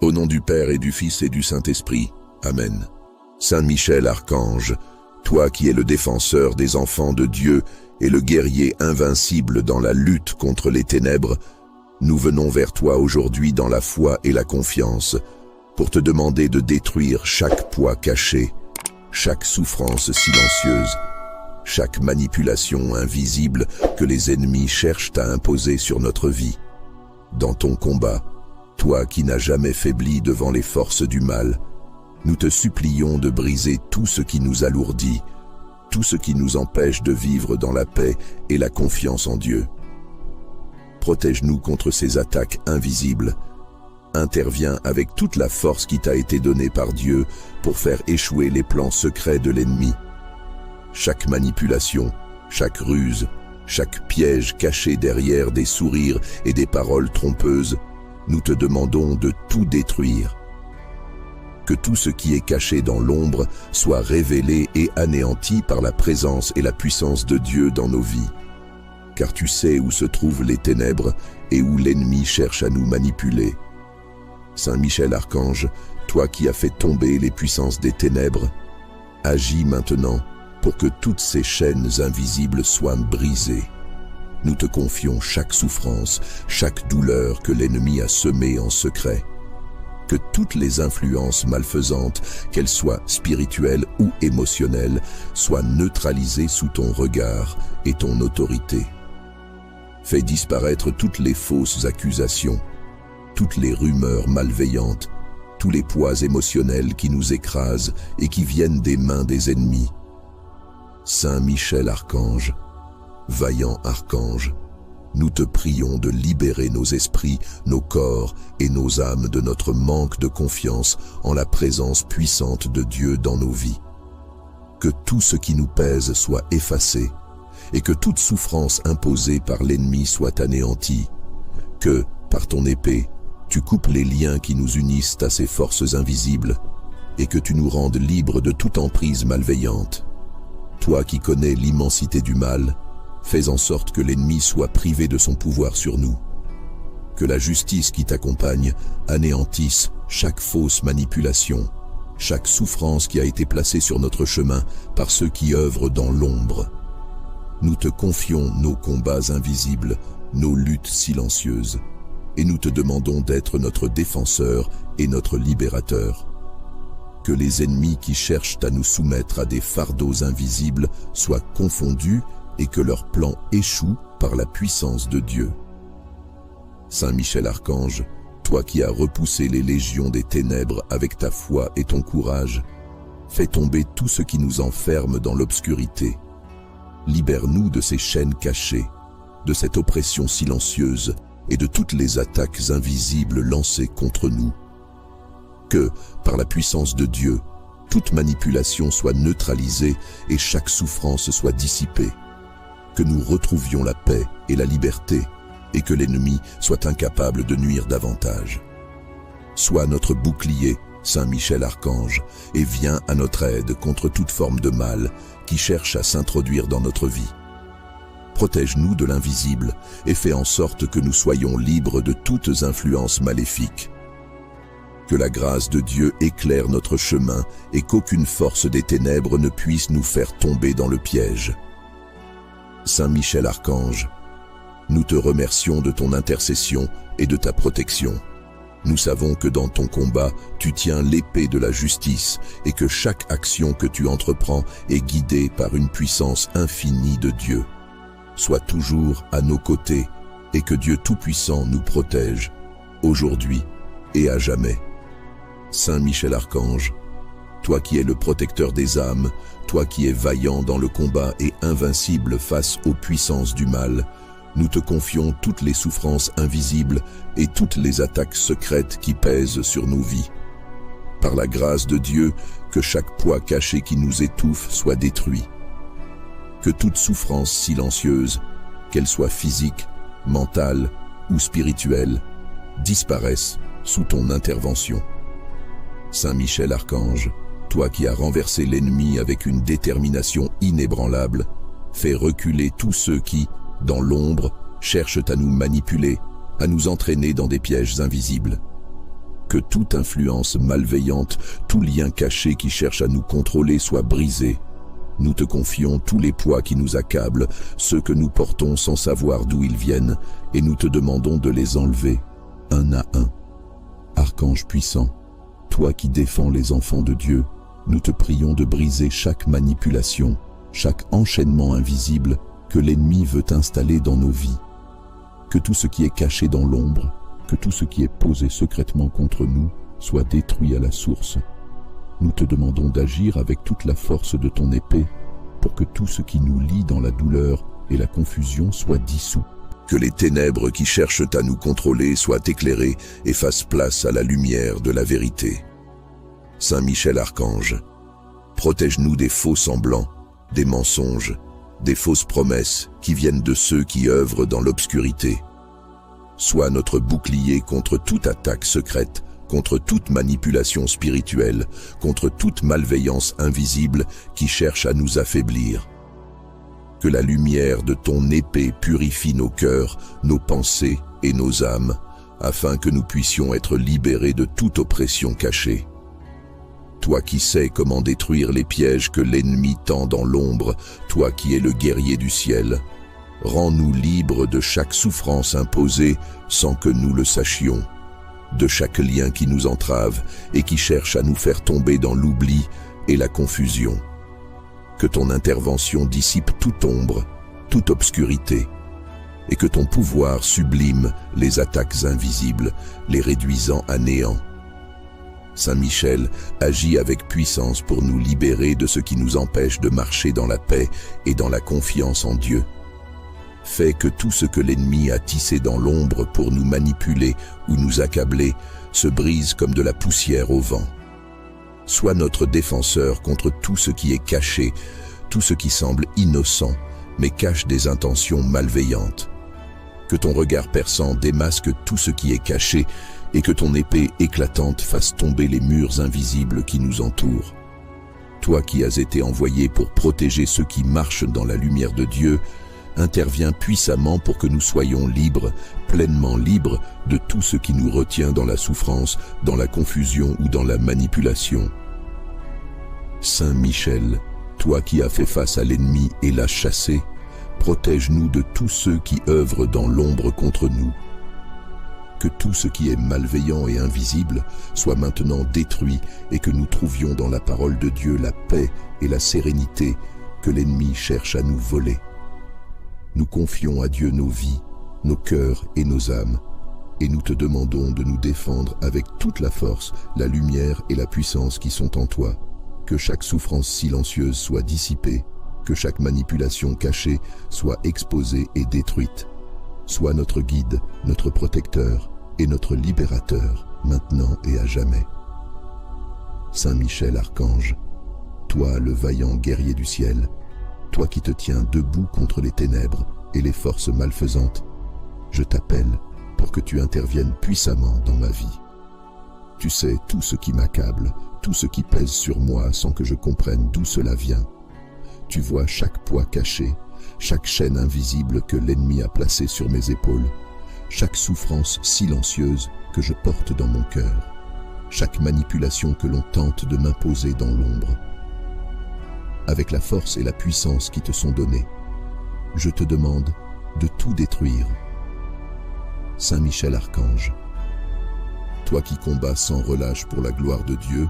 Au nom du Père et du Fils et du Saint-Esprit. Amen. Saint Michel, archange, toi qui es le défenseur des enfants de Dieu et le guerrier invincible dans la lutte contre les ténèbres, nous venons vers toi aujourd'hui dans la foi et la confiance pour te demander de détruire chaque poids caché, chaque souffrance silencieuse, chaque manipulation invisible que les ennemis cherchent à imposer sur notre vie. Dans ton combat, toi qui n'as jamais faibli devant les forces du mal, nous te supplions de briser tout ce qui nous alourdit, tout ce qui nous empêche de vivre dans la paix et la confiance en Dieu. Protège-nous contre ces attaques invisibles. Interviens avec toute la force qui t'a été donnée par Dieu pour faire échouer les plans secrets de l'ennemi. Chaque manipulation, chaque ruse, chaque piège caché derrière des sourires et des paroles trompeuses, nous te demandons de tout détruire. Que tout ce qui est caché dans l'ombre soit révélé et anéanti par la présence et la puissance de Dieu dans nos vies. Car tu sais où se trouvent les ténèbres et où l'ennemi cherche à nous manipuler. Saint Michel Archange, toi qui as fait tomber les puissances des ténèbres, agis maintenant pour que toutes ces chaînes invisibles soient brisées. Nous te confions chaque souffrance, chaque douleur que l'ennemi a semée en secret. Que toutes les influences malfaisantes, qu'elles soient spirituelles ou émotionnelles, soient neutralisées sous ton regard et ton autorité. Fais disparaître toutes les fausses accusations, toutes les rumeurs malveillantes, tous les poids émotionnels qui nous écrasent et qui viennent des mains des ennemis. Saint Michel Archange, vaillant archange, nous te prions de libérer nos esprits, nos corps et nos âmes de notre manque de confiance en la présence puissante de Dieu dans nos vies. Que tout ce qui nous pèse soit effacé et que toute souffrance imposée par l'ennemi soit anéantie. Que, par ton épée, tu coupes les liens qui nous unissent à ces forces invisibles et que tu nous rendes libres de toute emprise malveillante. Toi qui connais l'immensité du mal, fais en sorte que l'ennemi soit privé de son pouvoir sur nous. Que la justice qui t'accompagne anéantisse chaque fausse manipulation, chaque souffrance qui a été placée sur notre chemin par ceux qui œuvrent dans l'ombre. Nous te confions nos combats invisibles, nos luttes silencieuses, et nous te demandons d'être notre défenseur et notre libérateur. Que les ennemis qui cherchent à nous soumettre à des fardeaux invisibles soient confondus et que leurs plans échouent par la puissance de Dieu. Saint Michel Archange, toi qui as repoussé les légions des ténèbres avec ta foi et ton courage, fais tomber tout ce qui nous enferme dans l'obscurité. Libère-nous de ces chaînes cachées, de cette oppression silencieuse et de toutes les attaques invisibles lancées contre nous. Que, par la puissance de Dieu, toute manipulation soit neutralisée et chaque souffrance soit dissipée. Que nous retrouvions la paix et la liberté et que l'ennemi soit incapable de nuire davantage. Sois notre bouclier, Saint Michel Archange, et viens à notre aide contre toute forme de mal qui cherche à s'introduire dans notre vie. Protège-nous de l'invisible et fais en sorte que nous soyons libres de toutes influences maléfiques. Que la grâce de Dieu éclaire notre chemin et qu'aucune force des ténèbres ne puisse nous faire tomber dans le piège. Saint Michel Archange, nous te remercions de ton intercession et de ta protection. Nous savons que dans ton combat, tu tiens l'épée de la justice et que chaque action que tu entreprends est guidée par une puissance infinie de Dieu. Sois toujours à nos côtés et que Dieu Tout-Puissant nous protège, aujourd'hui et à jamais. Saint Michel Archange, toi qui es le protecteur des âmes, toi qui es vaillant dans le combat et invincible face aux puissances du mal, nous te confions toutes les souffrances invisibles et toutes les attaques secrètes qui pèsent sur nos vies. Par la grâce de Dieu, que chaque poids caché qui nous étouffe soit détruit. Que toute souffrance silencieuse, qu'elle soit physique, mentale ou spirituelle, disparaisse sous ton intervention. Saint Michel Archange, toi qui as renversé l'ennemi avec une détermination inébranlable, fais reculer tous ceux qui, dans l'ombre, cherchent à nous manipuler, à nous entraîner dans des pièges invisibles. Que toute influence malveillante, tout lien caché qui cherche à nous contrôler soit brisé. Nous te confions tous les poids qui nous accablent, ceux que nous portons sans savoir d'où ils viennent, et nous te demandons de les enlever, un à un. Archange puissant, toi qui défends les enfants de Dieu, nous te prions de briser chaque manipulation, chaque enchaînement invisible que l'ennemi veut installer dans nos vies. Que tout ce qui est caché dans l'ombre, que tout ce qui est posé secrètement contre nous soit détruit à la source. Nous te demandons d'agir avec toute la force de ton épée pour que tout ce qui nous lie dans la douleur et la confusion soit dissous. Que les ténèbres qui cherchent à nous contrôler soient éclairées et fassent place à la lumière de la vérité. Saint Michel Archange, protège-nous des faux semblants, des mensonges, des fausses promesses qui viennent de ceux qui œuvrent dans l'obscurité. Sois notre bouclier contre toute attaque secrète, contre toute manipulation spirituelle, contre toute malveillance invisible qui cherche à nous affaiblir. Que la lumière de ton épée purifie nos cœurs, nos pensées et nos âmes, afin que nous puissions être libérés de toute oppression cachée. Toi qui sais comment détruire les pièges que l'ennemi tend dans l'ombre, toi qui es le guerrier du ciel, rends-nous libres de chaque souffrance imposée sans que nous le sachions, de chaque lien qui nous entrave et qui cherche à nous faire tomber dans l'oubli et la confusion. Que ton intervention dissipe toute ombre, toute obscurité, et que ton pouvoir sublime les attaques invisibles, les réduisant à néant. Saint Michel agit avec puissance pour nous libérer de ce qui nous empêche de marcher dans la paix et dans la confiance en Dieu. Fais que tout ce que l'ennemi a tissé dans l'ombre pour nous manipuler ou nous accabler se brise comme de la poussière au vent. Sois notre défenseur contre tout ce qui est caché, tout ce qui semble innocent, mais cache des intentions malveillantes. Que ton regard perçant démasque tout ce qui est caché et que ton épée éclatante fasse tomber les murs invisibles qui nous entourent. Toi qui as été envoyé pour protéger ceux qui marchent dans la lumière de Dieu, interviens puissamment pour que nous soyons libres, pleinement libres de tout ce qui nous retient dans la souffrance, dans la confusion ou dans la manipulation. Saint Michel, toi qui as fait face à l'ennemi et l'as chassé, protège-nous de tous ceux qui œuvrent dans l'ombre contre nous. Que tout ce qui est malveillant et invisible soit maintenant détruit et que nous trouvions dans la parole de Dieu la paix et la sérénité que l'ennemi cherche à nous voler. Nous confions à Dieu nos vies, nos cœurs et nos âmes, et nous te demandons de nous défendre avec toute la force, la lumière et la puissance qui sont en toi. Que chaque souffrance silencieuse soit dissipée, que chaque manipulation cachée soit exposée et détruite. Sois notre guide, notre protecteur et notre libérateur, maintenant et à jamais. Saint Michel Archange, toi le vaillant guerrier du ciel, toi qui te tiens debout contre les ténèbres et les forces malfaisantes, je t'appelle pour que tu interviennes puissamment dans ma vie. Tu sais tout ce qui m'accable, tout ce qui pèse sur moi sans que je comprenne d'où cela vient. Tu vois chaque poids caché, chaque chaîne invisible que l'ennemi a placée sur mes épaules, chaque souffrance silencieuse que je porte dans mon cœur, chaque manipulation que l'on tente de m'imposer dans l'ombre. Avec la force et la puissance qui te sont données, je te demande de tout détruire. Saint Michel Archange, toi qui combats sans relâche pour la gloire de Dieu,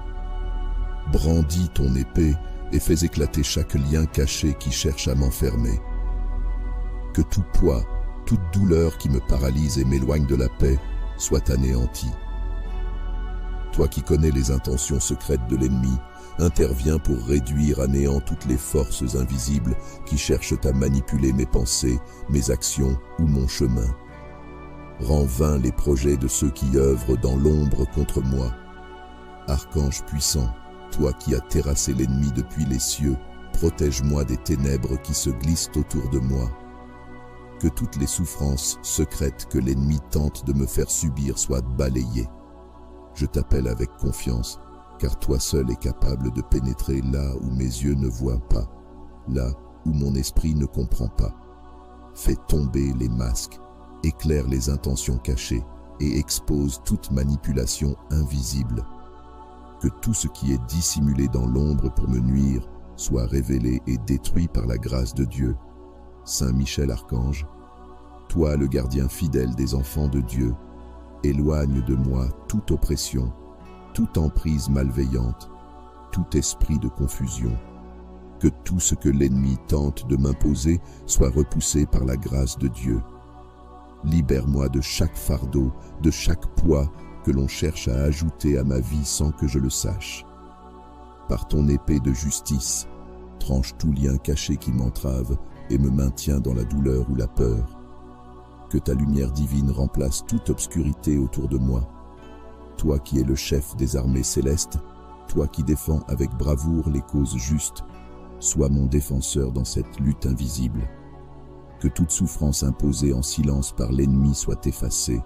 brandis ton épée et fais éclater chaque lien caché qui cherche à m'enfermer. Que tout poids, toute douleur qui me paralyse et m'éloigne de la paix soit anéanti. Toi qui connais les intentions secrètes de l'ennemi, interviens pour réduire à néant toutes les forces invisibles qui cherchent à manipuler mes pensées, mes actions ou mon chemin. Rends vains les projets de ceux qui œuvrent dans l'ombre contre moi. Archange puissant, toi qui as terrassé l'ennemi depuis les cieux, protège-moi des ténèbres qui se glissent autour de moi. Que toutes les souffrances secrètes que l'ennemi tente de me faire subir soient balayées. Je t'appelle avec confiance, car toi seul es capable de pénétrer là où mes yeux ne voient pas, là où mon esprit ne comprend pas. Fais tomber les masques, éclaire les intentions cachées et expose toute manipulation invisible. Que tout ce qui est dissimulé dans l'ombre pour me nuire soit révélé et détruit par la grâce de Dieu. Saint Michel Archange, toi le gardien fidèle des enfants de Dieu, éloigne de moi toute oppression, toute emprise malveillante, tout esprit de confusion. Que tout ce que l'ennemi tente de m'imposer soit repoussé par la grâce de Dieu. Libère-moi de chaque fardeau, de chaque poids que l'on cherche à ajouter à ma vie sans que je le sache. Par ton épée de justice, tranche tout lien caché qui m'entrave et me maintient dans la douleur ou la peur. Que ta lumière divine remplace toute obscurité autour de moi. Toi qui es le chef des armées célestes, toi qui défends avec bravoure les causes justes, sois mon défenseur dans cette lutte invisible. Que toute souffrance imposée en silence par l'ennemi soit effacée.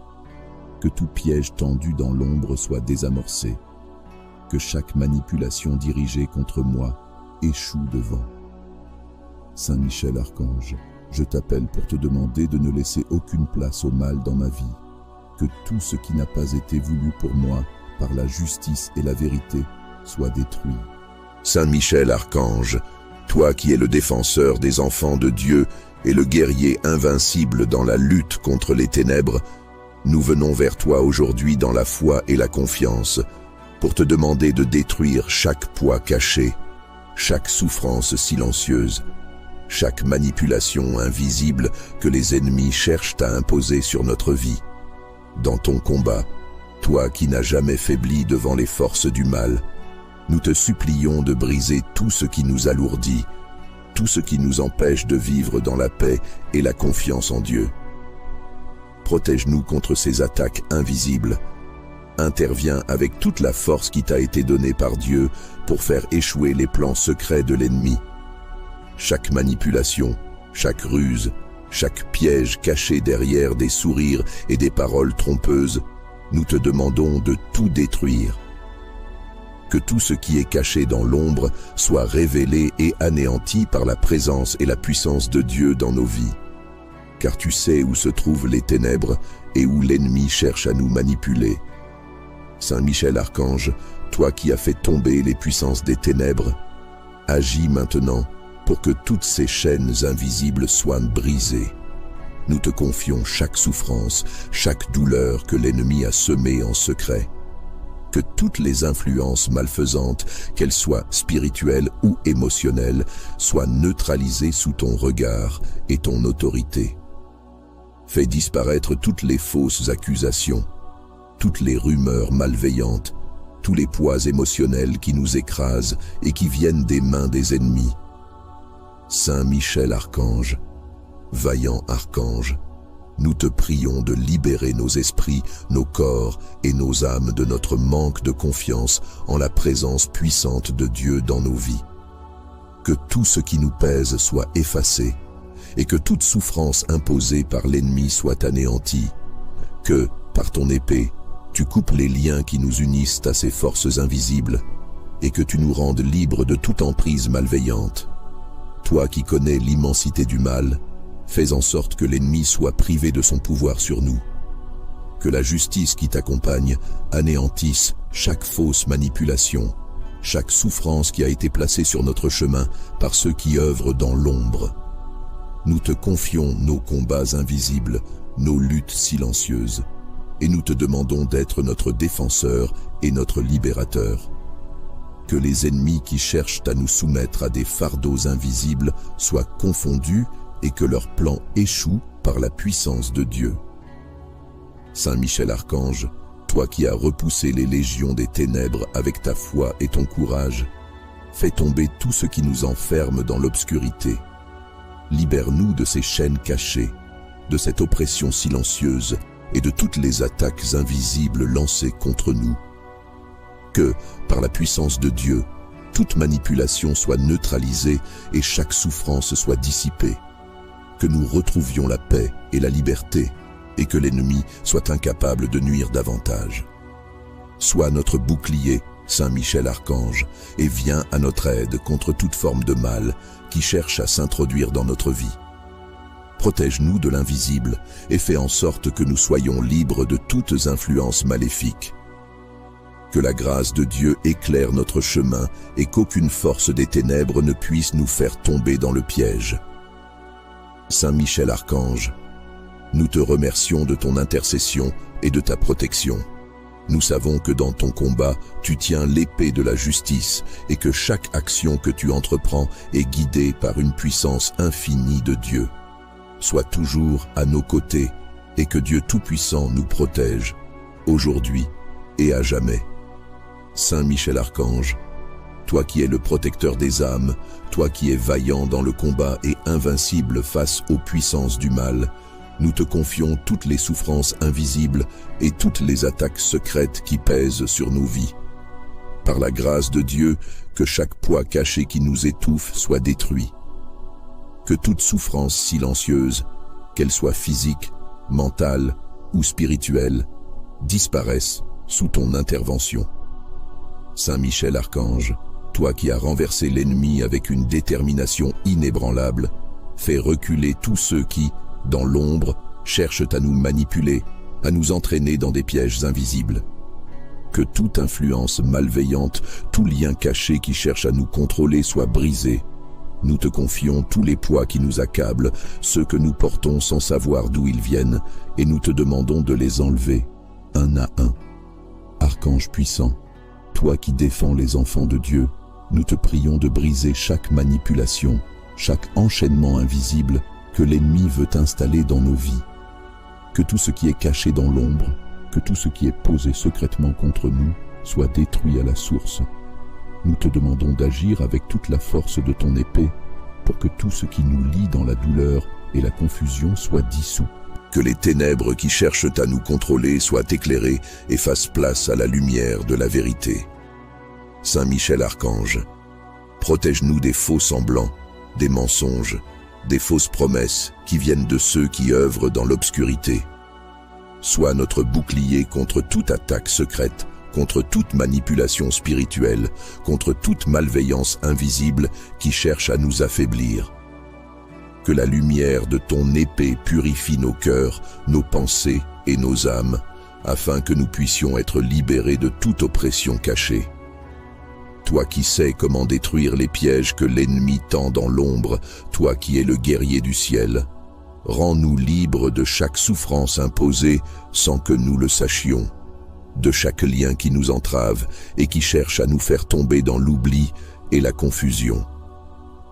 Que tout piège tendu dans l'ombre soit désamorcé. Que chaque manipulation dirigée contre moi échoue devant. Saint Michel Archange, je t'appelle pour te demander de ne laisser aucune place au mal dans ma vie. Que tout ce qui n'a pas été voulu pour moi, par la justice et la vérité, soit détruit. Saint Michel Archange, toi qui es le défenseur des enfants de Dieu et le guerrier invincible dans la lutte contre les ténèbres, nous venons vers toi aujourd'hui dans la foi et la confiance, pour te demander de détruire chaque poids caché, chaque souffrance silencieuse, chaque manipulation invisible que les ennemis cherchent à imposer sur notre vie. Dans ton combat, toi qui n'as jamais faibli devant les forces du mal, nous te supplions de briser tout ce qui nous alourdit, tout ce qui nous empêche de vivre dans la paix et la confiance en Dieu. Protège-nous contre ces attaques invisibles. Interviens avec toute la force qui t'a été donnée par Dieu pour faire échouer les plans secrets de l'ennemi. Chaque manipulation, chaque ruse, chaque piège caché derrière des sourires et des paroles trompeuses, nous te demandons de tout détruire. Que tout ce qui est caché dans l'ombre soit révélé et anéanti par la présence et la puissance de Dieu dans nos vies. Car tu sais où se trouvent les ténèbres et où l'ennemi cherche à nous manipuler. Saint Michel Archange, toi qui as fait tomber les puissances des ténèbres, agis maintenant pour que toutes ces chaînes invisibles soient brisées. Nous te confions chaque souffrance, chaque douleur que l'ennemi a semée en secret. Que toutes les influences malfaisantes, qu'elles soient spirituelles ou émotionnelles, soient neutralisées sous ton regard et ton autorité. Fais disparaître toutes les fausses accusations, toutes les rumeurs malveillantes, tous les poids émotionnels qui nous écrasent et qui viennent des mains des ennemis. Saint Michel Archange, vaillant archange, nous te prions de libérer nos esprits, nos corps et nos âmes de notre manque de confiance en la présence puissante de Dieu dans nos vies. Que tout ce qui nous pèse soit effacé et que toute souffrance imposée par l'ennemi soit anéantie. Que, par ton épée, tu coupes les liens qui nous unissent à ces forces invisibles et que tu nous rendes libres de toute emprise malveillante. Toi qui connais l'immensité du mal, fais en sorte que l'ennemi soit privé de son pouvoir sur nous. Que la justice qui t'accompagne anéantisse chaque fausse manipulation, chaque souffrance qui a été placée sur notre chemin par ceux qui œuvrent dans l'ombre. Nous te confions nos combats invisibles, nos luttes silencieuses, et nous te demandons d'être notre défenseur et notre libérateur. Que les ennemis qui cherchent à nous soumettre à des fardeaux invisibles soient confondus et que leurs plans échouent par la puissance de Dieu. Saint Michel Archange, toi qui as repoussé les légions des ténèbres avec ta foi et ton courage, fais tomber tout ce qui nous enferme dans l'obscurité. Libère-nous de ces chaînes cachées, de cette oppression silencieuse et de toutes les attaques invisibles lancées contre nous. Que, par la puissance de Dieu, toute manipulation soit neutralisée et chaque souffrance soit dissipée. Que nous retrouvions la paix et la liberté et que l'ennemi soit incapable de nuire davantage. Sois notre bouclier, Saint Michel Archange, et viens à notre aide contre toute forme de mal qui cherche à s'introduire dans notre vie. protège-nous de l'invisible et fais en sorte que nous soyons libres de toutes influences maléfiques. Que la grâce de Dieu éclaire notre chemin et qu'aucune force des ténèbres ne puisse nous faire tomber dans le piège. Saint Michel Archange, nous te remercions de ton intercession et de ta protection. Nous savons que dans ton combat, tu tiens l'épée de la justice et que chaque action que tu entreprends est guidée par une puissance infinie de Dieu. Sois toujours à nos côtés et que Dieu Tout-Puissant nous protège, aujourd'hui et à jamais. Saint Michel Archange, toi qui es le protecteur des âmes, toi qui es vaillant dans le combat et invincible face aux puissances du mal, nous te confions toutes les souffrances invisibles et toutes les attaques secrètes qui pèsent sur nos vies. Par la grâce de Dieu, que chaque poids caché qui nous étouffe soit détruit. Que toute souffrance silencieuse, qu'elle soit physique, mentale ou spirituelle, disparaisse sous ton intervention. Saint Michel Archange, toi qui as renversé l'ennemi avec une détermination inébranlable, fais reculer tous ceux qui, dans l'ombre, cherchent à nous manipuler, à nous entraîner dans des pièges invisibles. Que toute influence malveillante, tout lien caché qui cherche à nous contrôler soit brisé. Nous te confions tous les poids qui nous accablent, ceux que nous portons sans savoir d'où ils viennent, et nous te demandons de les enlever, un à un. Archange puissant, toi qui défends les enfants de Dieu, nous te prions de briser chaque manipulation, chaque enchaînement invisible que l'ennemi veut installer dans nos vies. Que tout ce qui est caché dans l'ombre, que tout ce qui est posé secrètement contre nous, soit détruit à la source. Nous te demandons d'agir avec toute la force de ton épée pour que tout ce qui nous lie dans la douleur et la confusion soit dissous. Que les ténèbres qui cherchent à nous contrôler soient éclairées et fassent place à la lumière de la vérité. Saint Michel Archange, protège-nous des faux semblants, des mensonges, des fausses promesses qui viennent de ceux qui œuvrent dans l'obscurité. Sois notre bouclier contre toute attaque secrète, contre toute manipulation spirituelle, contre toute malveillance invisible qui cherche à nous affaiblir. Que la lumière de ton épée purifie nos cœurs, nos pensées et nos âmes, afin que nous puissions être libérés de toute oppression cachée. Toi qui sais comment détruire les pièges que l'ennemi tend dans l'ombre, toi qui es le guerrier du ciel, rends-nous libres de chaque souffrance imposée sans que nous le sachions, de chaque lien qui nous entrave et qui cherche à nous faire tomber dans l'oubli et la confusion.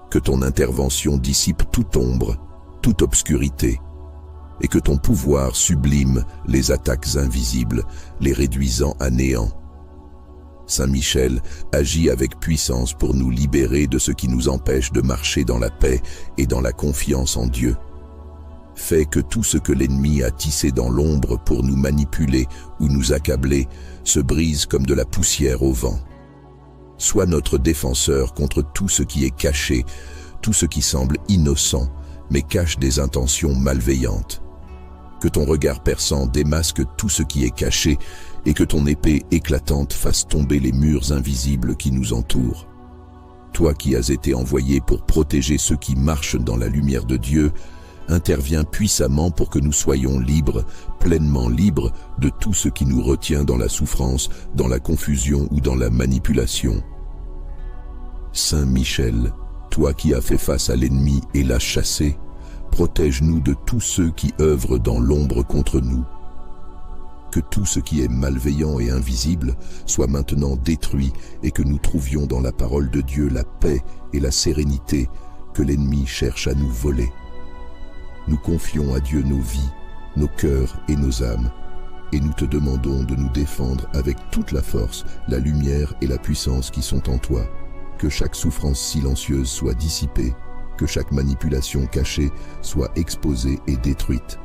Que ton intervention dissipe toute ombre, toute obscurité, et que ton pouvoir sublime les attaques invisibles, les réduisant à néant. Saint Michel agit avec puissance pour nous libérer de ce qui nous empêche de marcher dans la paix et dans la confiance en Dieu. Fais que tout ce que l'ennemi a tissé dans l'ombre pour nous manipuler ou nous accabler se brise comme de la poussière au vent. Sois notre défenseur contre tout ce qui est caché, tout ce qui semble innocent, mais cache des intentions malveillantes. Que ton regard perçant démasque tout ce qui est caché et que ton épée éclatante fasse tomber les murs invisibles qui nous entourent. Toi qui as été envoyé pour protéger ceux qui marchent dans la lumière de Dieu, interviens puissamment pour que nous soyons libres, pleinement libres de tout ce qui nous retient dans la souffrance, dans la confusion ou dans la manipulation. Saint Michel, toi qui as fait face à l'ennemi et l'as chassé, protège-nous de tous ceux qui œuvrent dans l'ombre contre nous. Que tout ce qui est malveillant et invisible soit maintenant détruit et que nous trouvions dans la parole de Dieu la paix et la sérénité que l'ennemi cherche à nous voler. Nous confions à Dieu nos vies, nos cœurs et nos âmes, et nous te demandons de nous défendre avec toute la force, la lumière et la puissance qui sont en toi. Que chaque souffrance silencieuse soit dissipée, que chaque manipulation cachée soit exposée et détruite.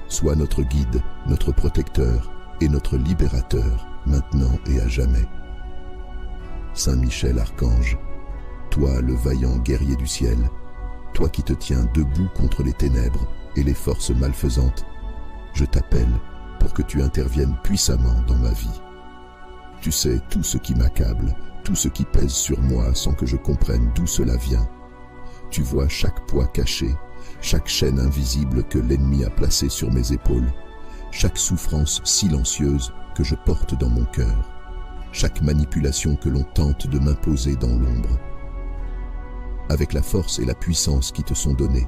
Sois notre guide, notre protecteur et notre libérateur, maintenant et à jamais. Saint Michel Archange, toi le vaillant guerrier du ciel, toi qui te tiens debout contre les ténèbres et les forces malfaisantes, je t'appelle pour que tu interviennes puissamment dans ma vie. Tu sais tout ce qui m'accable, tout ce qui pèse sur moi sans que je comprenne d'où cela vient. Tu vois chaque poids caché, chaque chaîne invisible que l'ennemi a placée sur mes épaules, chaque souffrance silencieuse que je porte dans mon cœur, chaque manipulation que l'on tente de m'imposer dans l'ombre. Avec la force et la puissance qui te sont données,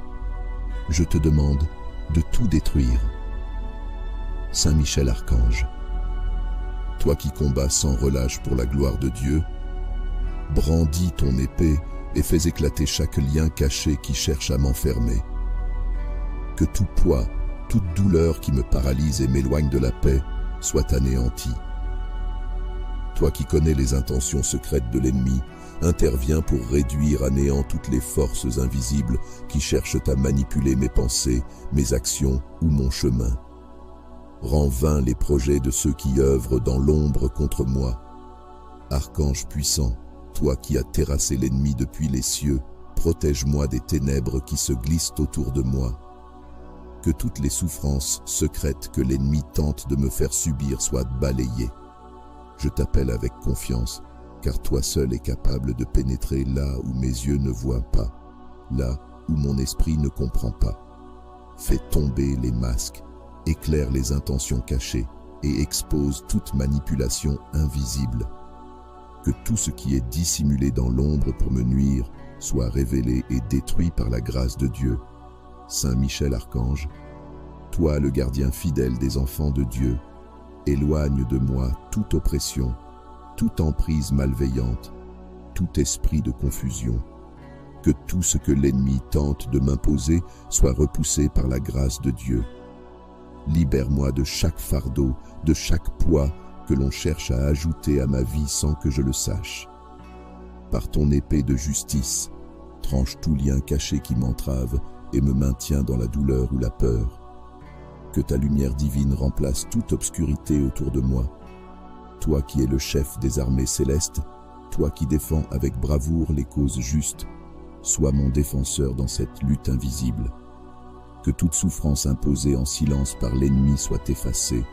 je te demande de tout détruire. Saint Michel Archange, toi qui combats sans relâche pour la gloire de Dieu, brandis ton épée et fais éclater chaque lien caché qui cherche à m'enfermer. Que tout poids, toute douleur qui me paralyse et m'éloigne de la paix soit anéanti. Toi qui connais les intentions secrètes de l'ennemi, interviens pour réduire à néant toutes les forces invisibles qui cherchent à manipuler mes pensées, mes actions ou mon chemin. Rends vains les projets de ceux qui œuvrent dans l'ombre contre moi. Archange puissant, toi qui as terrassé l'ennemi depuis les cieux, protège-moi des ténèbres qui se glissent autour de moi. Que toutes les souffrances secrètes que l'ennemi tente de me faire subir soient balayées. Je t'appelle avec confiance, car toi seul es capable de pénétrer là où mes yeux ne voient pas, là où mon esprit ne comprend pas. Fais tomber les masques, éclaire les intentions cachées et expose toute manipulation invisible. Que tout ce qui est dissimulé dans l'ombre pour me nuire soit révélé et détruit par la grâce de Dieu. Saint Michel Archange, toi le gardien fidèle des enfants de Dieu, éloigne de moi toute oppression, toute emprise malveillante, tout esprit de confusion. Que tout ce que l'ennemi tente de m'imposer soit repoussé par la grâce de Dieu. Libère-moi de chaque fardeau, de chaque poids que l'on cherche à ajouter à ma vie sans que je le sache. Par ton épée de justice, tranche tout lien caché qui m'entrave et me maintient dans la douleur ou la peur. Que ta lumière divine remplace toute obscurité autour de moi. Toi qui es le chef des armées célestes, toi qui défends avec bravoure les causes justes, sois mon défenseur dans cette lutte invisible. Que toute souffrance imposée en silence par l'ennemi soit effacée.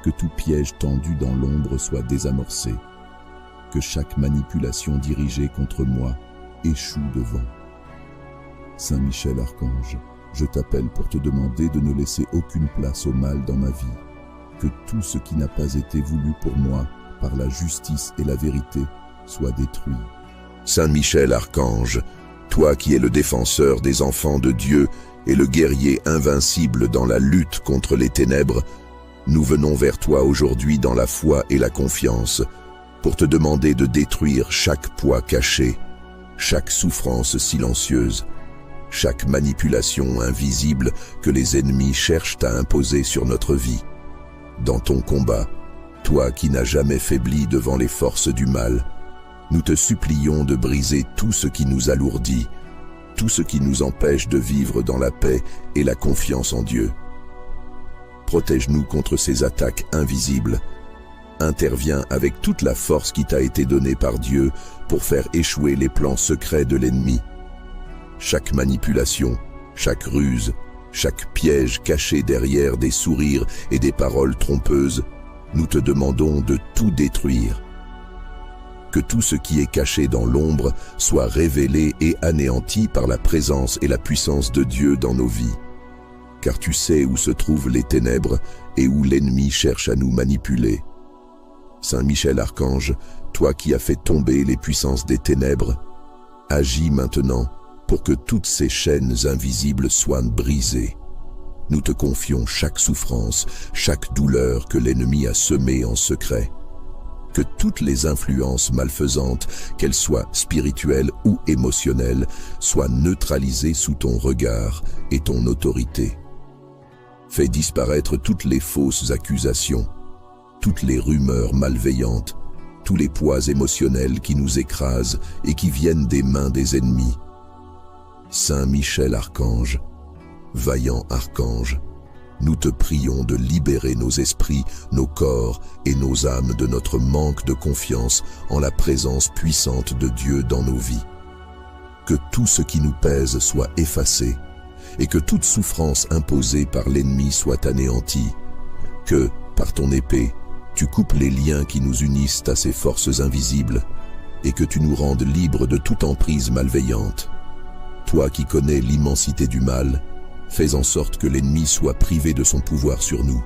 Que tout piège tendu dans l'ombre soit désamorcé. Que chaque manipulation dirigée contre moi échoue devant. Saint Michel Archange, je t'appelle pour te demander de ne laisser aucune place au mal dans ma vie. Que tout ce qui n'a pas été voulu pour moi, par la justice et la vérité, soit détruit. Saint Michel Archange, toi qui es le défenseur des enfants de Dieu et le guerrier invincible dans la lutte contre les ténèbres, nous venons vers toi aujourd'hui dans la foi et la confiance pour te demander de détruire chaque poids caché, chaque souffrance silencieuse, chaque manipulation invisible que les ennemis cherchent à imposer sur notre vie. Dans ton combat, toi qui n'as jamais faibli devant les forces du mal, nous te supplions de briser tout ce qui nous alourdit, tout ce qui nous empêche de vivre dans la paix et la confiance en Dieu. Protège-nous contre ces attaques invisibles. Interviens avec toute la force qui t'a été donnée par Dieu pour faire échouer les plans secrets de l'ennemi. Chaque manipulation, chaque ruse, chaque piège caché derrière des sourires et des paroles trompeuses, nous te demandons de tout détruire. Que tout ce qui est caché dans l'ombre soit révélé et anéanti par la présence et la puissance de Dieu dans nos vies. Car tu sais où se trouvent les ténèbres et où l'ennemi cherche à nous manipuler. Saint Michel Archange, toi qui as fait tomber les puissances des ténèbres, agis maintenant pour que toutes ces chaînes invisibles soient brisées. Nous te confions chaque souffrance, chaque douleur que l'ennemi a semée en secret. Que toutes les influences malfaisantes, qu'elles soient spirituelles ou émotionnelles, soient neutralisées sous ton regard et ton autorité. Fais disparaître toutes les fausses accusations, toutes les rumeurs malveillantes, tous les poids émotionnels qui nous écrasent et qui viennent des mains des ennemis. Saint Michel Archange, vaillant archange, nous te prions de libérer nos esprits, nos corps et nos âmes de notre manque de confiance en la présence puissante de Dieu dans nos vies. Que tout ce qui nous pèse soit effacé et que toute souffrance imposée par l'ennemi soit anéantie. Que, par ton épée, tu coupes les liens qui nous unissent à ces forces invisibles et que tu nous rendes libres de toute emprise malveillante. Toi qui connais l'immensité du mal, fais en sorte que l'ennemi soit privé de son pouvoir sur nous.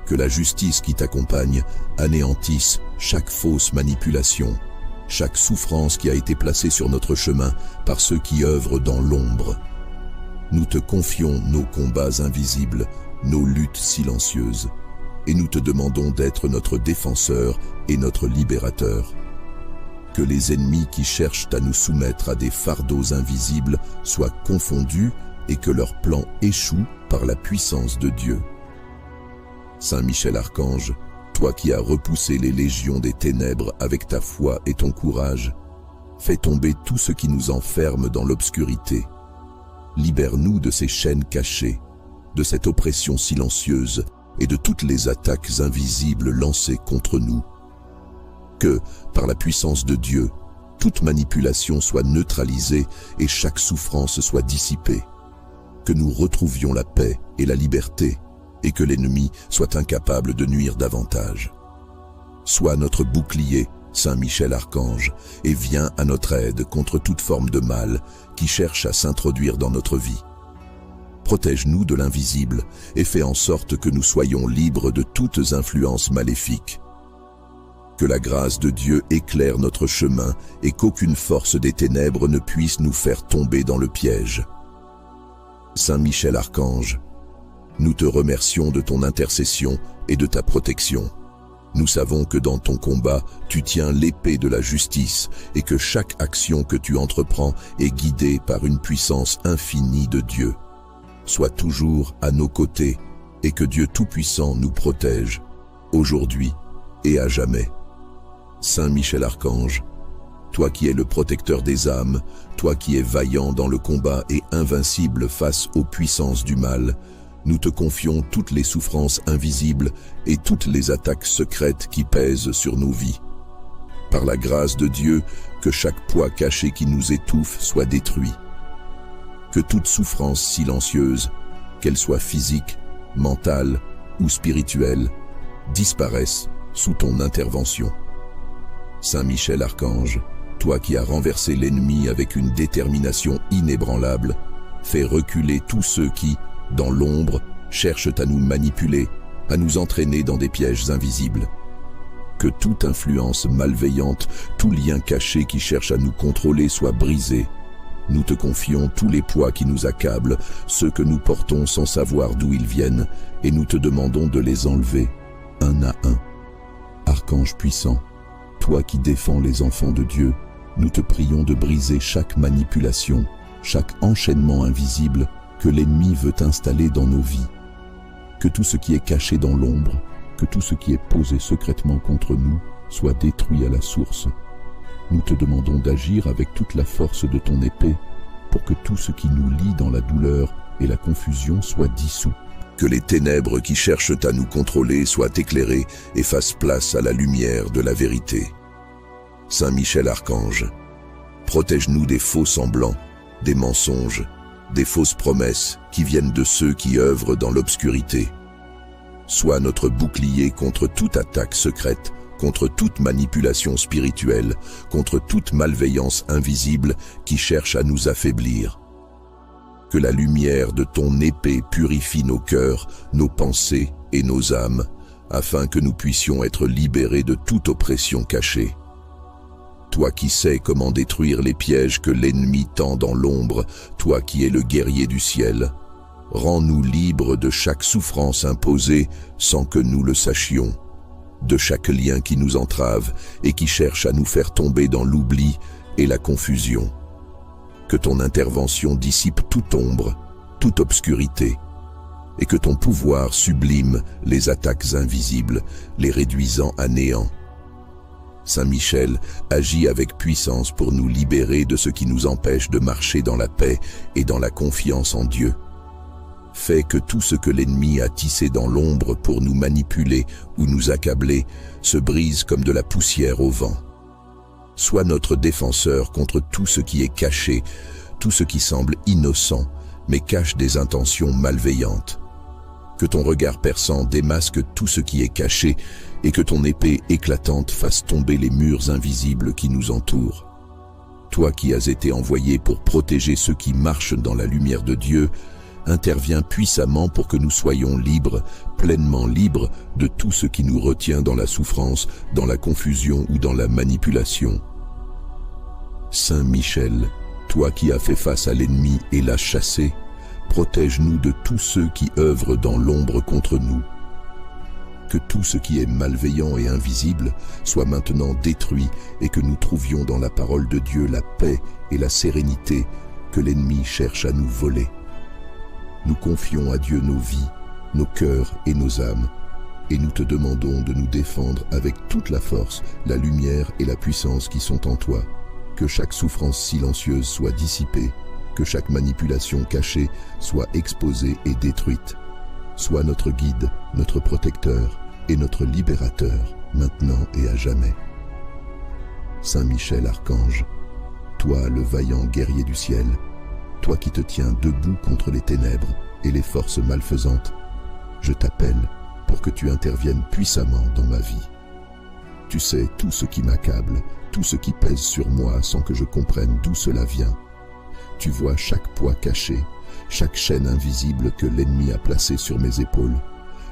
Que la justice qui t'accompagne anéantisse chaque fausse manipulation, chaque souffrance qui a été placée sur notre chemin par ceux qui œuvrent dans l'ombre. Nous te confions nos combats invisibles, nos luttes silencieuses, et nous te demandons d'être notre défenseur et notre libérateur. Que les ennemis qui cherchent à nous soumettre à des fardeaux invisibles soient confondus et que leurs plans échouent par la puissance de Dieu. Saint Michel Archange, toi qui as repoussé les légions des ténèbres avec ta foi et ton courage, fais tomber tout ce qui nous enferme dans l'obscurité. Libère-nous de ces chaînes cachées, de cette oppression silencieuse et de toutes les attaques invisibles lancées contre nous. Que, par la puissance de Dieu, toute manipulation soit neutralisée et chaque souffrance soit dissipée. Que nous retrouvions la paix et la liberté, et que l'ennemi soit incapable de nuire davantage. Sois notre bouclier, Saint Michel Archange, et viens à notre aide contre toute forme de mal qui cherche à s'introduire dans notre vie. Protège-nous de l'invisible et fais en sorte que nous soyons libres de toutes influences maléfiques. Que la grâce de Dieu éclaire notre chemin et qu'aucune force des ténèbres ne puisse nous faire tomber dans le piège. Saint Michel Archange, nous te remercions de ton intercession et de ta protection. Nous savons que dans ton combat, tu tiens l'épée de la justice et que chaque action que tu entreprends est guidée par une puissance infinie de Dieu. Sois toujours à nos côtés et que Dieu Tout-Puissant nous protège, aujourd'hui et à jamais. Saint Michel Archange, toi qui es le protecteur des âmes, toi qui es vaillant dans le combat et invincible face aux puissances du mal, nous te confions toutes les souffrances invisibles et toutes les attaques secrètes qui pèsent sur nos vies. Par la grâce de Dieu, que chaque poids caché qui nous étouffe soit détruit. Que toute souffrance silencieuse, qu'elle soit physique, mentale ou spirituelle, disparaisse sous ton intervention. Saint Michel Archange, toi qui as renversé l'ennemi avec une détermination inébranlable, fais reculer tous ceux qui, dans l'ombre, cherchent à nous manipuler, à nous entraîner dans des pièges invisibles. Que toute influence malveillante, tout lien caché qui cherche à nous contrôler soit brisé. Nous te confions tous les poids qui nous accablent, ceux que nous portons sans savoir d'où ils viennent, et nous te demandons de les enlever, un à un. Archange puissant, toi qui défends les enfants de Dieu, nous te prions de briser chaque manipulation, chaque enchaînement invisible que l'ennemi veut installer dans nos vies. Que tout ce qui est caché dans l'ombre, que tout ce qui est posé secrètement contre nous, soit détruit à la source. Nous te demandons d'agir avec toute la force de ton épée pour que tout ce qui nous lie dans la douleur et la confusion soit dissous. Que les ténèbres qui cherchent à nous contrôler soient éclairées et fassent place à la lumière de la vérité. Saint Michel Archange, protège-nous des faux semblants, des mensonges, des fausses promesses qui viennent de ceux qui œuvrent dans l'obscurité. Sois notre bouclier contre toute attaque secrète, contre toute manipulation spirituelle, contre toute malveillance invisible qui cherche à nous affaiblir. Que la lumière de ton épée purifie nos cœurs, nos pensées et nos âmes, afin que nous puissions être libérés de toute oppression cachée. Toi qui sais comment détruire les pièges que l'ennemi tend dans l'ombre, toi qui es le guerrier du ciel, rends-nous libres de chaque souffrance imposée sans que nous le sachions, de chaque lien qui nous entrave et qui cherche à nous faire tomber dans l'oubli et la confusion. Que ton intervention dissipe toute ombre, toute obscurité, et que ton pouvoir sublime les attaques invisibles, les réduisant à néant. Saint Michel agit avec puissance pour nous libérer de ce qui nous empêche de marcher dans la paix et dans la confiance en Dieu. Fais que tout ce que l'ennemi a tissé dans l'ombre pour nous manipuler ou nous accabler se brise comme de la poussière au vent. Sois notre défenseur contre tout ce qui est caché, tout ce qui semble innocent, mais cache des intentions malveillantes. Que ton regard perçant démasque tout ce qui est caché et que ton épée éclatante fasse tomber les murs invisibles qui nous entourent. toi qui as été envoyé pour protéger ceux qui marchent dans la lumière de Dieu, interviens puissamment pour que nous soyons libres, pleinement libres de tout ce qui nous retient dans la souffrance, dans la confusion ou dans la manipulation. Saint Michel, toi qui as fait face à l'ennemi et l'as chassé, protège-nous de tous ceux qui œuvrent dans l'ombre contre nous. Que tout ce qui est malveillant et invisible soit maintenant détruit et que nous trouvions dans la parole de Dieu la paix et la sérénité que l'ennemi cherche à nous voler. Nous confions à Dieu nos vies, nos cœurs et nos âmes, et nous te demandons de nous défendre avec toute la force, la lumière et la puissance qui sont en toi. Que chaque souffrance silencieuse soit dissipée, que chaque manipulation cachée soit exposée et détruite. Sois notre guide, notre protecteur et notre libérateur, maintenant et à jamais. Saint Michel Archange, toi le vaillant guerrier du ciel, toi qui te tiens debout contre les ténèbres et les forces malfaisantes, je t'appelle pour que tu interviennes puissamment dans ma vie. Tu sais tout ce qui m'accable, tout ce qui pèse sur moi sans que je comprenne d'où cela vient. Tu vois chaque poids caché, chaque chaîne invisible que l'ennemi a placée sur mes épaules,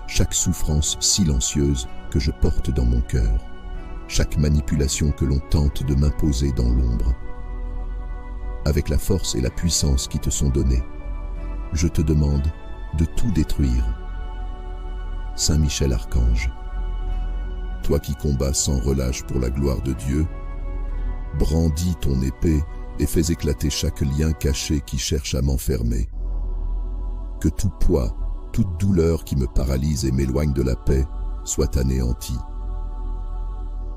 chaque souffrance silencieuse que je porte dans mon cœur, chaque manipulation que l'on tente de m'imposer dans l'ombre. Avec la force et la puissance qui te sont données, je te demande de tout détruire. Saint Michel Archange, toi qui combats sans relâche pour la gloire de Dieu, brandis ton épée et fais éclater chaque lien caché qui cherche à m'enfermer. Que tout poids, toute douleur qui me paralyse et m'éloigne de la paix soit anéanti.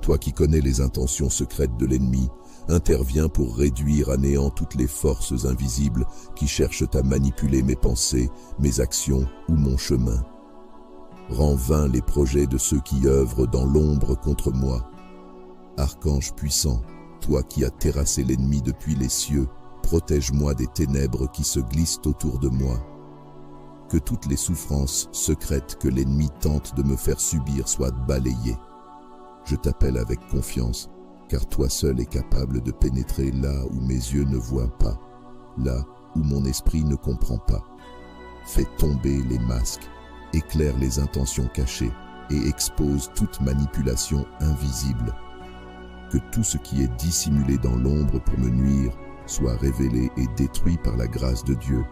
Toi qui connais les intentions secrètes de l'ennemi, interviens pour réduire à néant toutes les forces invisibles qui cherchent à manipuler mes pensées, mes actions ou mon chemin. Rends vains les projets de ceux qui œuvrent dans l'ombre contre moi. Archange puissant, toi qui as terrassé l'ennemi depuis les cieux, protège-moi des ténèbres qui se glissent autour de moi. Que toutes les souffrances secrètes que l'ennemi tente de me faire subir soient balayées. Je t'appelle avec confiance, car toi seul es capable de pénétrer là où mes yeux ne voient pas, là où mon esprit ne comprend pas. Fais tomber les masques, éclaire les intentions cachées et expose toute manipulation invisible. Que tout ce qui est dissimulé dans l'ombre pour me nuire soit révélé et détruit par la grâce de Dieu.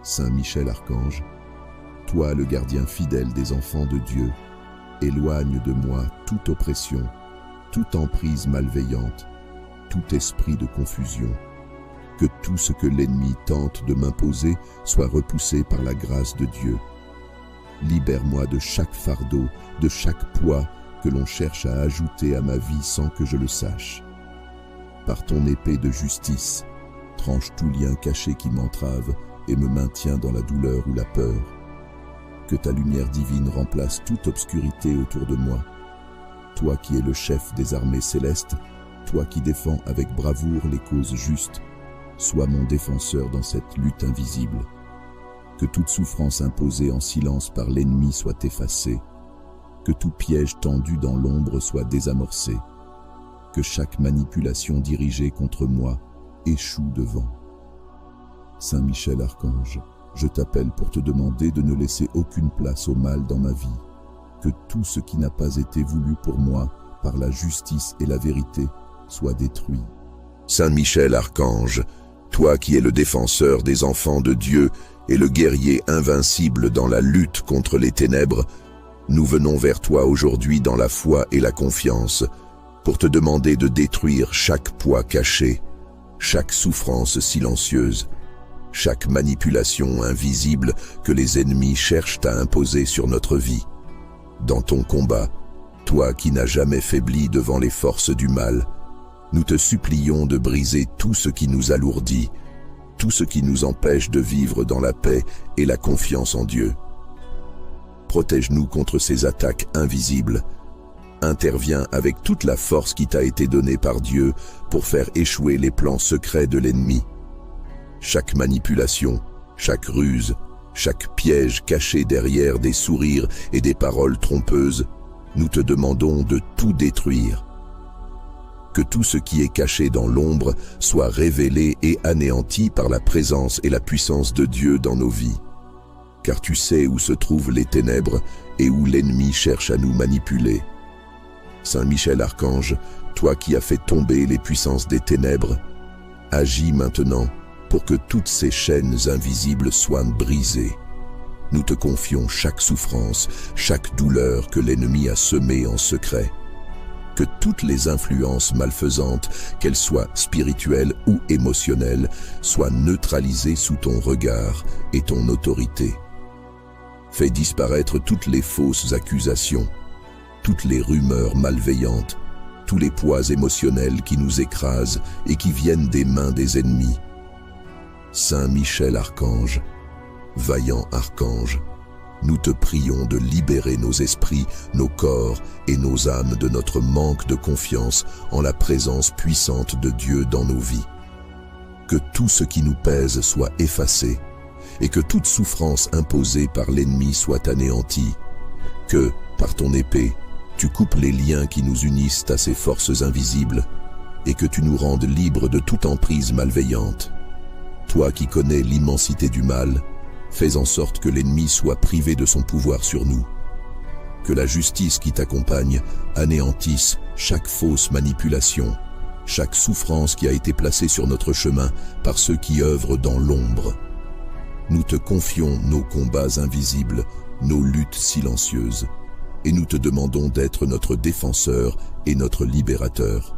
Saint Michel Archange, toi le gardien fidèle des enfants de Dieu, éloigne de moi toute oppression, toute emprise malveillante, tout esprit de confusion. Que tout ce que l'ennemi tente de m'imposer soit repoussé par la grâce de Dieu. Libère-moi de chaque fardeau, de chaque poids que l'on cherche à ajouter à ma vie sans que je le sache. Par ton épée de justice, tranche tout lien caché qui m'entrave et me maintient dans la douleur ou la peur. Que ta lumière divine remplace toute obscurité autour de moi. Toi qui es le chef des armées célestes, toi qui défends avec bravoure les causes justes, sois mon défenseur dans cette lutte invisible. Que toute souffrance imposée en silence par l'ennemi soit effacée. Que tout piège tendu dans l'ombre soit désamorcé. Que chaque manipulation dirigée contre moi échoue devant. Saint Michel Archange, je t'appelle pour te demander de ne laisser aucune place au mal dans ma vie. Que tout ce qui n'a pas été voulu pour moi, par la justice et la vérité, soit détruit. Saint Michel Archange, toi qui es le défenseur des enfants de Dieu et le guerrier invincible dans la lutte contre les ténèbres, nous venons vers toi aujourd'hui dans la foi et la confiance, pour te demander de détruire chaque poids caché, chaque souffrance silencieuse, chaque manipulation invisible que les ennemis cherchent à imposer sur notre vie. Dans ton combat, toi qui n'as jamais faibli devant les forces du mal, nous te supplions de briser tout ce qui nous alourdit, tout ce qui nous empêche de vivre dans la paix et la confiance en Dieu. Protège-nous contre ces attaques invisibles. Interviens avec toute la force qui t'a été donnée par Dieu pour faire échouer les plans secrets de l'ennemi. Chaque manipulation, chaque ruse, chaque piège caché derrière des sourires et des paroles trompeuses, nous te demandons de tout détruire. Que tout ce qui est caché dans l'ombre soit révélé et anéanti par la présence et la puissance de Dieu dans nos vies. Car tu sais où se trouvent les ténèbres et où l'ennemi cherche à nous manipuler. Saint Michel Archange, toi qui as fait tomber les puissances des ténèbres, agis maintenant pour que toutes ces chaînes invisibles soient brisées. Nous te confions chaque souffrance, chaque douleur que l'ennemi a semée en secret. Que toutes les influences malfaisantes, qu'elles soient spirituelles ou émotionnelles, soient neutralisées sous ton regard et ton autorité. Fais disparaître toutes les fausses accusations, toutes les rumeurs malveillantes, tous les poids émotionnels qui nous écrasent et qui viennent des mains des ennemis. Saint Michel Archange, vaillant archange, nous te prions de libérer nos esprits, nos corps et nos âmes de notre manque de confiance en la présence puissante de Dieu dans nos vies. Que tout ce qui nous pèse soit effacé et que toute souffrance imposée par l'ennemi soit anéantie. Que, par ton épée, tu coupes les liens qui nous unissent à ces forces invisibles et que tu nous rendes libres de toute emprise malveillante. Toi qui connais l'immensité du mal, fais en sorte que l'ennemi soit privé de son pouvoir sur nous. Que la justice qui t'accompagne anéantisse chaque fausse manipulation, chaque souffrance qui a été placée sur notre chemin par ceux qui œuvrent dans l'ombre. Nous te confions nos combats invisibles, nos luttes silencieuses, et nous te demandons d'être notre défenseur et notre libérateur.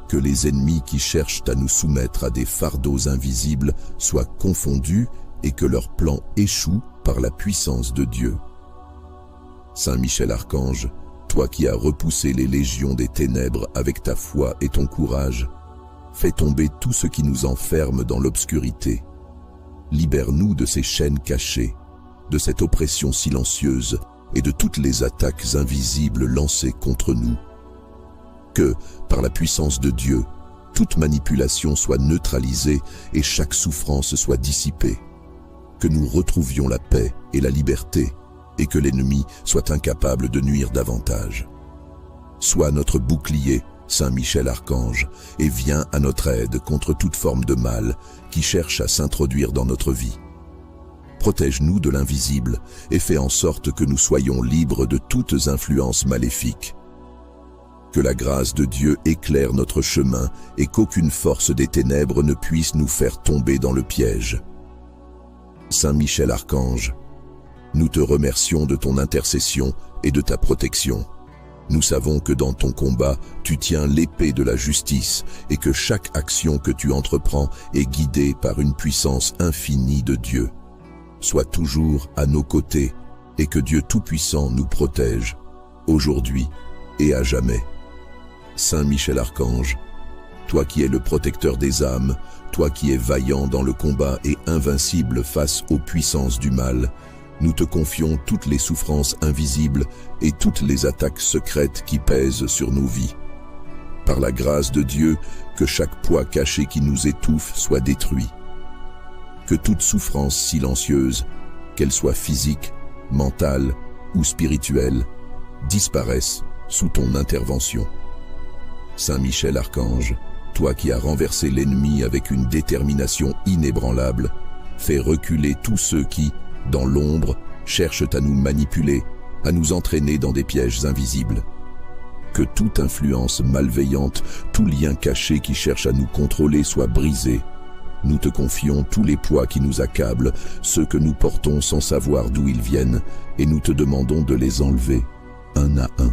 Que les ennemis qui cherchent à nous soumettre à des fardeaux invisibles soient confondus et que leurs plans échouent par la puissance de Dieu. Saint Michel Archange, toi qui as repoussé les légions des ténèbres avec ta foi et ton courage, fais tomber tout ce qui nous enferme dans l'obscurité. Libère-nous de ces chaînes cachées, de cette oppression silencieuse et de toutes les attaques invisibles lancées contre nous. Que, par la puissance de Dieu, toute manipulation soit neutralisée et chaque souffrance soit dissipée. Que nous retrouvions la paix et la liberté et que l'ennemi soit incapable de nuire davantage. Sois notre bouclier, Saint Michel Archange, et viens à notre aide contre toute forme de mal qui cherche à s'introduire dans notre vie. Protège-nous de l'invisible et fais en sorte que nous soyons libres de toutes influences maléfiques. Que la grâce de Dieu éclaire notre chemin et qu'aucune force des ténèbres ne puisse nous faire tomber dans le piège. Saint Michel Archange, nous te remercions de ton intercession et de ta protection. Nous savons que dans ton combat, tu tiens l'épée de la justice et que chaque action que tu entreprends est guidée par une puissance infinie de Dieu. Sois toujours à nos côtés et que Dieu Tout-Puissant nous protège, aujourd'hui et à jamais. Saint Michel Archange, toi qui es le protecteur des âmes, toi qui es vaillant dans le combat et invincible face aux puissances du mal, nous te confions toutes les souffrances invisibles et toutes les attaques secrètes qui pèsent sur nos vies. Par la grâce de Dieu, que chaque poids caché qui nous étouffe soit détruit. Que toute souffrance silencieuse, qu'elle soit physique, mentale ou spirituelle, disparaisse sous ton intervention. Saint Michel Archange, toi qui as renversé l'ennemi avec une détermination inébranlable, fais reculer tous ceux qui, dans l'ombre, cherchent à nous manipuler, à nous entraîner dans des pièges invisibles. Que toute influence malveillante, tout lien caché qui cherche à nous contrôler soit brisé. Nous te confions tous les poids qui nous accablent, ceux que nous portons sans savoir d'où ils viennent, et nous te demandons de les enlever, un à un.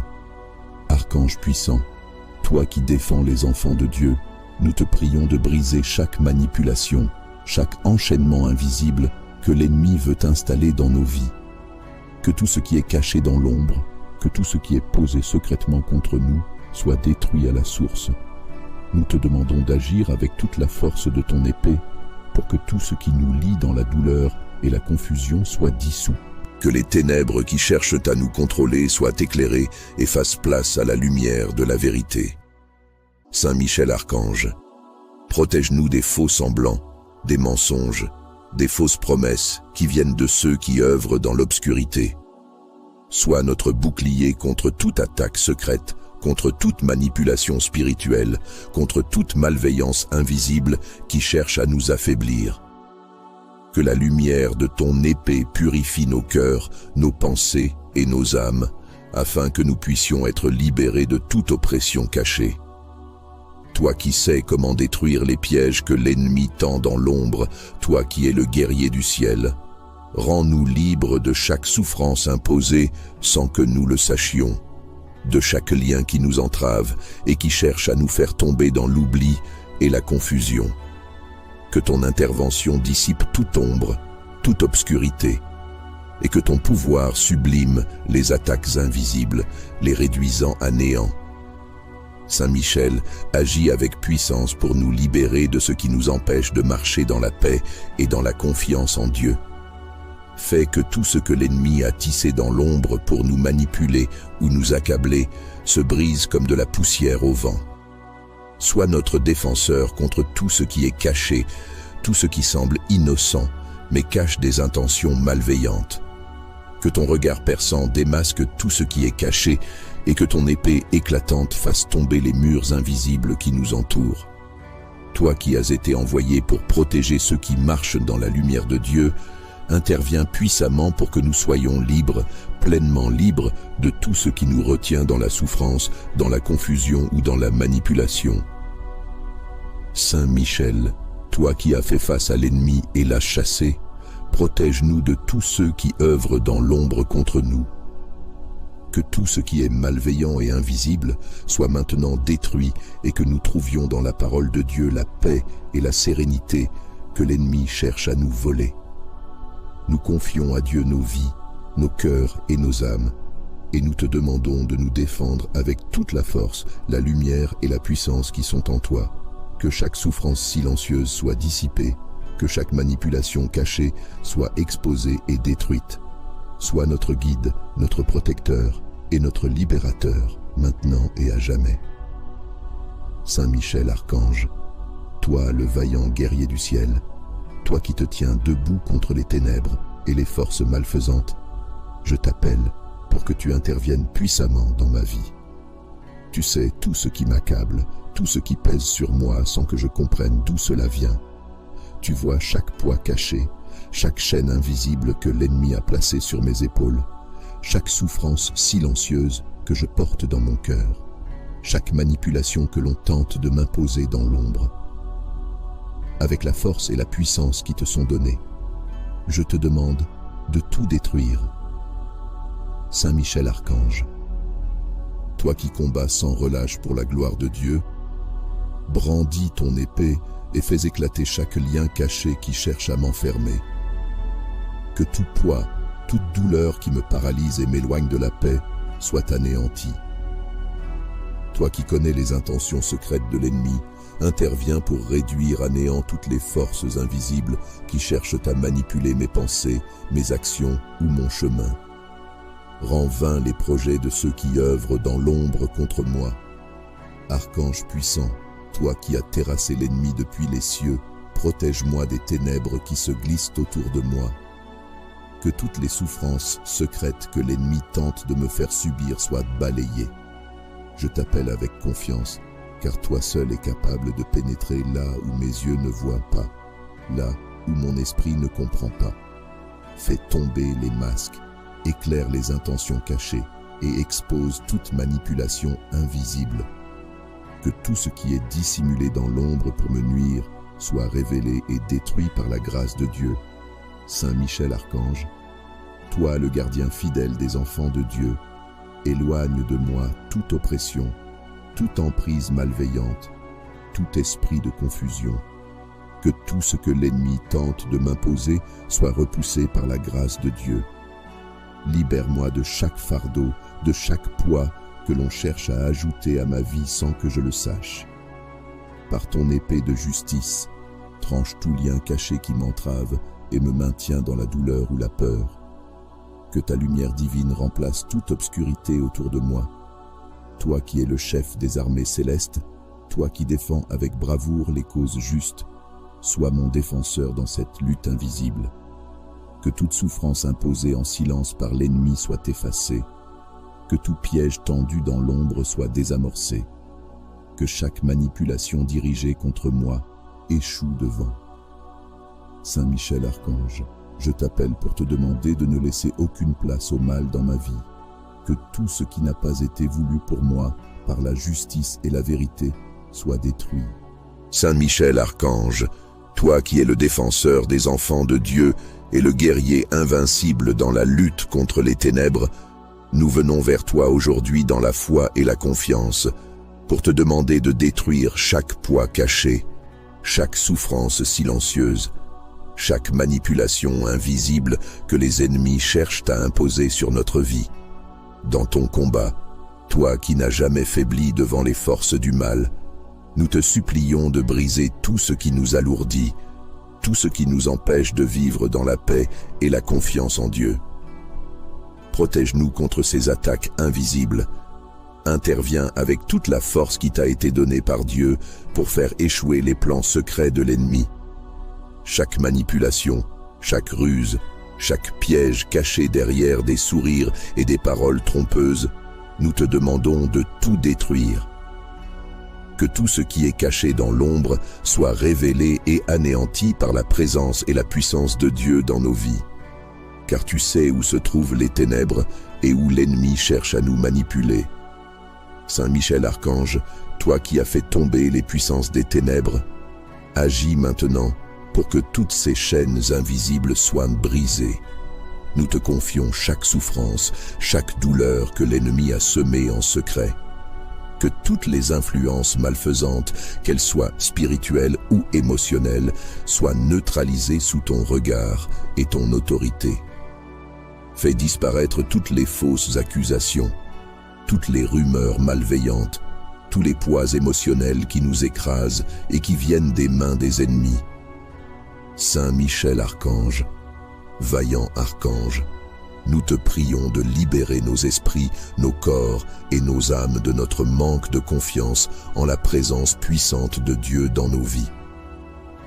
Archange puissant, toi qui défends les enfants de Dieu, nous te prions de briser chaque manipulation, chaque enchaînement invisible que l'ennemi veut installer dans nos vies. Que tout ce qui est caché dans l'ombre, que tout ce qui est posé secrètement contre nous, soit détruit à la source. Nous te demandons d'agir avec toute la force de ton épée pour que tout ce qui nous lie dans la douleur et la confusion soit dissous. Que les ténèbres qui cherchent à nous contrôler soient éclairées et fassent place à la lumière de la vérité. Saint Michel Archange, protège-nous des faux semblants, des mensonges, des fausses promesses qui viennent de ceux qui œuvrent dans l'obscurité. Sois notre bouclier contre toute attaque secrète contre toute manipulation spirituelle, contre toute malveillance invisible qui cherche à nous affaiblir. Que la lumière de ton épée purifie nos cœurs, nos pensées et nos âmes, afin que nous puissions être libérés de toute oppression cachée. Toi qui sais comment détruire les pièges que l'ennemi tend dans l'ombre, toi qui es le guerrier du ciel, rends-nous libres de chaque souffrance imposée sans que nous le sachions, de chaque lien qui nous entrave et qui cherche à nous faire tomber dans l'oubli et la confusion. Que ton intervention dissipe toute ombre, toute obscurité, et que ton pouvoir sublime les attaques invisibles, les réduisant à néant. Saint Michel agit avec puissance pour nous libérer de ce qui nous empêche de marcher dans la paix et dans la confiance en Dieu. Fais que tout ce que l'ennemi a tissé dans l'ombre pour nous manipuler ou nous accabler se brise comme de la poussière au vent. Sois notre défenseur contre tout ce qui est caché, tout ce qui semble innocent, mais cache des intentions malveillantes. Que ton regard perçant démasque tout ce qui est caché et que ton épée éclatante fasse tomber les murs invisibles qui nous entourent. Toi qui as été envoyé pour protéger ceux qui marchent dans la lumière de Dieu, interviens puissamment pour que nous soyons libres, pleinement libres de tout ce qui nous retient dans la souffrance, dans la confusion ou dans la manipulation. Saint Michel, toi qui as fait face à l'ennemi et l'as chassé, protège-nous de tous ceux qui œuvrent dans l'ombre contre nous. Que tout ce qui est malveillant et invisible soit maintenant détruit et que nous trouvions dans la parole de Dieu la paix et la sérénité que l'ennemi cherche à nous voler. Nous confions à Dieu nos vies, nos cœurs et nos âmes, et nous te demandons de nous défendre avec toute la force, la lumière et la puissance qui sont en toi. Que chaque souffrance silencieuse soit dissipée, que chaque manipulation cachée soit exposée et détruite. Sois notre guide, notre protecteur et notre libérateur, maintenant et à jamais. Saint Michel Archange, toi le vaillant guerrier du ciel, toi qui te tiens debout contre les ténèbres et les forces malfaisantes, je t'appelle pour que tu interviennes puissamment dans ma vie. Tu sais tout ce qui m'accable, tout ce qui pèse sur moi sans que je comprenne d'où cela vient. Tu vois chaque poids caché, chaque chaîne invisible que l'ennemi a placée sur mes épaules, chaque souffrance silencieuse que je porte dans mon cœur, chaque manipulation que l'on tente de m'imposer dans l'ombre. Avec la force et la puissance qui te sont données, je te demande de tout détruire. Saint Michel Archange, toi qui combats sans relâche pour la gloire de Dieu, brandis ton épée et fais éclater chaque lien caché qui cherche à m'enfermer. Que tout poids, toute douleur qui me paralyse et m'éloigne de la paix soit anéanti. Toi qui connais les intentions secrètes de l'ennemi, interviens pour réduire à néant toutes les forces invisibles qui cherchent à manipuler mes pensées, mes actions ou mon chemin. Rends vains les projets de ceux qui œuvrent dans l'ombre contre moi. Archange puissant, toi qui as terrassé l'ennemi depuis les cieux, protège-moi des ténèbres qui se glissent autour de moi. Que toutes les souffrances secrètes que l'ennemi tente de me faire subir soient balayées. Je t'appelle avec confiance, car toi seul es capable de pénétrer là où mes yeux ne voient pas, là où mon esprit ne comprend pas. Fais tomber les masques, éclaire les intentions cachées et expose toute manipulation invisible. Que tout ce qui est dissimulé dans l'ombre pour me nuire soit révélé et détruit par la grâce de Dieu. Saint Michel Archange, toi le gardien fidèle des enfants de Dieu, éloigne de moi toute oppression, toute emprise malveillante, tout esprit de confusion. Que tout ce que l'ennemi tente de m'imposer soit repoussé par la grâce de Dieu. Libère-moi de chaque fardeau, de chaque poids que l'on cherche à ajouter à ma vie sans que je le sache. Par ton épée de justice, tranche tout lien caché qui m'entrave et me maintient dans la douleur ou la peur. Que ta lumière divine remplace toute obscurité autour de moi. Toi qui es le chef des armées célestes, toi qui défends avec bravoure les causes justes, sois mon défenseur dans cette lutte invisible. Que toute souffrance imposée en silence par l'ennemi soit effacée. Que tout piège tendu dans l'ombre soit désamorcé. Que chaque manipulation dirigée contre moi échoue devant. Saint Michel Archange, je t'appelle pour te demander de ne laisser aucune place au mal dans ma vie. Que tout ce qui n'a pas été voulu pour moi par la justice et la vérité soit détruit. Saint Michel Archange, toi qui es le défenseur des enfants de Dieu et le guerrier invincible dans la lutte contre les ténèbres, nous venons vers toi aujourd'hui dans la foi et la confiance pour te demander de détruire chaque poids caché, chaque souffrance silencieuse, chaque manipulation invisible que les ennemis cherchent à imposer sur notre vie. Dans ton combat, toi qui n'as jamais faibli devant les forces du mal, nous te supplions de briser tout ce qui nous alourdit, tout ce qui nous empêche de vivre dans la paix et la confiance en Dieu. Protège-nous contre ces attaques invisibles. Interviens avec toute la force qui t'a été donnée par Dieu pour faire échouer les plans secrets de l'ennemi. Chaque manipulation, chaque ruse, chaque piège caché derrière des sourires et des paroles trompeuses, nous te demandons de tout détruire. Que tout ce qui est caché dans l'ombre soit révélé et anéanti par la présence et la puissance de Dieu dans nos vies. Car tu sais où se trouvent les ténèbres et où l'ennemi cherche à nous manipuler. Saint Michel Archange, toi qui as fait tomber les puissances des ténèbres, agis maintenant pour que toutes ces chaînes invisibles soient brisées. Nous te confions chaque souffrance, chaque douleur que l'ennemi a semée en secret. Que toutes les influences malfaisantes, qu'elles soient spirituelles ou émotionnelles, soient neutralisées sous ton regard et ton autorité. Fais disparaître toutes les fausses accusations, toutes les rumeurs malveillantes, tous les poids émotionnels qui nous écrasent et qui viennent des mains des ennemis. Saint Michel Archange, vaillant archange, nous te prions de libérer nos esprits, nos corps et nos âmes de notre manque de confiance en la présence puissante de Dieu dans nos vies.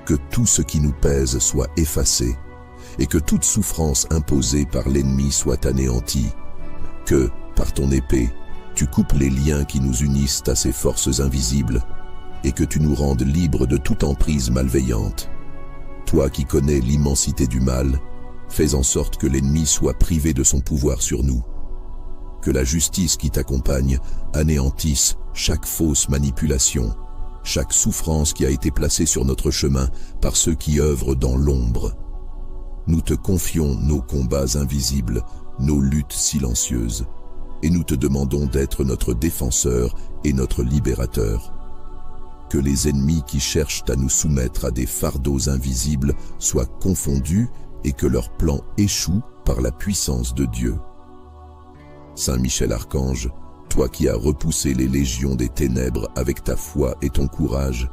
Que tout ce qui nous pèse soit effacé et que toute souffrance imposée par l'ennemi soit anéantie. Que, par ton épée, tu coupes les liens qui nous unissent à ces forces invisibles et que tu nous rendes libres de toute emprise malveillante. Toi qui connais l'immensité du mal, fais en sorte que l'ennemi soit privé de son pouvoir sur nous. Que la justice qui t'accompagne anéantisse chaque fausse manipulation, chaque souffrance qui a été placée sur notre chemin par ceux qui œuvrent dans l'ombre. Nous te confions nos combats invisibles, nos luttes silencieuses, et nous te demandons d'être notre défenseur et notre libérateur. Que les ennemis qui cherchent à nous soumettre à des fardeaux invisibles soient confondus et que leurs plans échouent par la puissance de Dieu. Saint Michel Archange, toi qui as repoussé les légions des ténèbres avec ta foi et ton courage,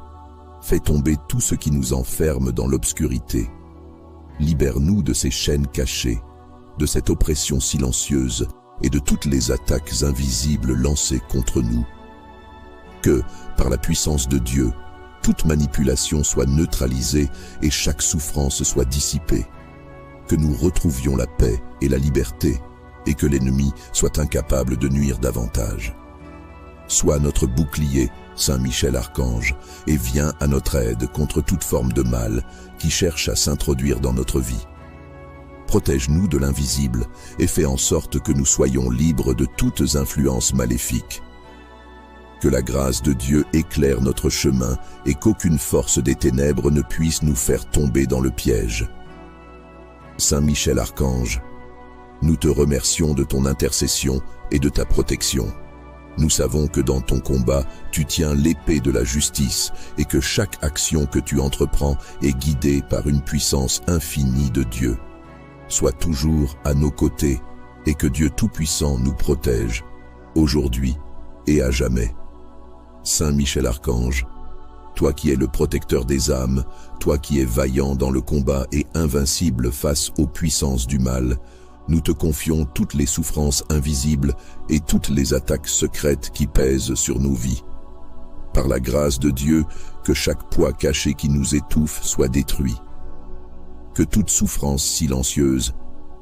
fais tomber tout ce qui nous enferme dans l'obscurité. Libère-nous de ces chaînes cachées, de cette oppression silencieuse et de toutes les attaques invisibles lancées contre nous. Que, par la puissance de Dieu, toute manipulation soit neutralisée et chaque souffrance soit dissipée. Que nous retrouvions la paix et la liberté et que l'ennemi soit incapable de nuire davantage. Sois notre bouclier, Saint Michel Archange, et viens à notre aide contre toute forme de mal qui cherche à s'introduire dans notre vie. Protège-nous de l'invisible et fais en sorte que nous soyons libres de toutes influences maléfiques. Que la grâce de Dieu éclaire notre chemin et qu'aucune force des ténèbres ne puisse nous faire tomber dans le piège. Saint Michel Archange, nous te remercions de ton intercession et de ta protection. Nous savons que dans ton combat, tu tiens l'épée de la justice et que chaque action que tu entreprends est guidée par une puissance infinie de Dieu. Sois toujours à nos côtés et que Dieu Tout-Puissant nous protège, aujourd'hui et à jamais. Saint Michel Archange, toi qui es le protecteur des âmes, toi qui es vaillant dans le combat et invincible face aux puissances du mal, nous te confions toutes les souffrances invisibles et toutes les attaques secrètes qui pèsent sur nos vies. Par la grâce de Dieu, que chaque poids caché qui nous étouffe soit détruit. Que toute souffrance silencieuse,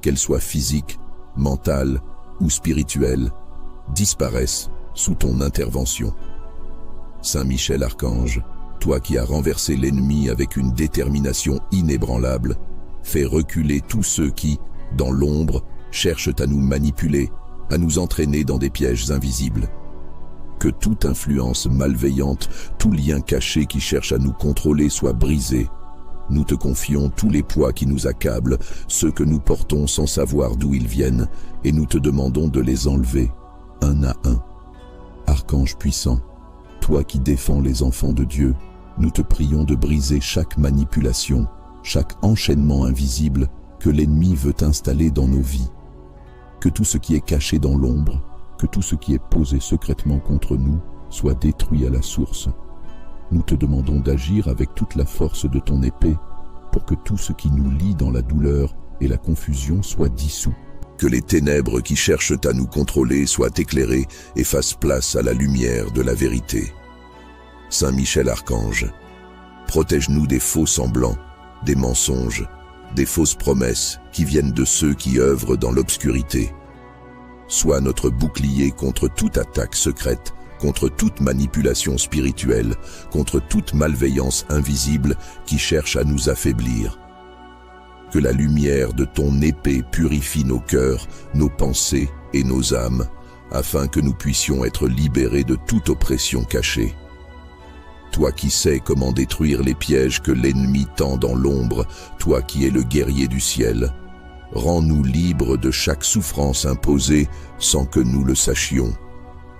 qu'elle soit physique, mentale ou spirituelle, disparaissent sous ton intervention. Saint Michel Archange, toi qui as renversé l'ennemi avec une détermination inébranlable, fais reculer tous ceux qui, dans l'ombre, cherchent à nous manipuler, à nous entraîner dans des pièges invisibles. Que toute influence malveillante, tout lien caché qui cherche à nous contrôler soit brisé. Nous te confions tous les poids qui nous accablent, ceux que nous portons sans savoir d'où ils viennent, et nous te demandons de les enlever, un à un. Archange puissant, toi qui défends les enfants de Dieu, nous te prions de briser chaque manipulation, chaque enchaînement invisible que l'ennemi veut installer dans nos vies. Que tout ce qui est caché dans l'ombre, que tout ce qui est posé secrètement contre nous soit détruit à la source. Nous te demandons d'agir avec toute la force de ton épée pour que tout ce qui nous lie dans la douleur et la confusion soit dissous. Que les ténèbres qui cherchent à nous contrôler soient éclairées et fassent place à la lumière de la vérité. Saint Michel Archange, protège-nous des faux semblants, des mensonges, des fausses promesses qui viennent de ceux qui œuvrent dans l'obscurité. Sois notre bouclier contre toute attaque secrète, contre toute manipulation spirituelle, contre toute malveillance invisible qui cherche à nous affaiblir. Que la lumière de ton épée purifie nos cœurs, nos pensées et nos âmes, afin que nous puissions être libérés de toute oppression cachée. Toi qui sais comment détruire les pièges que l'ennemi tend dans l'ombre, toi qui es le guerrier du ciel, rends-nous libres de chaque souffrance imposée sans que nous le sachions,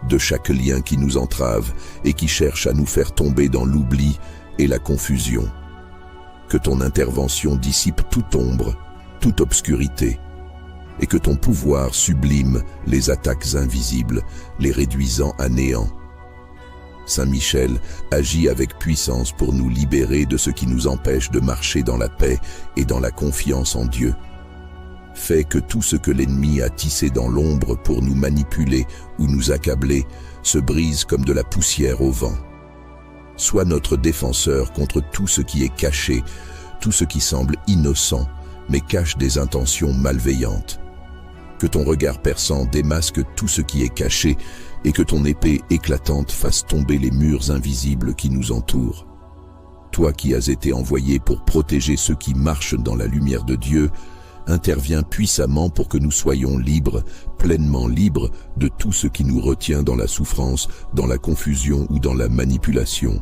de chaque lien qui nous entrave et qui cherche à nous faire tomber dans l'oubli et la confusion. Que ton intervention dissipe toute ombre, toute obscurité, et que ton pouvoir sublime les attaques invisibles, les réduisant à néant. Saint Michel agit avec puissance pour nous libérer de ce qui nous empêche de marcher dans la paix et dans la confiance en Dieu. Fais que tout ce que l'ennemi a tissé dans l'ombre pour nous manipuler ou nous accabler se brise comme de la poussière au vent. Sois notre défenseur contre tout ce qui est caché, tout ce qui semble innocent, mais cache des intentions malveillantes. Que ton regard perçant démasque tout ce qui est caché et que ton épée éclatante fasse tomber les murs invisibles qui nous entourent. Toi qui as été envoyé pour protéger ceux qui marchent dans la lumière de Dieu, interviens puissamment pour que nous soyons libres, pleinement libres de tout ce qui nous retient dans la souffrance, dans la confusion ou dans la manipulation.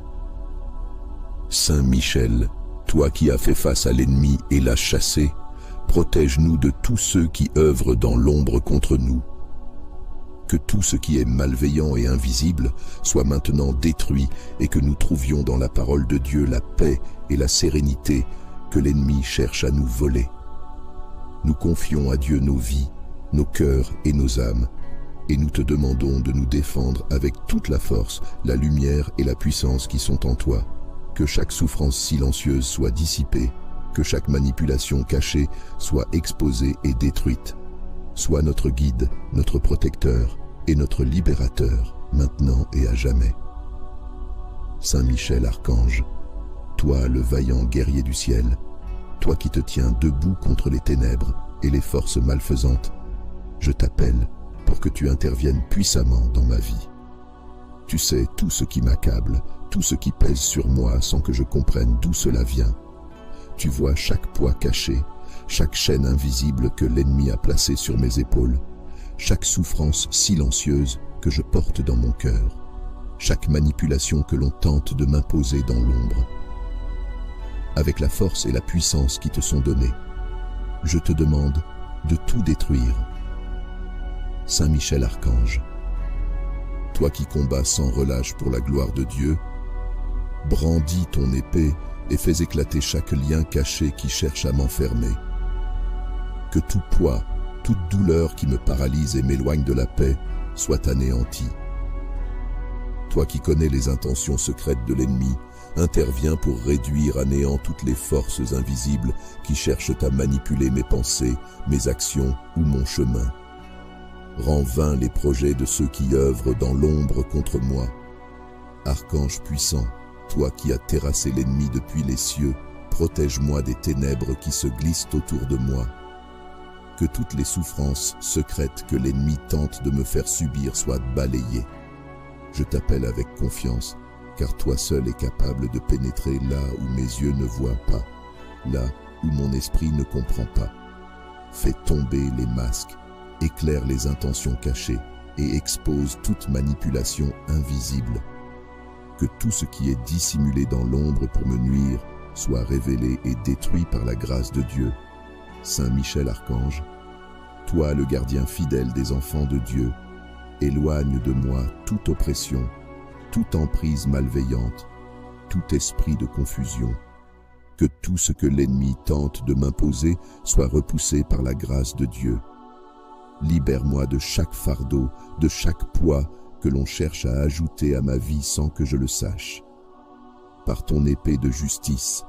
Saint Michel, toi qui as fait face à l'ennemi et l'as chassé, protège-nous de tous ceux qui œuvrent dans l'ombre contre nous. Que tout ce qui est malveillant et invisible soit maintenant détruit et que nous trouvions dans la parole de Dieu la paix et la sérénité que l'ennemi cherche à nous voler. Nous confions à Dieu nos vies, nos cœurs et nos âmes, et nous te demandons de nous défendre avec toute la force, la lumière et la puissance qui sont en toi. Que chaque souffrance silencieuse soit dissipée, que chaque manipulation cachée soit exposée et détruite. Sois notre guide, notre protecteur et notre libérateur, maintenant et à jamais. Saint Michel Archange, toi le vaillant guerrier du ciel, toi qui te tiens debout contre les ténèbres et les forces malfaisantes, je t'appelle pour que tu interviennes puissamment dans ma vie. Tu sais tout ce qui m'accable, tout ce qui pèse sur moi sans que je comprenne d'où cela vient. Tu vois chaque poids caché, chaque chaîne invisible que l'ennemi a placée sur mes épaules, chaque souffrance silencieuse que je porte dans mon cœur, chaque manipulation que l'on tente de m'imposer dans l'ombre. Avec la force et la puissance qui te sont données, je te demande de tout détruire. Saint Michel Archange, toi qui combats sans relâche pour la gloire de Dieu, brandis ton épée et fais éclater chaque lien caché qui cherche à m'enfermer. Que tout poids, toute douleur qui me paralyse et m'éloigne de la paix soit anéanti. Toi qui connais les intentions secrètes de l'ennemi, interviens pour réduire à néant toutes les forces invisibles qui cherchent à manipuler mes pensées, mes actions ou mon chemin. Rends vains les projets de ceux qui œuvrent dans l'ombre contre moi. Archange puissant, toi qui as terrassé l'ennemi depuis les cieux, protège-moi des ténèbres qui se glissent autour de moi. Que toutes les souffrances secrètes que l'ennemi tente de me faire subir soient balayées. Je t'appelle avec confiance, car toi seul es capable de pénétrer là où mes yeux ne voient pas, là où mon esprit ne comprend pas. Fais tomber les masques, éclaire les intentions cachées et expose toute manipulation invisible. Que tout ce qui est dissimulé dans l'ombre pour me nuire soit révélé et détruit par la grâce de Dieu. Saint Michel Archange, toi le gardien fidèle des enfants de Dieu, éloigne de moi toute oppression, toute emprise malveillante, tout esprit de confusion. Que tout ce que l'ennemi tente de m'imposer soit repoussé par la grâce de Dieu. Libère-moi de chaque fardeau, de chaque poids que l'on cherche à ajouter à ma vie sans que je le sache. Par ton épée de justice,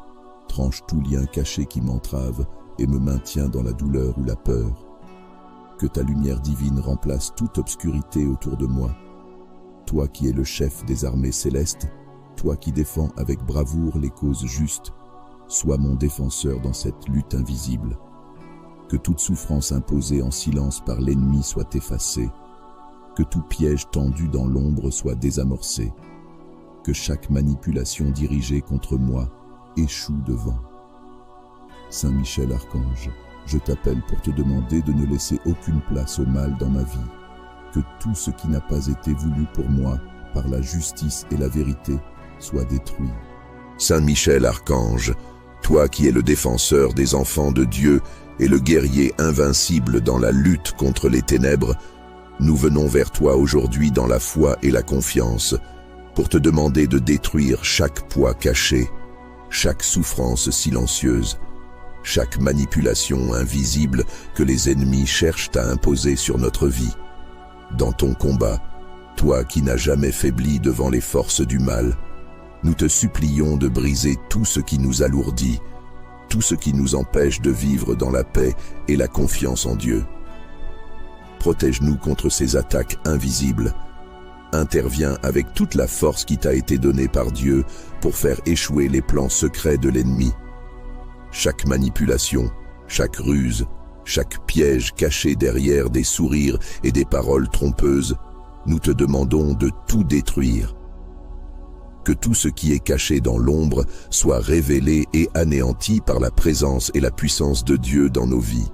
tranche tout lien caché qui m'entrave et me maintient dans la douleur ou la peur. Que ta lumière divine remplace toute obscurité autour de moi. Toi qui es le chef des armées célestes, toi qui défends avec bravoure les causes justes, sois mon défenseur dans cette lutte invisible. Que toute souffrance imposée en silence par l'ennemi soit effacée. Que tout piège tendu dans l'ombre soit désamorcé. Que chaque manipulation dirigée contre moi échoue devant. Saint Michel Archange, je t'appelle pour te demander de ne laisser aucune place au mal dans ma vie. Que tout ce qui n'a pas été voulu pour moi par la justice et la vérité soit détruit. Saint Michel Archange, toi qui es le défenseur des enfants de Dieu et le guerrier invincible dans la lutte contre les ténèbres, nous venons vers toi aujourd'hui dans la foi et la confiance pour te demander de détruire chaque poids caché, chaque souffrance silencieuse, chaque manipulation invisible que les ennemis cherchent à imposer sur notre vie. Dans ton combat, toi qui n'as jamais faibli devant les forces du mal, nous te supplions de briser tout ce qui nous alourdit, tout ce qui nous empêche de vivre dans la paix et la confiance en Dieu. Protège-nous contre ces attaques invisibles. Interviens avec toute la force qui t'a été donnée par Dieu pour faire échouer les plans secrets de l'ennemi. Chaque manipulation, chaque ruse, chaque piège caché derrière des sourires et des paroles trompeuses, nous te demandons de tout détruire. Que tout ce qui est caché dans l'ombre soit révélé et anéanti par la présence et la puissance de Dieu dans nos vies.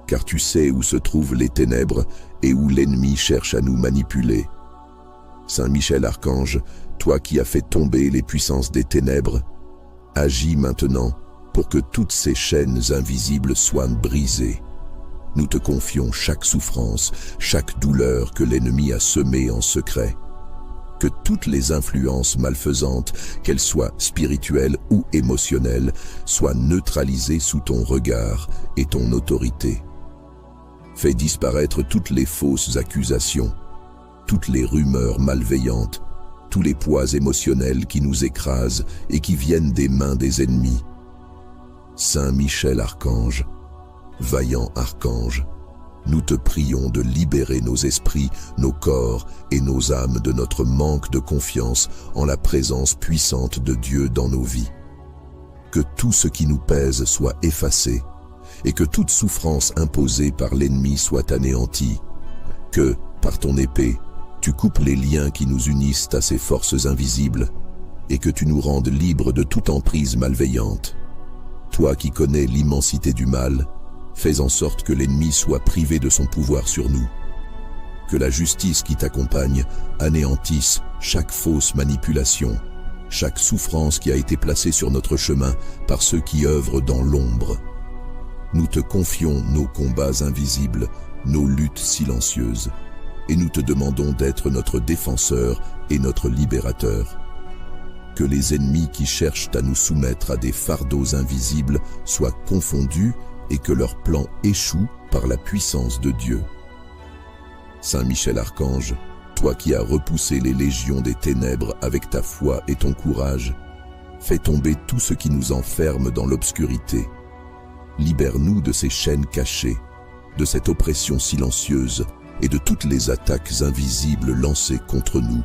Car tu sais où se trouvent les ténèbres et où l'ennemi cherche à nous manipuler. Saint Michel Archange, toi qui as fait tomber les puissances des ténèbres, agis maintenant pour que toutes ces chaînes invisibles soient brisées. Nous te confions chaque souffrance, chaque douleur que l'ennemi a semée en secret. Que toutes les influences malfaisantes, qu'elles soient spirituelles ou émotionnelles, soient neutralisées sous ton regard et ton autorité. Fais disparaître toutes les fausses accusations, toutes les rumeurs malveillantes, tous les poids émotionnels qui nous écrasent et qui viennent des mains des ennemis. Saint Michel Archange, vaillant archange, nous te prions de libérer nos esprits, nos corps et nos âmes de notre manque de confiance en la présence puissante de Dieu dans nos vies. Que tout ce qui nous pèse soit effacé et que toute souffrance imposée par l'ennemi soit anéantie. Que, par ton épée, tu coupes les liens qui nous unissent à ces forces invisibles et que tu nous rendes libres de toute emprise malveillante. Toi qui connais l'immensité du mal, fais en sorte que l'ennemi soit privé de son pouvoir sur nous. Que la justice qui t'accompagne anéantisse chaque fausse manipulation, chaque souffrance qui a été placée sur notre chemin par ceux qui œuvrent dans l'ombre. Nous te confions nos combats invisibles, nos luttes silencieuses, et nous te demandons d'être notre défenseur et notre libérateur. Que les ennemis qui cherchent à nous soumettre à des fardeaux invisibles soient confondus et que leurs plans échouent par la puissance de Dieu. Saint Michel Archange, toi qui as repoussé les légions des ténèbres avec ta foi et ton courage, fais tomber tout ce qui nous enferme dans l'obscurité. Libère-nous de ces chaînes cachées, de cette oppression silencieuse et de toutes les attaques invisibles lancées contre nous.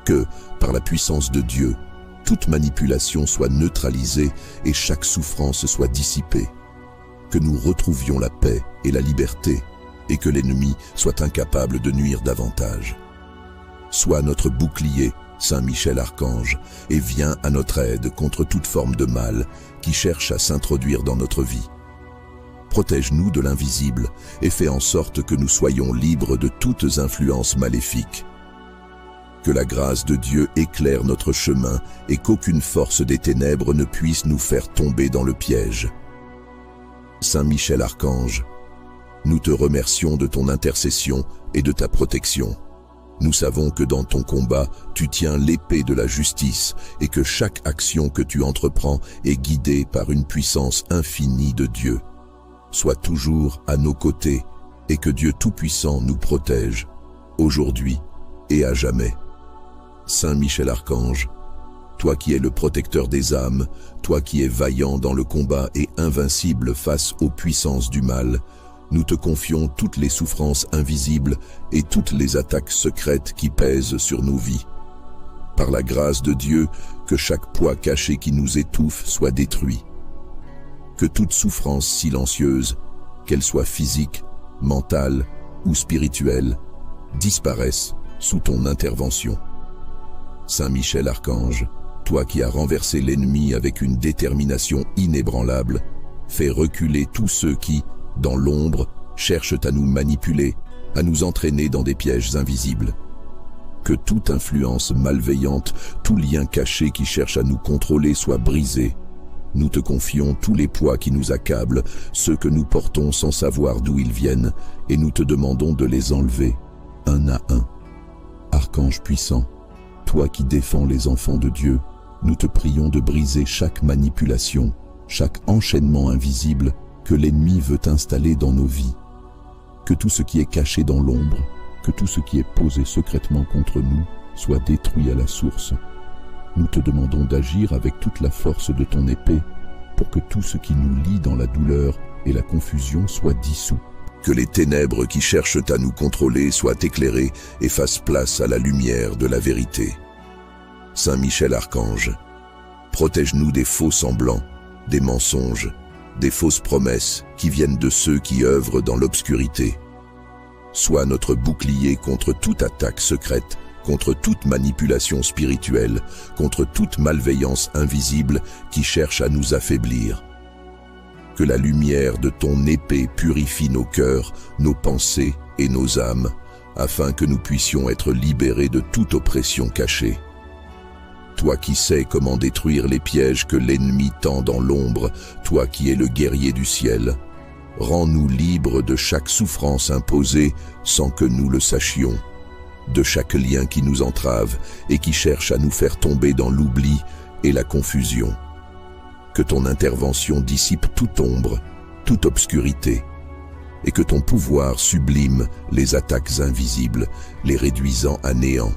Que, par la puissance de Dieu, toute manipulation soit neutralisée et chaque souffrance soit dissipée. que nous retrouvions la paix et la liberté, et que l'ennemi soit incapable de nuire davantage. Sois notre bouclier, Saint Michel Archange, et viens à notre aide contre toute forme de mal qui cherche à s'introduire dans notre vie. Protège-nous de l'invisible et fais en sorte que nous soyons libres de toutes influences maléfiques. Que la grâce de Dieu éclaire notre chemin et qu'aucune force des ténèbres ne puisse nous faire tomber dans le piège. Saint Michel Archange, nous te remercions de ton intercession et de ta protection. Nous savons que dans ton combat, tu tiens l'épée de la justice et que chaque action que tu entreprends est guidée par une puissance infinie de Dieu. Sois toujours à nos côtés et que Dieu Tout-Puissant nous protège, aujourd'hui et à jamais. Saint Michel Archange, toi qui es le protecteur des âmes, toi qui es vaillant dans le combat et invincible face aux puissances du mal, nous te confions toutes les souffrances invisibles et toutes les attaques secrètes qui pèsent sur nos vies. Par la grâce de Dieu, que chaque poids caché qui nous étouffe soit détruit. Que toute souffrance silencieuse, qu'elle soit physique, mentale ou spirituelle, disparaisse sous ton intervention. Saint Michel Archange, toi qui as renversé l'ennemi avec une détermination inébranlable, fais reculer tous ceux qui, dans l'ombre, cherchent à nous manipuler, à nous entraîner dans des pièges invisibles. Que toute influence malveillante, tout lien caché qui cherche à nous contrôler soit brisé. Nous te confions tous les poids qui nous accablent, ceux que nous portons sans savoir d'où ils viennent, et nous te demandons de les enlever, un à un. Archange puissant, toi qui défends les enfants de Dieu, nous te prions de briser chaque manipulation, chaque enchaînement invisible que l'ennemi veut installer dans nos vies. Que tout ce qui est caché dans l'ombre, que tout ce qui est posé secrètement contre nous, soit détruit à la source. Nous te demandons d'agir avec toute la force de ton épée pour que tout ce qui nous lie dans la douleur et la confusion soit dissous. Que les ténèbres qui cherchent à nous contrôler soient éclairées et fassent place à la lumière de la vérité. Saint Michel Archange, protège-nous des faux semblants, des mensonges, des fausses promesses qui viennent de ceux qui œuvrent dans l'obscurité. Sois notre bouclier contre toute attaque secrète, contre toute manipulation spirituelle, contre toute malveillance invisible qui cherche à nous affaiblir. Que la lumière de ton épée purifie nos cœurs, nos pensées et nos âmes, afin que nous puissions être libérés de toute oppression cachée. Toi qui sais comment détruire les pièges que l'ennemi tend dans l'ombre, toi qui es le guerrier du ciel, rends-nous libres de chaque souffrance imposée sans que nous le sachions, de chaque lien qui nous entrave et qui cherche à nous faire tomber dans l'oubli et la confusion. Que ton intervention dissipe toute ombre, toute obscurité, et que ton pouvoir sublime les attaques invisibles, les réduisant à néant.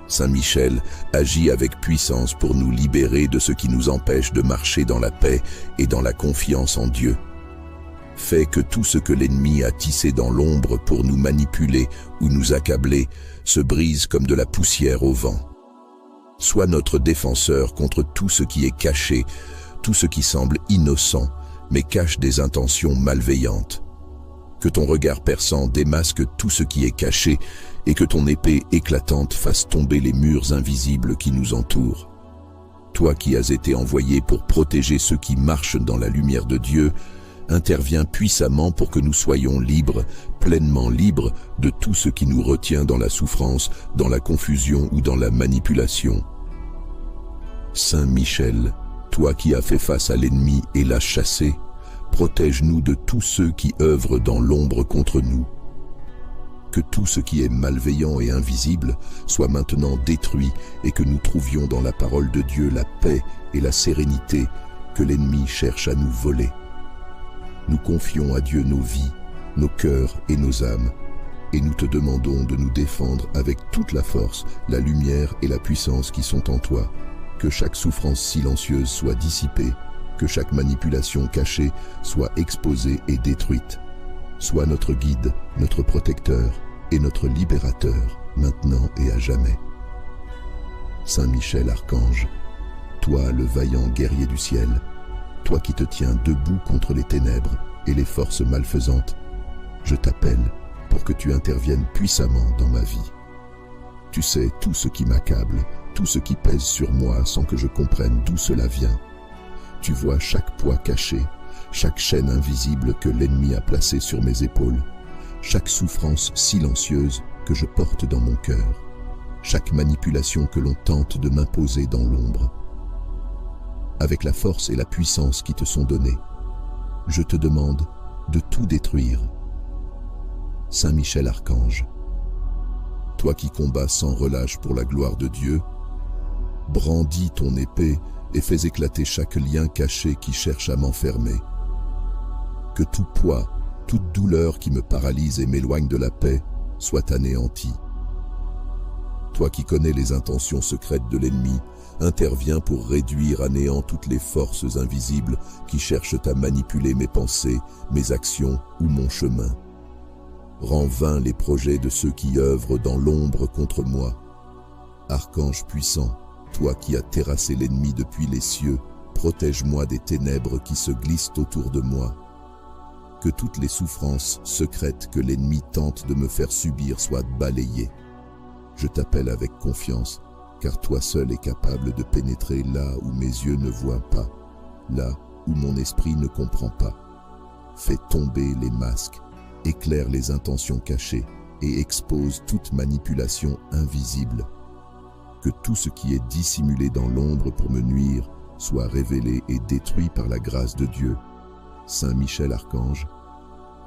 Saint Michel agit avec puissance pour nous libérer de ce qui nous empêche de marcher dans la paix et dans la confiance en Dieu. Fais que tout ce que l'ennemi a tissé dans l'ombre pour nous manipuler ou nous accabler se brise comme de la poussière au vent. Sois notre défenseur contre tout ce qui est caché, tout ce qui semble innocent, mais cache des intentions malveillantes. Que ton regard perçant démasque tout ce qui est caché et que ton épée éclatante fasse tomber les murs invisibles qui nous entourent. Toi qui as été envoyé pour protéger ceux qui marchent dans la lumière de Dieu, interviens puissamment pour que nous soyons libres, pleinement libres de tout ce qui nous retient dans la souffrance, dans la confusion ou dans la manipulation. Saint Michel, toi qui as fait face à l'ennemi et l'as chassé, protège-nous de tous ceux qui œuvrent dans l'ombre contre nous. Que tout ce qui est malveillant et invisible soit maintenant détruit et que nous trouvions dans la parole de Dieu la paix et la sérénité que l'ennemi cherche à nous voler. Nous confions à Dieu nos vies, nos cœurs et nos âmes, et nous te demandons de nous défendre avec toute la force, la lumière et la puissance qui sont en toi. Que chaque souffrance silencieuse soit dissipée, que chaque manipulation cachée soit exposée et détruite. Sois notre guide, notre protecteur et notre libérateur, maintenant et à jamais. Saint Michel Archange, toi le vaillant guerrier du ciel, toi qui te tiens debout contre les ténèbres et les forces malfaisantes, je t'appelle pour que tu interviennes puissamment dans ma vie. Tu sais tout ce qui m'accable, tout ce qui pèse sur moi sans que je comprenne d'où cela vient. Tu vois chaque poids caché, chaque chaîne invisible que l'ennemi a placée sur mes épaules, chaque souffrance silencieuse que je porte dans mon cœur, chaque manipulation que l'on tente de m'imposer dans l'ombre. Avec la force et la puissance qui te sont données, je te demande de tout détruire. Saint Michel Archange, toi qui combats sans relâche pour la gloire de Dieu, brandis ton épée et fais éclater chaque lien caché qui cherche à m'enfermer. Que tout poids, toute douleur qui me paralyse et m'éloigne de la paix soit anéanti. Toi qui connais les intentions secrètes de l'ennemi, interviens pour réduire à néant toutes les forces invisibles qui cherchent à manipuler mes pensées, mes actions ou mon chemin. Rends vains les projets de ceux qui œuvrent dans l'ombre contre moi. Archange puissant, toi qui as terrassé l'ennemi depuis les cieux, protège-moi des ténèbres qui se glissent autour de moi. Que toutes les souffrances secrètes que l'ennemi tente de me faire subir soient balayées. Je t'appelle avec confiance, car toi seul es capable de pénétrer là où mes yeux ne voient pas, là où mon esprit ne comprend pas. Fais tomber les masques, éclaire les intentions cachées et expose toute manipulation invisible. Que tout ce qui est dissimulé dans l'ombre pour me nuire soit révélé et détruit par la grâce de Dieu. Saint Michel Archange,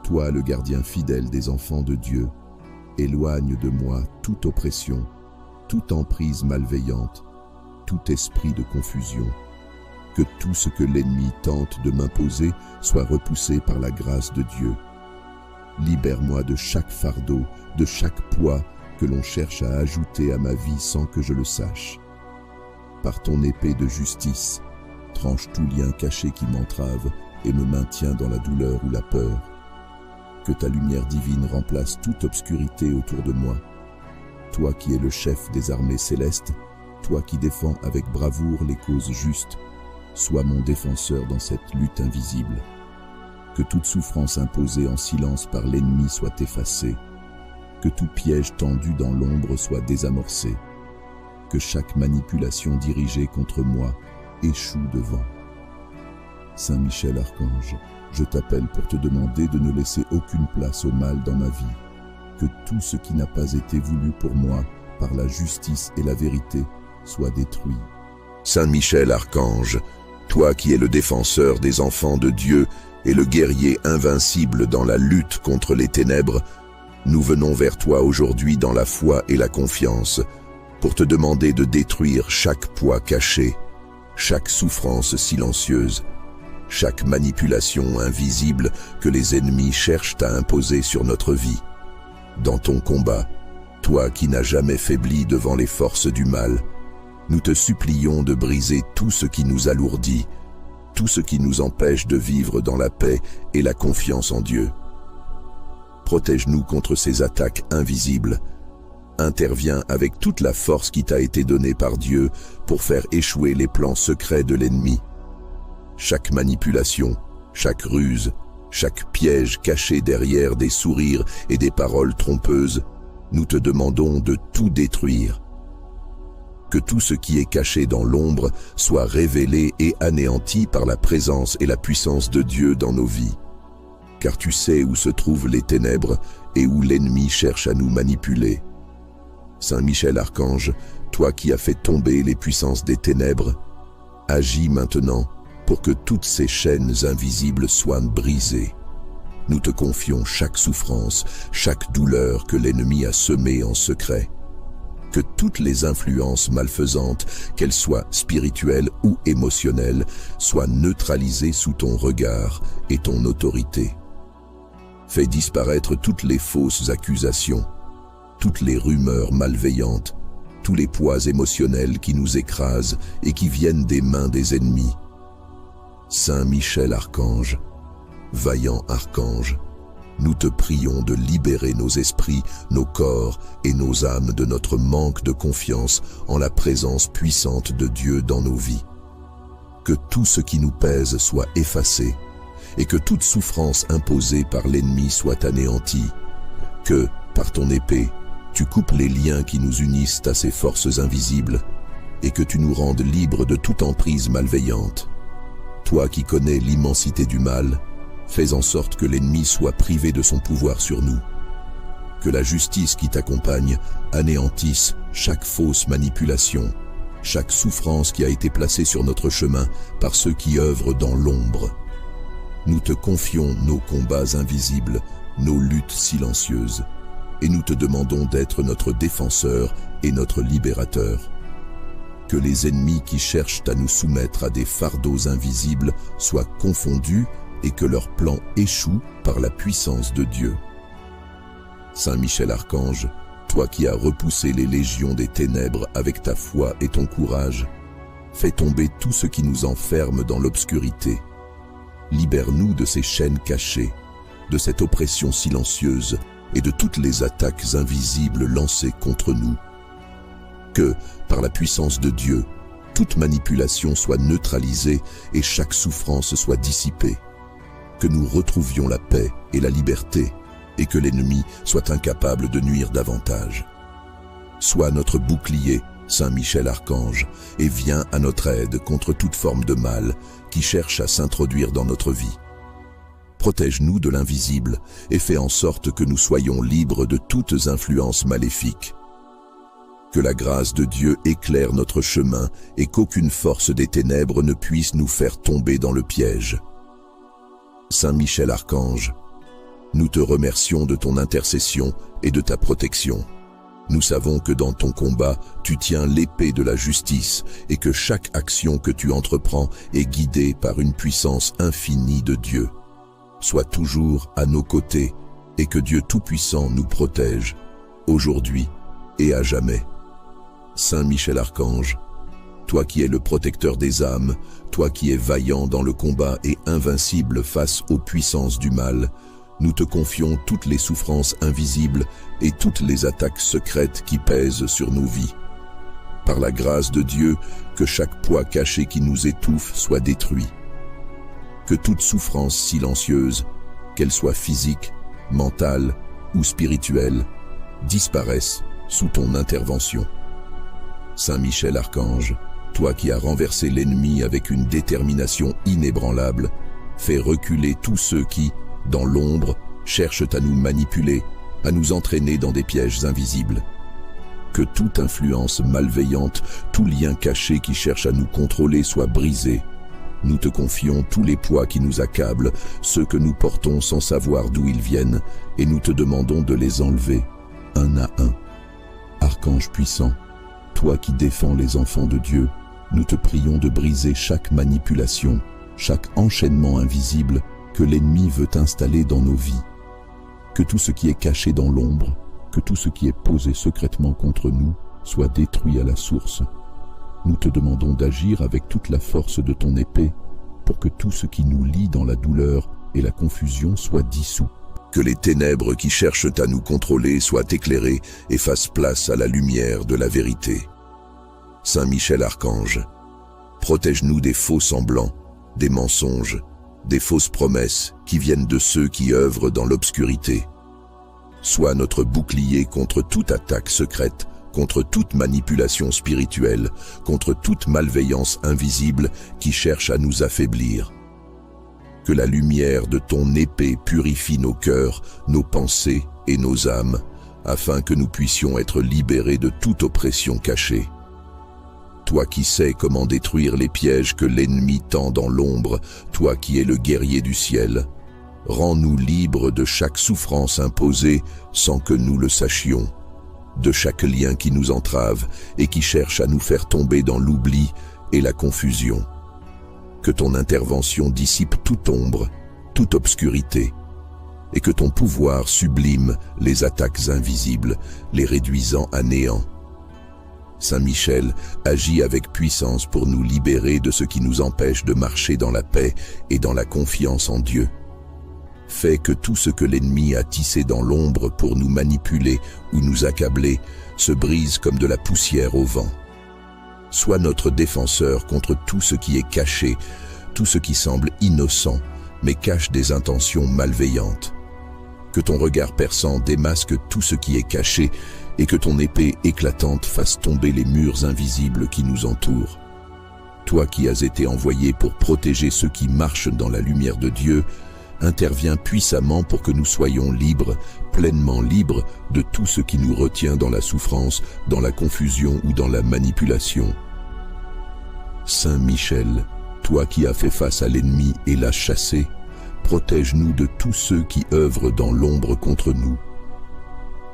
toi le gardien fidèle des enfants de Dieu, éloigne de moi toute oppression, toute emprise malveillante, tout esprit de confusion. Que tout ce que l'ennemi tente de m'imposer soit repoussé par la grâce de Dieu. Libère-moi de chaque fardeau, de chaque poids que l'on cherche à ajouter à ma vie sans que je le sache. Par ton épée de justice, tranche tout lien caché qui m'entrave et me maintient dans la douleur ou la peur. Que ta lumière divine remplace toute obscurité autour de moi. Toi qui es le chef des armées célestes, toi qui défends avec bravoure les causes justes, sois mon défenseur dans cette lutte invisible. Que toute souffrance imposée en silence par l'ennemi soit effacée. Que tout piège tendu dans l'ombre soit désamorcé. Que chaque manipulation dirigée contre moi échoue devant. Saint Michel Archange, je t'appelle pour te demander de ne laisser aucune place au mal dans ma vie. Que tout ce qui n'a pas été voulu pour moi, par la justice et la vérité, soit détruit. Saint Michel Archange, toi qui es le défenseur des enfants de Dieu et le guerrier invincible dans la lutte contre les ténèbres, nous venons vers toi aujourd'hui dans la foi et la confiance, pour te demander de détruire chaque poids caché, chaque souffrance silencieuse, chaque manipulation invisible que les ennemis cherchent à imposer sur notre vie. Dans ton combat, toi qui n'as jamais faibli devant les forces du mal, nous te supplions de briser tout ce qui nous alourdit, tout ce qui nous empêche de vivre dans la paix et la confiance en Dieu. Protège-nous contre ces attaques invisibles. Interviens avec toute la force qui t'a été donnée par Dieu pour faire échouer les plans secrets de l'ennemi. Chaque manipulation, chaque ruse, chaque piège caché derrière des sourires et des paroles trompeuses, nous te demandons de tout détruire. Que tout ce qui est caché dans l'ombre soit révélé et anéanti par la présence et la puissance de Dieu dans nos vies. Car tu sais où se trouvent les ténèbres et où l'ennemi cherche à nous manipuler. Saint Michel Archange, toi qui as fait tomber les puissances des ténèbres, agis maintenant pour que toutes ces chaînes invisibles soient brisées. Nous te confions chaque souffrance, chaque douleur que l'ennemi a semée en secret. Que toutes les influences malfaisantes, qu'elles soient spirituelles ou émotionnelles, soient neutralisées sous ton regard et ton autorité. Fais disparaître toutes les fausses accusations, toutes les rumeurs malveillantes, tous les poids émotionnels qui nous écrasent et qui viennent des mains des ennemis. Saint Michel Archange, vaillant archange, nous te prions de libérer nos esprits, nos corps et nos âmes de notre manque de confiance en la présence puissante de Dieu dans nos vies. que tout ce qui nous pèse soit effacé, et que toute souffrance imposée par l'ennemi soit anéantie, que, par ton épée, tu coupes les liens qui nous unissent à ces forces invisibles, et que tu nous rendes libres de toute emprise malveillante. Toi qui connais l'immensité du mal, fais en sorte que l'ennemi soit privé de son pouvoir sur nous. Que la justice qui t'accompagne anéantisse chaque fausse manipulation, chaque souffrance qui a été placée sur notre chemin par ceux qui œuvrent dans l'ombre. Nous te confions nos combats invisibles, nos luttes silencieuses, et nous te demandons d'être notre défenseur et notre libérateur. Que les ennemis qui cherchent à nous soumettre à des fardeaux invisibles soient confondus et que leurs plans échouent par la puissance de Dieu. Saint Michel Archange, toi qui as repoussé les légions des ténèbres avec ta foi et ton courage, fais tomber tout ce qui nous enferme dans l'obscurité. Libère-nous de ces chaînes cachées, de cette oppression silencieuse et de toutes les attaques invisibles lancées contre nous. Que, par la puissance de Dieu, toute manipulation soit neutralisée et chaque souffrance soit dissipée. Que nous retrouvions la paix et la liberté, et que l'ennemi soit incapable de nuire davantage. Sois notre bouclier, Saint Michel Archange, et viens à notre aide contre toute forme de mal qui cherche à s'introduire dans notre vie. Protège-nous de l'invisible et fais en sorte que nous soyons libres de toutes influences maléfiques. Que la grâce de Dieu éclaire notre chemin et qu'aucune force des ténèbres ne puisse nous faire tomber dans le piège. Saint Michel Archange, nous te remercions de ton intercession et de ta protection. Nous savons que dans ton combat, tu tiens l'épée de la justice et que chaque action que tu entreprends est guidée par une puissance infinie de Dieu. Sois toujours à nos côtés et que Dieu Tout-Puissant nous protège, aujourd'hui et à jamais. Saint Michel Archange, toi qui es le protecteur des âmes, toi qui es vaillant dans le combat et invincible face aux puissances du mal, nous te confions toutes les souffrances invisibles et toutes les attaques secrètes qui pèsent sur nos vies. Par la grâce de Dieu, que chaque poids caché qui nous étouffe soit détruit. Que toute souffrance silencieuse, qu'elle soit physique, mentale ou spirituelle, disparaisse sous ton intervention. Saint Michel Archange, toi qui as renversé l'ennemi avec une détermination inébranlable, fais reculer tous ceux qui, dans l'ombre, cherchent à nous manipuler, à nous entraîner dans des pièges invisibles. Que toute influence malveillante, tout lien caché qui cherche à nous contrôler soit brisé. Nous te confions tous les poids qui nous accablent, ceux que nous portons sans savoir d'où ils viennent, et nous te demandons de les enlever, un à un. Archange puissant, toi qui défends les enfants de Dieu, nous te prions de briser chaque manipulation, chaque enchaînement invisible que l'ennemi veut installer dans nos vies. Que tout ce qui est caché dans l'ombre, que tout ce qui est posé secrètement contre nous, soit détruit à la source. Nous te demandons d'agir avec toute la force de ton épée pour que tout ce qui nous lie dans la douleur et la confusion soit dissous. Que les ténèbres qui cherchent à nous contrôler soient éclairées et fassent place à la lumière de la vérité. Saint Michel Archange, protège-nous des faux semblants, des mensonges, des fausses promesses qui viennent de ceux qui œuvrent dans l'obscurité. Sois notre bouclier contre toute attaque secrète, contre toute manipulation spirituelle, contre toute malveillance invisible qui cherche à nous affaiblir. Que la lumière de ton épée purifie nos cœurs, nos pensées et nos âmes, afin que nous puissions être libérés de toute oppression cachée. Toi qui sais comment détruire les pièges que l'ennemi tend dans l'ombre, toi qui es le guerrier du ciel, rends-nous libres de chaque souffrance imposée sans que nous le sachions, de chaque lien qui nous entrave et qui cherche à nous faire tomber dans l'oubli et la confusion. Que ton intervention dissipe toute ombre, toute obscurité, et que ton pouvoir sublime les attaques invisibles, les réduisant à néant. Saint Michel agit avec puissance pour nous libérer de ce qui nous empêche de marcher dans la paix et dans la confiance en Dieu. Fais que tout ce que l'ennemi a tissé dans l'ombre pour nous manipuler ou nous accabler se brise comme de la poussière au vent. Sois notre défenseur contre tout ce qui est caché, tout ce qui semble innocent, mais cache des intentions malveillantes. Que ton regard perçant démasque tout ce qui est caché et que ton épée éclatante fasse tomber les murs invisibles qui nous entourent. Toi qui as été envoyé pour protéger ceux qui marchent dans la lumière de Dieu, interviens puissamment pour que nous soyons libres, pleinement libres de tout ce qui nous retient dans la souffrance, dans la confusion ou dans la manipulation. Saint Michel, toi qui as fait face à l'ennemi et l'as chassé, protège-nous de tous ceux qui œuvrent dans l'ombre contre nous.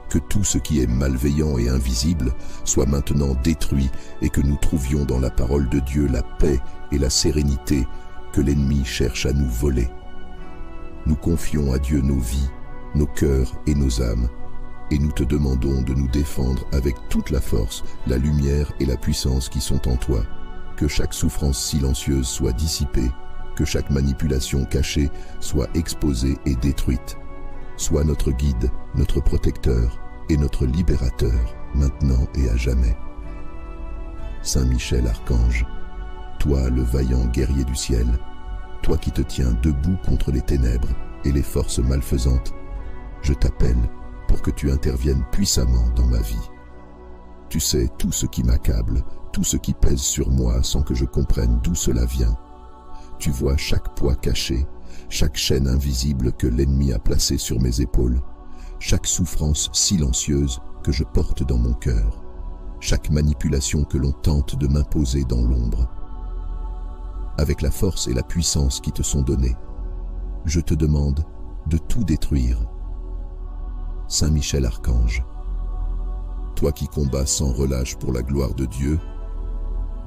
Que tout ce qui est malveillant et invisible soit maintenant détruit et que nous trouvions dans la parole de Dieu la paix et la sérénité que l'ennemi cherche à nous voler. Nous confions à Dieu nos vies, nos cœurs et nos âmes, et nous te demandons de nous défendre avec toute la force, la lumière et la puissance qui sont en toi. Que chaque souffrance silencieuse soit dissipée, que chaque manipulation cachée soit exposée et détruite. Sois notre guide, notre protecteur et notre libérateur, maintenant et à jamais. Saint Michel Archange, toi le vaillant guerrier du ciel, toi qui te tiens debout contre les ténèbres et les forces malfaisantes, je t'appelle pour que tu interviennes puissamment dans ma vie. Tu sais tout ce qui m'accable, tout ce qui pèse sur moi sans que je comprenne d'où cela vient. Tu vois chaque poids caché, chaque chaîne invisible que l'ennemi a placée sur mes épaules, chaque souffrance silencieuse que je porte dans mon cœur, chaque manipulation que l'on tente de m'imposer dans l'ombre. Avec la force et la puissance qui te sont données, je te demande de tout détruire. Saint Michel Archange, toi qui combats sans relâche pour la gloire de Dieu,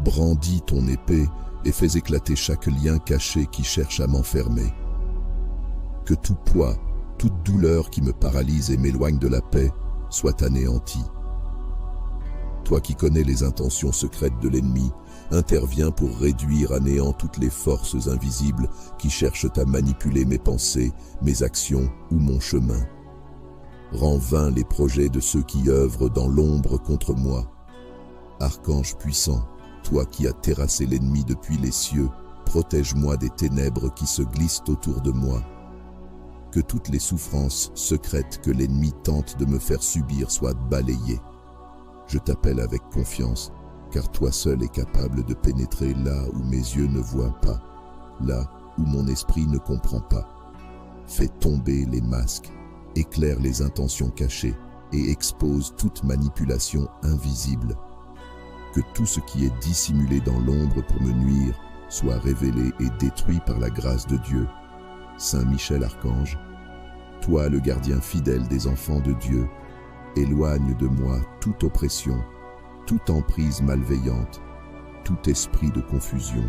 brandis ton épée et fais éclater chaque lien caché qui cherche à m'enfermer. Que tout poids, toute douleur qui me paralyse et m'éloigne de la paix soit anéanti. Toi qui connais les intentions secrètes de l'ennemi, interviens pour réduire à néant toutes les forces invisibles qui cherchent à manipuler mes pensées, mes actions ou mon chemin. Rends vains les projets de ceux qui œuvrent dans l'ombre contre moi. Archange puissant, toi qui as terrassé l'ennemi depuis les cieux, protège-moi des ténèbres qui se glissent autour de moi. Que toutes les souffrances secrètes que l'ennemi tente de me faire subir soient balayées. Je t'appelle avec confiance, car toi seul es capable de pénétrer là où mes yeux ne voient pas, là où mon esprit ne comprend pas. Fais tomber les masques, éclaire les intentions cachées et expose toute manipulation invisible. Que tout ce qui est dissimulé dans l'ombre pour me nuire soit révélé et détruit par la grâce de Dieu. Saint Michel Archange, toi le gardien fidèle des enfants de Dieu, éloigne de moi toute oppression, toute emprise malveillante, tout esprit de confusion.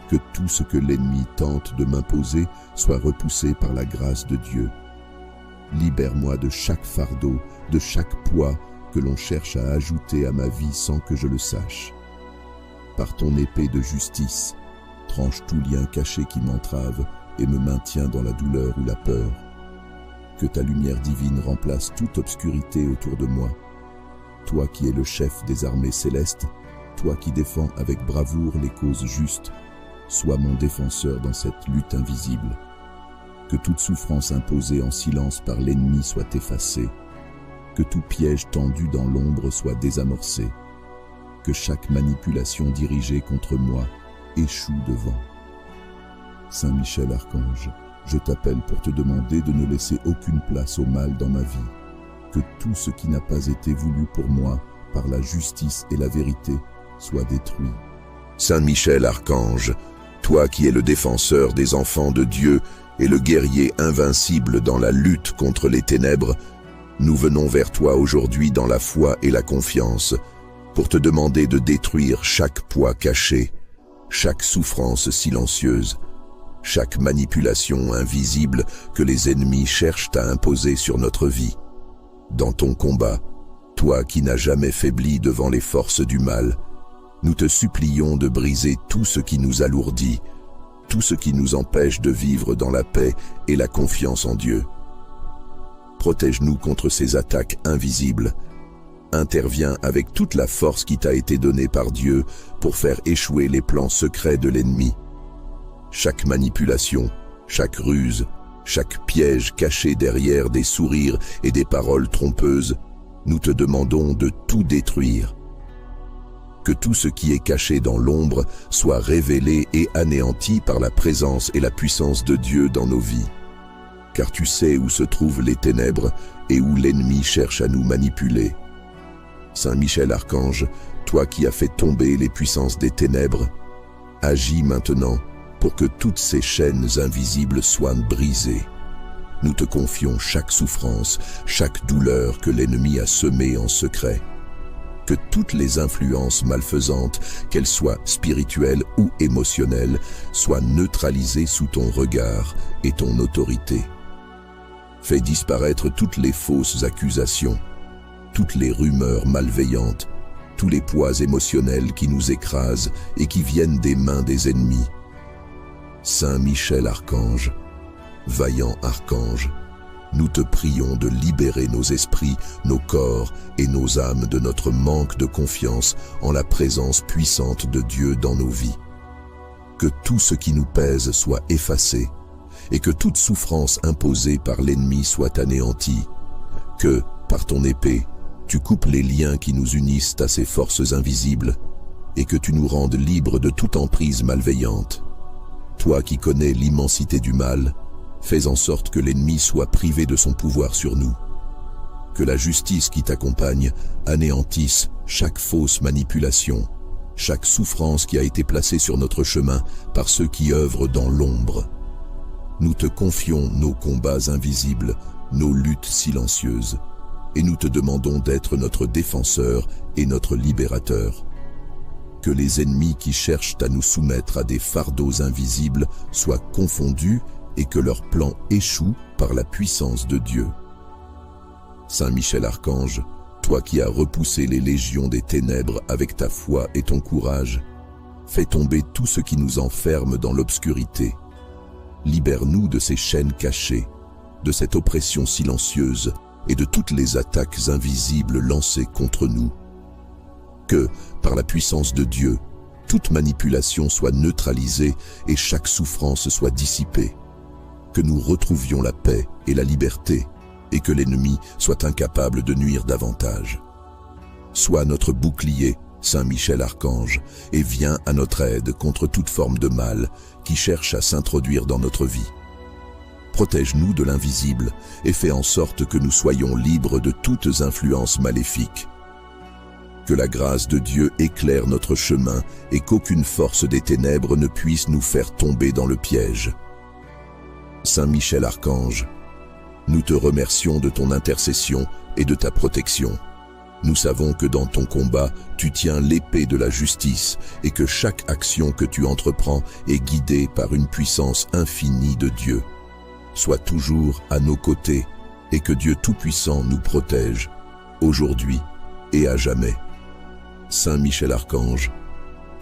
Que tout ce que l'ennemi tente de m'imposer soit repoussé par la grâce de Dieu. Libère-moi de chaque fardeau, de chaque poids que l'on cherche à ajouter à ma vie sans que je le sache. Par ton épée de justice, tranche tout lien caché qui m'entrave et me maintient dans la douleur ou la peur. Que ta lumière divine remplace toute obscurité autour de moi. Toi qui es le chef des armées célestes, toi qui défends avec bravoure les causes justes, sois mon défenseur dans cette lutte invisible. Que toute souffrance imposée en silence par l'ennemi soit effacée. Que tout piège tendu dans l'ombre soit désamorcé. Que chaque manipulation dirigée contre moi échoue devant. Saint Michel Archange, je t'appelle pour te demander de ne laisser aucune place au mal dans ma vie. Que tout ce qui n'a pas été voulu pour moi, par la justice et la vérité, soit détruit. Saint Michel Archange, toi qui es le défenseur des enfants de Dieu et le guerrier invincible dans la lutte contre les ténèbres, nous venons vers toi aujourd'hui dans la foi et la confiance, pour te demander de détruire chaque poids caché, chaque souffrance silencieuse, chaque manipulation invisible que les ennemis cherchent à imposer sur notre vie. Dans ton combat, toi qui n'as jamais faibli devant les forces du mal, nous te supplions de briser tout ce qui nous alourdit, tout ce qui nous empêche de vivre dans la paix et la confiance en Dieu. Protège-nous contre ces attaques invisibles, interviens avec toute la force qui t'a été donnée par Dieu pour faire échouer les plans secrets de l'ennemi. Chaque manipulation, chaque ruse, chaque piège caché derrière des sourires et des paroles trompeuses, nous te demandons de tout détruire. Que tout ce qui est caché dans l'ombre soit révélé et anéanti par la présence et la puissance de Dieu dans nos vies. Car tu sais où se trouvent les ténèbres et où l'ennemi cherche à nous manipuler. Saint Michel Archange, toi qui as fait tomber les puissances des ténèbres, agis maintenant pour que toutes ces chaînes invisibles soient brisées. Nous te confions chaque souffrance, chaque douleur que l'ennemi a semée en secret. Que toutes les influences malfaisantes, qu'elles soient spirituelles ou émotionnelles, soient neutralisées sous ton regard et ton autorité. Fais disparaître toutes les fausses accusations, toutes les rumeurs malveillantes, tous les poids émotionnels qui nous écrasent et qui viennent des mains des ennemis. Saint Michel Archange, vaillant archange, nous te prions de libérer nos esprits, nos corps et nos âmes de notre manque de confiance en la présence puissante de Dieu dans nos vies. Que tout ce qui nous pèse soit effacé et que toute souffrance imposée par l'ennemi soit anéantie. Que, par ton épée, tu coupes les liens qui nous unissent à ces forces invisibles et que tu nous rendes libres de toute emprise malveillante. Toi qui connais l'immensité du mal, fais en sorte que l'ennemi soit privé de son pouvoir sur nous. Que la justice qui t'accompagne anéantisse chaque fausse manipulation, chaque souffrance qui a été placée sur notre chemin par ceux qui œuvrent dans l'ombre. Nous te confions nos combats invisibles, nos luttes silencieuses, et nous te demandons d'être notre défenseur et notre libérateur. Que les ennemis qui cherchent à nous soumettre à des fardeaux invisibles soient confondus et que leurs plans échouent par la puissance de Dieu. Saint Michel Archange, toi qui as repoussé les légions des ténèbres avec ta foi et ton courage, fais tomber tout ce qui nous enferme dans l'obscurité. Libère-nous de ces chaînes cachées, de cette oppression silencieuse et de toutes les attaques invisibles lancées contre nous. Que, par la puissance de Dieu, toute manipulation soit neutralisée et chaque souffrance soit dissipée. Que nous retrouvions la paix et la liberté, et que l'ennemi soit incapable de nuire davantage. Sois notre bouclier, Saint Michel Archange, et viens à notre aide contre toute forme de mal qui cherche à s'introduire dans notre vie. Protège-nous de l'invisible et fais en sorte que nous soyons libres de toutes influences maléfiques. Que la grâce de Dieu éclaire notre chemin et qu'aucune force des ténèbres ne puisse nous faire tomber dans le piège. Saint Michel Archange, nous te remercions de ton intercession et de ta protection. Nous savons que dans ton combat, tu tiens l'épée de la justice et que chaque action que tu entreprends est guidée par une puissance infinie de Dieu. Sois toujours à nos côtés et que Dieu Tout-Puissant nous protège, aujourd'hui et à jamais. Saint Michel Archange,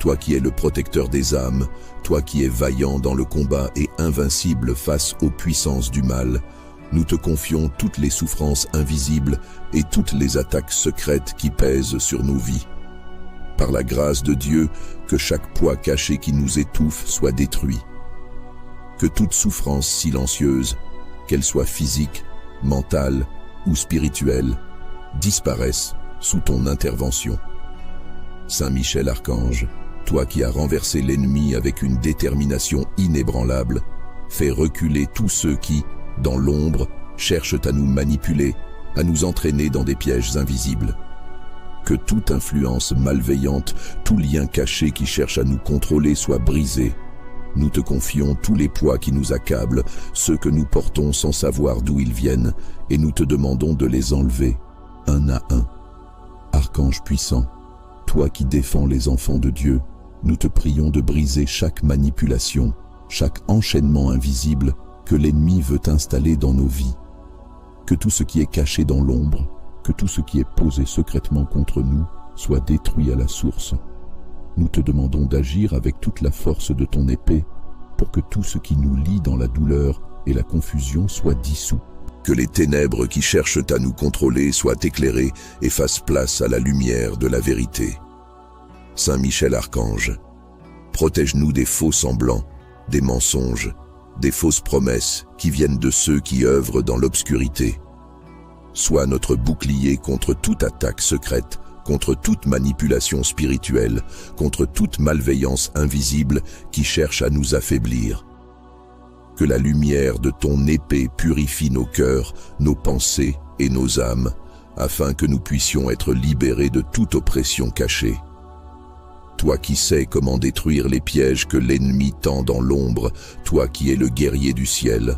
toi qui es le protecteur des âmes, toi qui es vaillant dans le combat et invincible face aux puissances du mal, nous te confions toutes les souffrances invisibles et toutes les attaques secrètes qui pèsent sur nos vies. Par la grâce de Dieu, que chaque poids caché qui nous étouffe soit détruit. Que toute souffrance silencieuse, qu'elle soit physique, mentale ou spirituelle, disparaisse sous ton intervention. Saint Michel Archange, toi qui as renversé l'ennemi avec une détermination inébranlable, fais reculer tous ceux qui, dans l'ombre, cherchent à nous manipuler, à nous entraîner dans des pièges invisibles. Que toute influence malveillante, tout lien caché qui cherche à nous contrôler soit brisé. Nous te confions tous les poids qui nous accablent, ceux que nous portons sans savoir d'où ils viennent, et nous te demandons de les enlever, un à un. Archange puissant, toi qui défends les enfants de Dieu, nous te prions de briser chaque manipulation, chaque enchaînement invisible que l'ennemi veut installer dans nos vies. Que tout ce qui est caché dans l'ombre, que tout ce qui est posé secrètement contre nous soit détruit à la source. Nous te demandons d'agir avec toute la force de ton épée pour que tout ce qui nous lie dans la douleur et la confusion soit dissous. Que les ténèbres qui cherchent à nous contrôler soient éclairées et fassent place à la lumière de la vérité. Saint Michel Archange, protège-nous des faux semblants, des mensonges, des fausses promesses qui viennent de ceux qui œuvrent dans l'obscurité. Sois notre bouclier contre toute attaque secrète, contre toute manipulation spirituelle, contre toute malveillance invisible qui cherche à nous affaiblir. Que la lumière de ton épée purifie nos cœurs, nos pensées et nos âmes, afin que nous puissions être libérés de toute oppression cachée. Toi qui sais comment détruire les pièges que l'ennemi tend dans l'ombre, toi qui es le guerrier du ciel,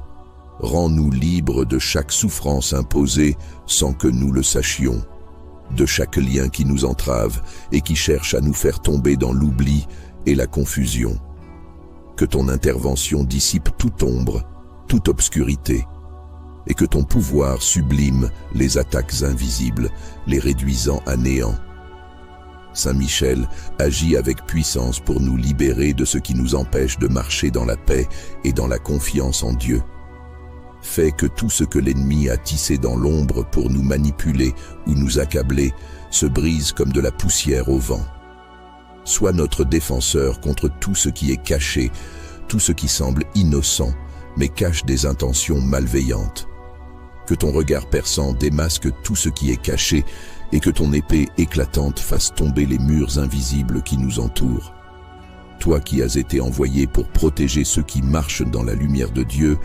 rends-nous libres de chaque souffrance imposée sans que nous le sachions, de chaque lien qui nous entrave et qui cherche à nous faire tomber dans l'oubli et la confusion. Que ton intervention dissipe toute ombre, toute obscurité, et que ton pouvoir sublime les attaques invisibles, les réduisant à néant. Saint Michel agit avec puissance pour nous libérer de ce qui nous empêche de marcher dans la paix et dans la confiance en Dieu. Fais que tout ce que l'ennemi a tissé dans l'ombre pour nous manipuler ou nous accabler se brise comme de la poussière au vent. Sois notre défenseur contre tout ce qui est caché, tout ce qui semble innocent, mais cache des intentions malveillantes. Que ton regard perçant démasque tout ce qui est caché et que ton épée éclatante fasse tomber les murs invisibles qui nous entourent. Toi qui as été envoyé pour protéger ceux qui marchent dans la lumière de Dieu,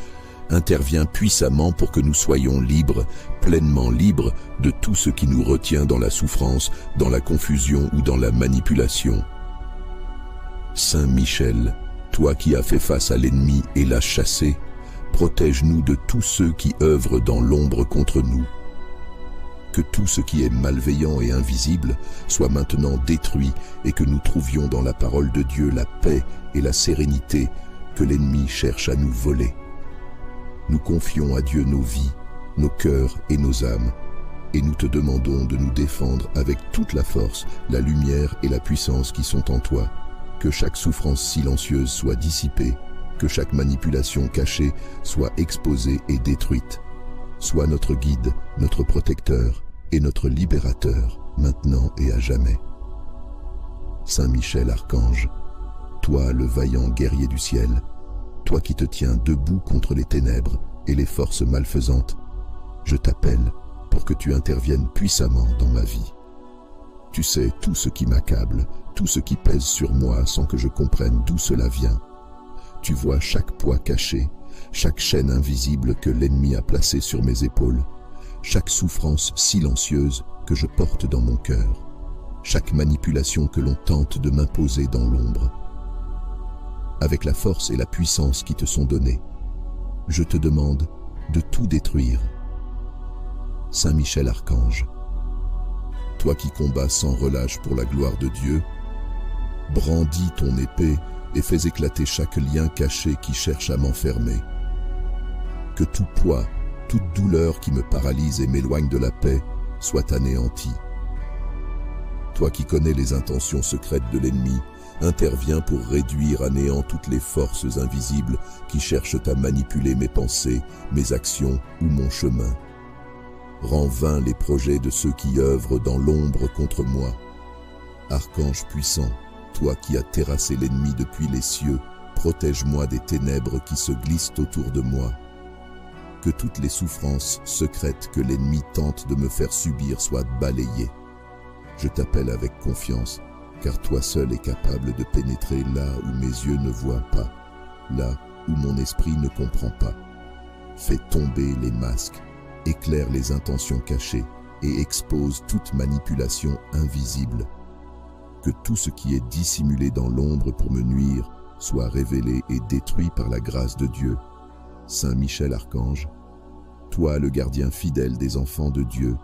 interviens puissamment pour que nous soyons libres, pleinement libres de tout ce qui nous retient dans la souffrance, dans la confusion ou dans la manipulation. Saint Michel, toi qui as fait face à l'ennemi et l'as chassé, protège-nous de tous ceux qui œuvrent dans l'ombre contre nous. Que tout ce qui est malveillant et invisible soit maintenant détruit et que nous trouvions dans la parole de Dieu la paix et la sérénité que l'ennemi cherche à nous voler. Nous confions à Dieu nos vies, nos cœurs et nos âmes, et nous te demandons de nous défendre avec toute la force, la lumière et la puissance qui sont en toi. Que chaque souffrance silencieuse soit dissipée, que chaque manipulation cachée soit exposée et détruite. Sois notre guide, notre protecteur et notre libérateur, maintenant et à jamais. Saint Michel Archange, toi le vaillant guerrier du ciel, toi qui te tiens debout contre les ténèbres et les forces malfaisantes, je t'appelle pour que tu interviennes puissamment dans ma vie. Tu sais tout ce qui m'accable, tout ce qui pèse sur moi sans que je comprenne d'où cela vient. Tu vois chaque poids caché, chaque chaîne invisible que l'ennemi a placée sur mes épaules, chaque souffrance silencieuse que je porte dans mon cœur, chaque manipulation que l'on tente de m'imposer dans l'ombre. Avec la force et la puissance qui te sont données, je te demande de tout détruire. Saint Michel Archange, toi qui combats sans relâche pour la gloire de Dieu, brandis ton épée et fais éclater chaque lien caché qui cherche à m'enfermer. Que tout poids, toute douleur qui me paralyse et m'éloigne de la paix soit anéanti. Toi qui connais les intentions secrètes de l'ennemi, interviens pour réduire à néant toutes les forces invisibles qui cherchent à manipuler mes pensées, mes actions ou mon chemin. Rends vains les projets de ceux qui œuvrent dans l'ombre contre moi. Archange puissant, toi qui as terrassé l'ennemi depuis les cieux, protège-moi des ténèbres qui se glissent autour de moi. Que toutes les souffrances secrètes que l'ennemi tente de me faire subir soient balayées. Je t'appelle avec confiance, car toi seul es capable de pénétrer là où mes yeux ne voient pas, là où mon esprit ne comprend pas. Fais tomber les masques, éclaire les intentions cachées et expose toute manipulation invisible. Que tout ce qui est dissimulé dans l'ombre pour me nuire soit révélé et détruit par la grâce de Dieu. Saint Michel Archange, toi le gardien fidèle des enfants de Dieu,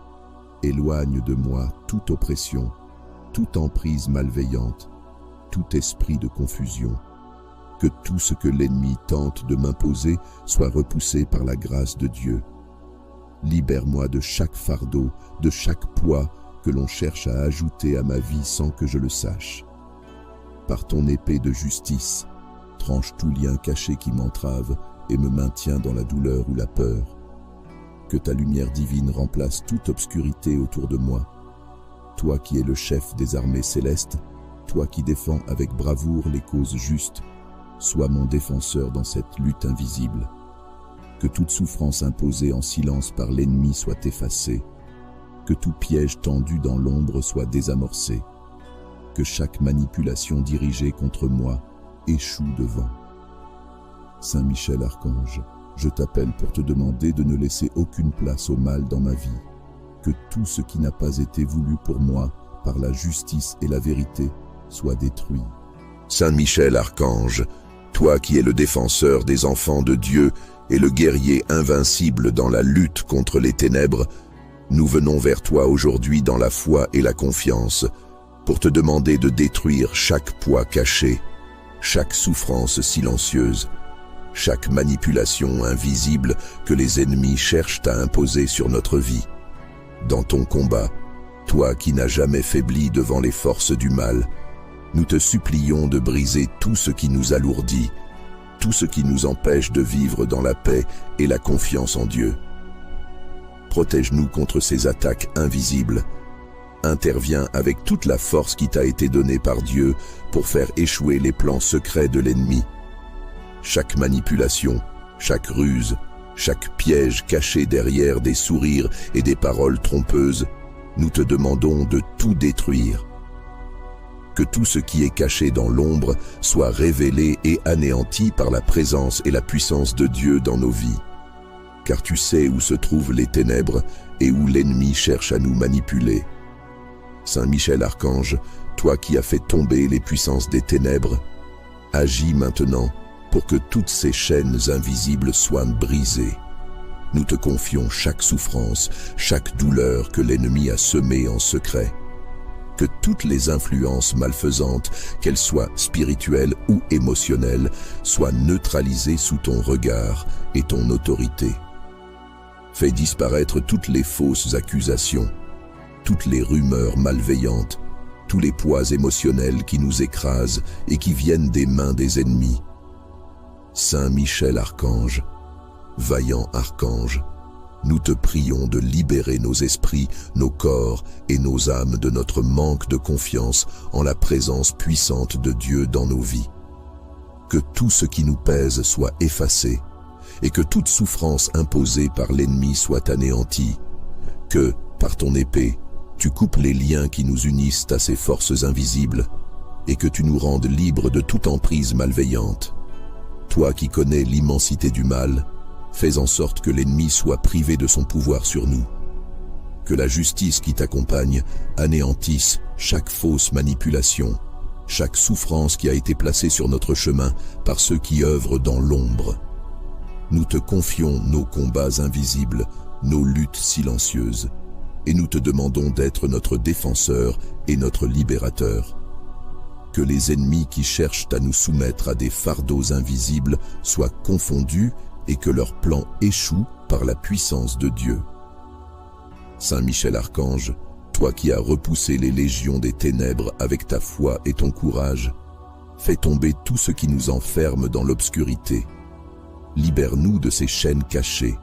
éloigne de moi toute oppression, toute emprise malveillante, tout esprit de confusion. Que tout ce que l'ennemi tente de m'imposer soit repoussé par la grâce de Dieu. Libère-moi de chaque fardeau, de chaque poids que l'on cherche à ajouter à ma vie sans que je le sache. Par ton épée de justice, tranche tout lien caché qui m'entrave et me maintient dans la douleur ou la peur. Que ta lumière divine remplace toute obscurité autour de moi. Toi qui es le chef des armées célestes, toi qui défends avec bravoure les causes justes, sois mon défenseur dans cette lutte invisible. Que toute souffrance imposée en silence par l'ennemi soit effacée. Que tout piège tendu dans l'ombre soit désamorcé. Que chaque manipulation dirigée contre moi échoue devant. Saint Michel Archange, je t'appelle pour te demander de ne laisser aucune place au mal dans ma vie. Que tout ce qui n'a pas été voulu pour moi, par la justice et la vérité, soit détruit. Saint Michel Archange, toi qui es le défenseur des enfants de Dieu et le guerrier invincible dans la lutte contre les ténèbres, nous venons vers toi aujourd'hui dans la foi et la confiance, pour te demander de détruire chaque poids caché, chaque souffrance silencieuse, chaque manipulation invisible que les ennemis cherchent à imposer sur notre vie. Dans ton combat, toi qui n'as jamais faibli devant les forces du mal, nous te supplions de briser tout ce qui nous alourdit, tout ce qui nous empêche de vivre dans la paix et la confiance en Dieu. Protège-nous contre ces attaques invisibles. Interviens avec toute la force qui t'a été donnée par Dieu pour faire échouer les plans secrets de l'ennemi. Chaque manipulation, chaque ruse, chaque piège caché derrière des sourires et des paroles trompeuses, nous te demandons de tout détruire. Que tout ce qui est caché dans l'ombre soit révélé et anéanti par la présence et la puissance de Dieu dans nos vies. Car tu sais où se trouvent les ténèbres et où l'ennemi cherche à nous manipuler. Saint Michel Archange, toi qui as fait tomber les puissances des ténèbres, agis maintenant pour que toutes ces chaînes invisibles soient brisées. Nous te confions chaque souffrance, chaque douleur que l'ennemi a semée en secret. Que toutes les influences malfaisantes, qu'elles soient spirituelles ou émotionnelles, soient neutralisées sous ton regard et ton autorité. Fais disparaître toutes les fausses accusations, toutes les rumeurs malveillantes, tous les poids émotionnels qui nous écrasent et qui viennent des mains des ennemis. Saint Michel Archange, vaillant archange, nous te prions de libérer nos esprits, nos corps et nos âmes de notre manque de confiance en la présence puissante de Dieu dans nos vies. Que tout ce qui nous pèse soit effacé et que toute souffrance imposée par l'ennemi soit anéantie. Que, par ton épée, tu coupes les liens qui nous unissent à ces forces invisibles et que tu nous rendes libres de toute emprise malveillante. Toi qui connais l'immensité du mal, fais en sorte que l'ennemi soit privé de son pouvoir sur nous. Que la justice qui t'accompagne anéantisse chaque fausse manipulation, chaque souffrance qui a été placée sur notre chemin par ceux qui œuvrent dans l'ombre. Nous te confions nos combats invisibles, nos luttes silencieuses, et nous te demandons d'être notre défenseur et notre libérateur. Que les ennemis qui cherchent à nous soumettre à des fardeaux invisibles soient confondus et que leurs plans échouent par la puissance de Dieu. Saint Michel Archange, toi qui as repoussé les légions des ténèbres avec ta foi et ton courage, fais tomber tout ce qui nous enferme dans l'obscurité. Libère-nous de ces chaînes cachées,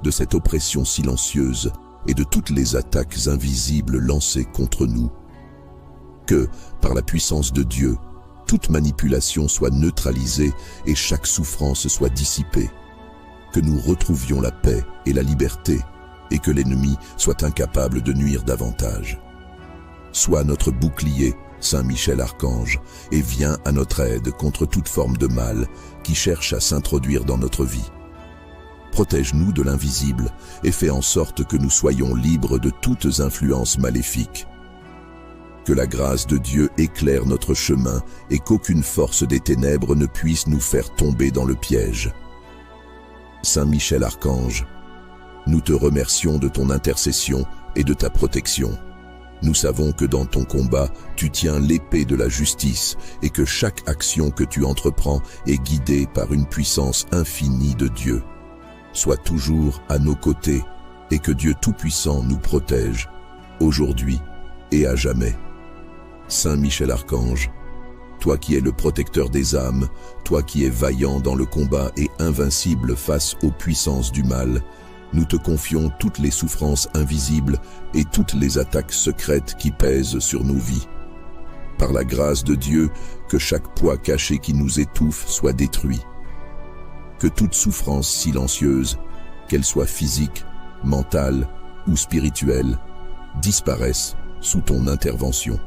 de cette oppression silencieuse et de toutes les attaques invisibles lancées contre nous. Que, par la puissance de Dieu, toute manipulation soit neutralisée et chaque souffrance soit dissipée. Que nous retrouvions la paix et la liberté et que l'ennemi soit incapable de nuire davantage. Sois notre bouclier, Saint Michel Archange, et viens à notre aide contre toute forme de mal qui cherche à s'introduire dans notre vie. Protège-nous de l'invisible et fais en sorte que nous soyons libres de toutes influences maléfiques. Que la grâce de Dieu éclaire notre chemin et qu'aucune force des ténèbres ne puisse nous faire tomber dans le piège. Saint Michel Archange, nous te remercions de ton intercession et de ta protection. Nous savons que dans ton combat, tu tiens l'épée de la justice et que chaque action que tu entreprends est guidée par une puissance infinie de Dieu. Sois toujours à nos côtés et que Dieu Tout-Puissant nous protège, aujourd'hui et à jamais. Saint Michel Archange, toi qui es le protecteur des âmes, toi qui es vaillant dans le combat et invincible face aux puissances du mal, nous te confions toutes les souffrances invisibles et toutes les attaques secrètes qui pèsent sur nos vies. Par la grâce de Dieu, que chaque poids caché qui nous étouffe soit détruit. Que toute souffrance silencieuse, qu'elle soit physique, mentale ou spirituelle, disparaisse sous ton intervention.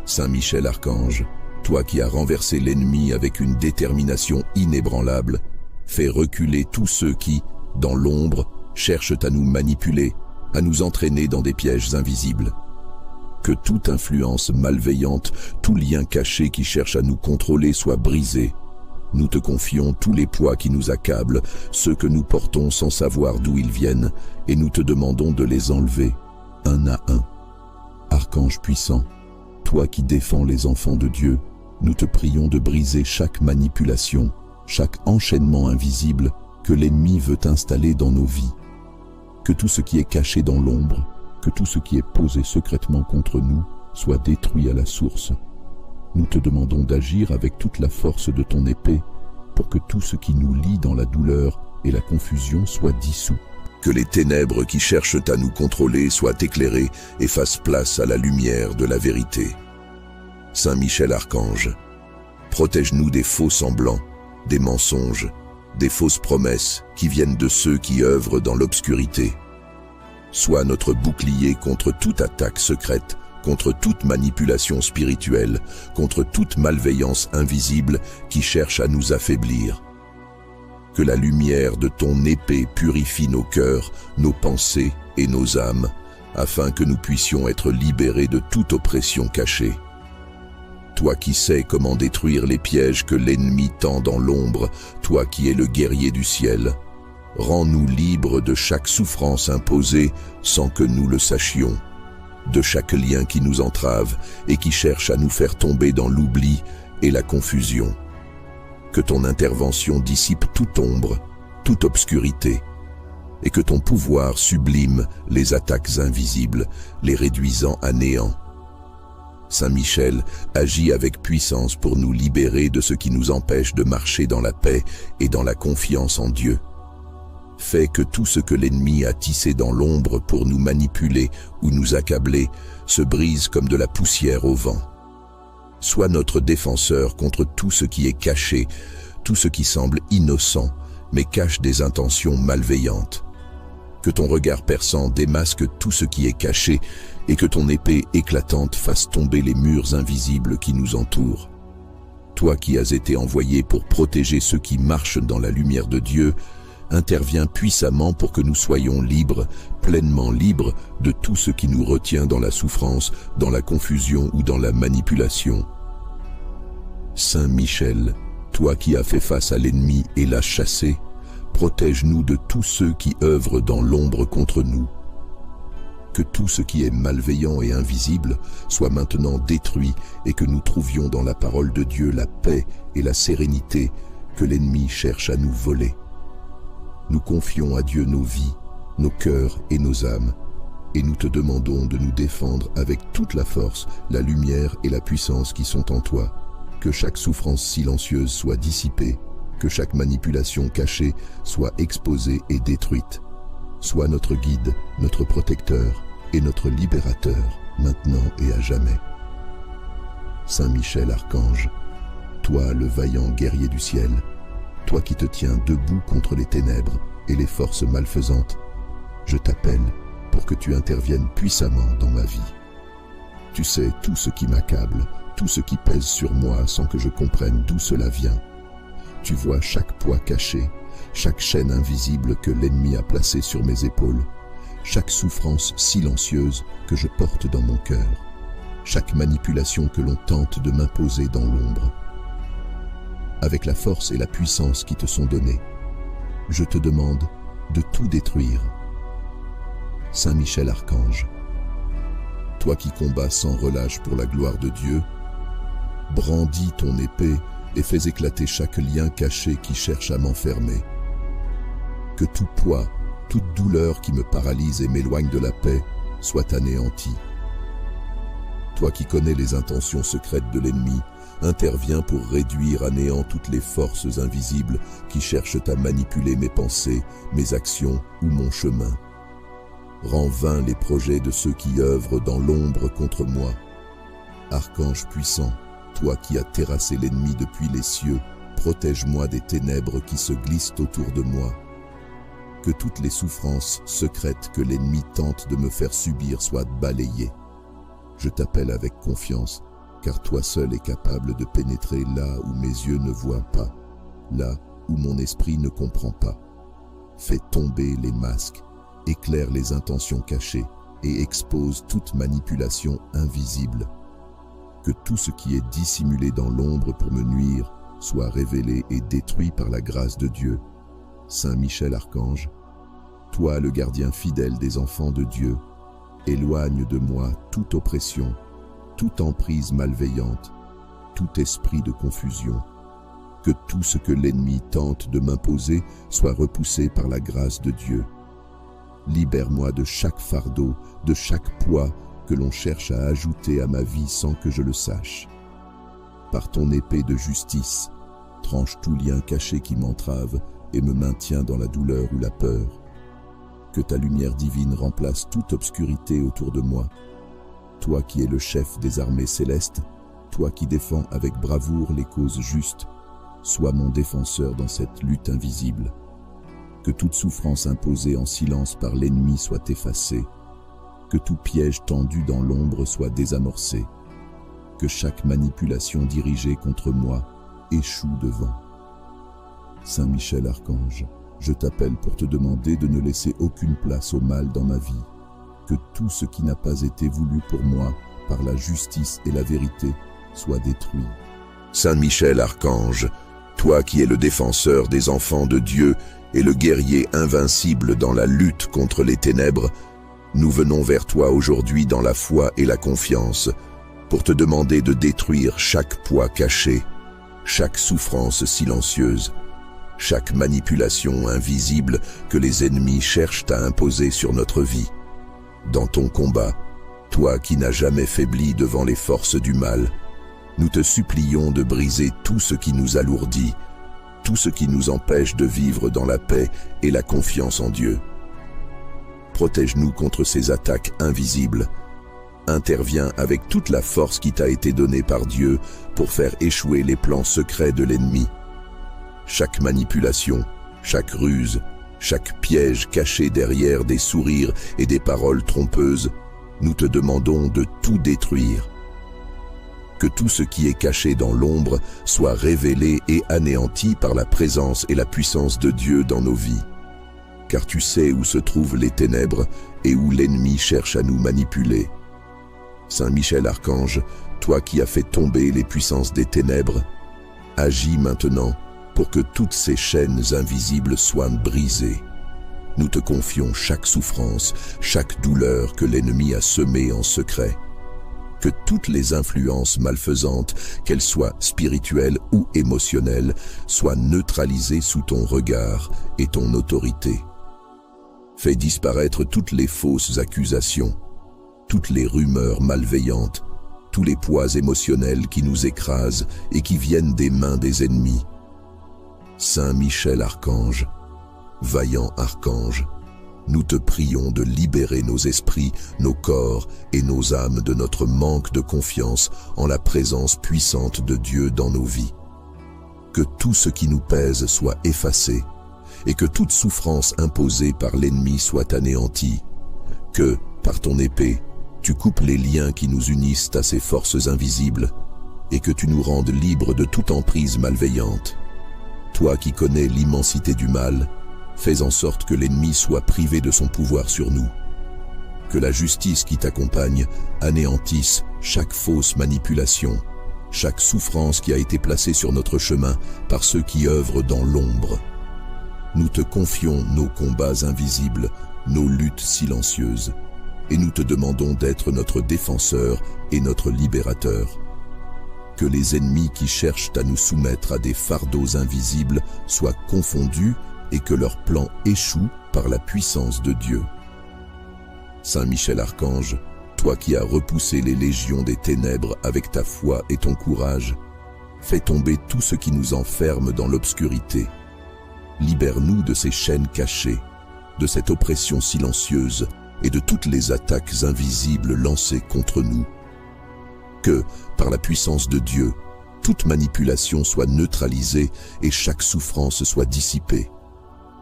Saint Michel Archange, toi qui as renversé l'ennemi avec une détermination inébranlable, fais reculer tous ceux qui, dans l'ombre, cherchent à nous manipuler, à nous entraîner dans des pièges invisibles. Que toute influence malveillante, tout lien caché qui cherche à nous contrôler soit brisé. Nous te confions tous les poids qui nous accablent, ceux que nous portons sans savoir d'où ils viennent, et nous te demandons de les enlever, un à un. Archange puissant, toi qui défends les enfants de Dieu, nous te prions de briser chaque manipulation, chaque enchaînement invisible que l'ennemi veut installer dans nos vies. Que tout ce qui est caché dans l'ombre, que tout ce qui est posé secrètement contre nous soit détruit à la source. Nous te demandons d'agir avec toute la force de ton épée pour que tout ce qui nous lie dans la douleur et la confusion soit dissous. Que les ténèbres qui cherchent à nous contrôler soient éclairées et fassent place à la lumière de la vérité. Saint Michel Archange, protège-nous des faux semblants, des mensonges, des fausses promesses qui viennent de ceux qui œuvrent dans l'obscurité. Sois notre bouclier contre toute attaque secrète, contre toute manipulation spirituelle, contre toute malveillance invisible qui cherche à nous affaiblir. Que la lumière de ton épée purifie nos cœurs, nos pensées et nos âmes, afin que nous puissions être libérés de toute oppression cachée. Toi qui sais comment détruire les pièges que l'ennemi tend dans l'ombre, toi qui es le guerrier du ciel, rends-nous libres de chaque souffrance imposée sans que nous le sachions, de chaque lien qui nous entrave et qui cherche à nous faire tomber dans l'oubli et la confusion. Que ton intervention dissipe toute ombre, toute obscurité, et que ton pouvoir sublime les attaques invisibles, les réduisant à néant. Saint Michel agit avec puissance pour nous libérer de ce qui nous empêche de marcher dans la paix et dans la confiance en Dieu. Fais que tout ce que l'ennemi a tissé dans l'ombre pour nous manipuler ou nous accabler se brise comme de la poussière au vent. Sois notre défenseur contre tout ce qui est caché, tout ce qui semble innocent, mais cache des intentions malveillantes. Que ton regard perçant démasque tout ce qui est caché et que ton épée éclatante fasse tomber les murs invisibles qui nous entourent. Toi qui as été envoyé pour protéger ceux qui marchent dans la lumière de Dieu, interviens puissamment pour que nous soyons libres, pleinement libres de tout ce qui nous retient dans la souffrance, dans la confusion ou dans la manipulation. Saint Michel, toi qui as fait face à l'ennemi et l'as chassé, protège-nous de tous ceux qui œuvrent dans l'ombre contre nous. Que tout ce qui est malveillant et invisible soit maintenant détruit et que nous trouvions dans la parole de Dieu la paix et la sérénité que l'ennemi cherche à nous voler. Nous confions à Dieu nos vies, nos cœurs et nos âmes, et nous te demandons de nous défendre avec toute la force, la lumière et la puissance qui sont en toi. Que chaque souffrance silencieuse soit dissipée, que chaque manipulation cachée soit exposée et détruite. Sois notre guide, notre protecteur et notre libérateur, maintenant et à jamais. Saint Michel Archange, toi le vaillant guerrier du ciel, toi qui te tiens debout contre les ténèbres et les forces malfaisantes, je t'appelle pour que tu interviennes puissamment dans ma vie. Tu sais tout ce qui m'accable, tout ce qui pèse sur moi sans que je comprenne d'où cela vient. Tu vois chaque poids caché, chaque chaîne invisible que l'ennemi a placée sur mes épaules, chaque souffrance silencieuse que je porte dans mon cœur, chaque manipulation que l'on tente de m'imposer dans l'ombre. Avec la force et la puissance qui te sont données, je te demande de tout détruire. Saint Michel Archange, toi qui combats sans relâche pour la gloire de Dieu, brandis ton épée et fais éclater chaque lien caché qui cherche à m'enfermer. Que tout poids, toute douleur qui me paralyse et m'éloigne de la paix soit anéanti. Toi qui connais les intentions secrètes de l'ennemi, interviens pour réduire à néant toutes les forces invisibles qui cherchent à manipuler mes pensées, mes actions ou mon chemin. Rends vains les projets de ceux qui œuvrent dans l'ombre contre moi. Archange puissant, toi qui as terrassé l'ennemi depuis les cieux, protège-moi des ténèbres qui se glissent autour de moi. Que toutes les souffrances secrètes que l'ennemi tente de me faire subir soient balayées. Je t'appelle avec confiance, car toi seul es capable de pénétrer là où mes yeux ne voient pas, là où mon esprit ne comprend pas. Fais tomber les masques, éclaire les intentions cachées et expose toute manipulation invisible. Que tout ce qui est dissimulé dans l'ombre pour me nuire soit révélé et détruit par la grâce de Dieu. Saint Michel Archange, toi le gardien fidèle des enfants de Dieu, éloigne de moi toute oppression, toute emprise malveillante, tout esprit de confusion. Que tout ce que l'ennemi tente de m'imposer soit repoussé par la grâce de Dieu. Libère-moi de chaque fardeau, de chaque poids que l'on cherche à ajouter à ma vie sans que je le sache. Par ton épée de justice, tranche tout lien caché qui m'entrave et me maintient dans la douleur ou la peur. Que ta lumière divine remplace toute obscurité autour de moi. Toi qui es le chef des armées célestes, toi qui défends avec bravoure les causes justes, sois mon défenseur dans cette lutte invisible. Que toute souffrance imposée en silence par l'ennemi soit effacée. Que tout piège tendu dans l'ombre soit désamorcé. Que chaque manipulation dirigée contre moi échoue devant. Saint Michel Archange, je t'appelle pour te demander de ne laisser aucune place au mal dans ma vie. Que tout ce qui n'a pas été voulu pour moi, par la justice et la vérité, soit détruit. Saint Michel Archange, toi qui es le défenseur des enfants de Dieu et le guerrier invincible dans la lutte contre les ténèbres, nous venons vers toi aujourd'hui dans la foi et la confiance, pour te demander de détruire chaque poids caché, chaque souffrance silencieuse, chaque manipulation invisible que les ennemis cherchent à imposer sur notre vie. Dans ton combat, toi qui n'as jamais faibli devant les forces du mal, nous te supplions de briser tout ce qui nous alourdit, tout ce qui nous empêche de vivre dans la paix et la confiance en Dieu. Protège-nous contre ces attaques invisibles. Interviens avec toute la force qui t'a été donnée par Dieu pour faire échouer les plans secrets de l'ennemi. Chaque manipulation, chaque ruse, chaque piège caché derrière des sourires et des paroles trompeuses, nous te demandons de tout détruire. Que tout ce qui est caché dans l'ombre soit révélé et anéanti par la présence et la puissance de Dieu dans nos vies. Car tu sais où se trouvent les ténèbres et où l'ennemi cherche à nous manipuler. Saint Michel Archange, toi qui as fait tomber les puissances des ténèbres, agis maintenant pour que toutes ces chaînes invisibles soient brisées. Nous te confions chaque souffrance, chaque douleur que l'ennemi a semée en secret. Que toutes les influences malfaisantes, qu'elles soient spirituelles ou émotionnelles, soient neutralisées sous ton regard et ton autorité. Fais disparaître toutes les fausses accusations, toutes les rumeurs malveillantes, tous les poids émotionnels qui nous écrasent et qui viennent des mains des ennemis. Saint Michel Archange, vaillant archange, nous te prions de libérer nos esprits, nos corps et nos âmes de notre manque de confiance en la présence puissante de Dieu dans nos vies. Que tout ce qui nous pèse soit effacé et que toute souffrance imposée par l'ennemi soit anéantie. Que, par ton épée, tu coupes les liens qui nous unissent à ces forces invisibles et que tu nous rendes libres de toute emprise malveillante. Toi qui connais l'immensité du mal, fais en sorte que l'ennemi soit privé de son pouvoir sur nous. Que la justice qui t'accompagne anéantisse chaque fausse manipulation, chaque souffrance qui a été placée sur notre chemin par ceux qui œuvrent dans l'ombre. Nous te confions nos combats invisibles, nos luttes silencieuses, et nous te demandons d'être notre défenseur et notre libérateur. Que les ennemis qui cherchent à nous soumettre à des fardeaux invisibles soient confondus et que leurs plans échouent par la puissance de Dieu. Saint Michel Archange, toi qui as repoussé les légions des ténèbres avec ta foi et ton courage, Fais tomber tout ce qui nous enferme dans l'obscurité. Libère-nous de ces chaînes cachées, de cette oppression silencieuse et de toutes les attaques invisibles lancées contre nous. Que, par la puissance de Dieu, toute manipulation soit neutralisée et chaque souffrance soit dissipée.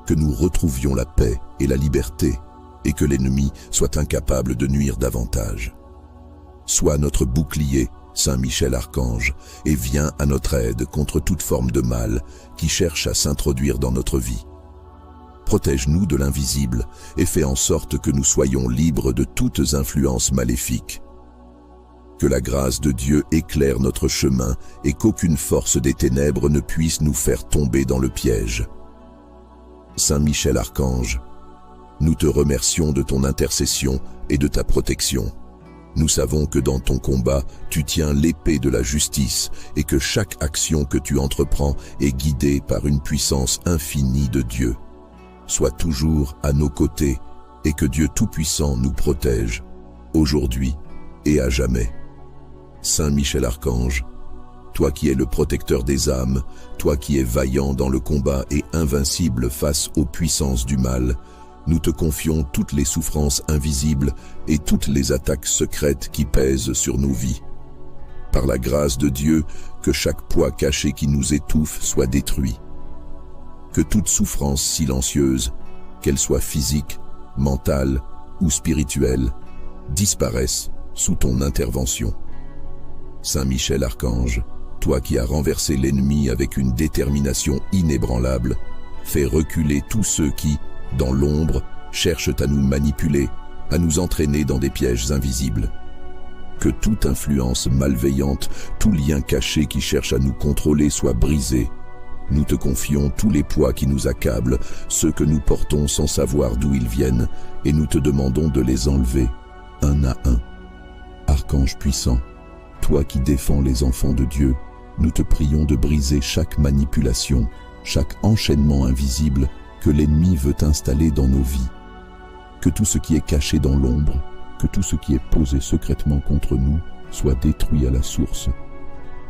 Que nous retrouvions la paix et la liberté et que l'ennemi soit incapable de nuire davantage. Sois notre bouclier, Saint Michel Archange, et viens à notre aide contre toute forme de mal qui cherche à s'introduire dans notre vie. Protège-nous de l'invisible et fais en sorte que nous soyons libres de toutes influences maléfiques. Que la grâce de Dieu éclaire notre chemin et qu'aucune force des ténèbres ne puisse nous faire tomber dans le piège. Saint Michel Archange, nous te remercions de ton intercession et de ta protection. Nous savons que dans ton combat, tu tiens l'épée de la justice et que chaque action que tu entreprends est guidée par une puissance infinie de Dieu. Sois toujours à nos côtés et que Dieu Tout-Puissant nous protège, aujourd'hui et à jamais. Saint Michel Archange, toi qui es le protecteur des âmes, toi qui es vaillant dans le combat et invincible face aux puissances du mal, nous te confions toutes les souffrances invisibles et toutes les attaques secrètes qui pèsent sur nos vies. Par la grâce de Dieu, que chaque poids caché qui nous étouffe soit détruit. Que toute souffrance silencieuse, qu'elle soit physique, mentale ou spirituelle, disparaisse sous ton intervention. Saint Michel Archange, toi qui as renversé l'ennemi avec une détermination inébranlable, fais reculer tous ceux qui, dans l'ombre, cherchent à nous manipuler, à nous entraîner dans des pièges invisibles. Que toute influence malveillante, tout lien caché qui cherche à nous contrôler soit brisé. Nous te confions tous les poids qui nous accablent, ceux que nous portons sans savoir d'où ils viennent, et nous te demandons de les enlever, un à un. Archange puissant, toi qui défends les enfants de Dieu, nous te prions de briser chaque manipulation, chaque enchaînement invisible que l'ennemi veut installer dans nos vies. Que tout ce qui est caché dans l'ombre, que tout ce qui est posé secrètement contre nous soit détruit à la source.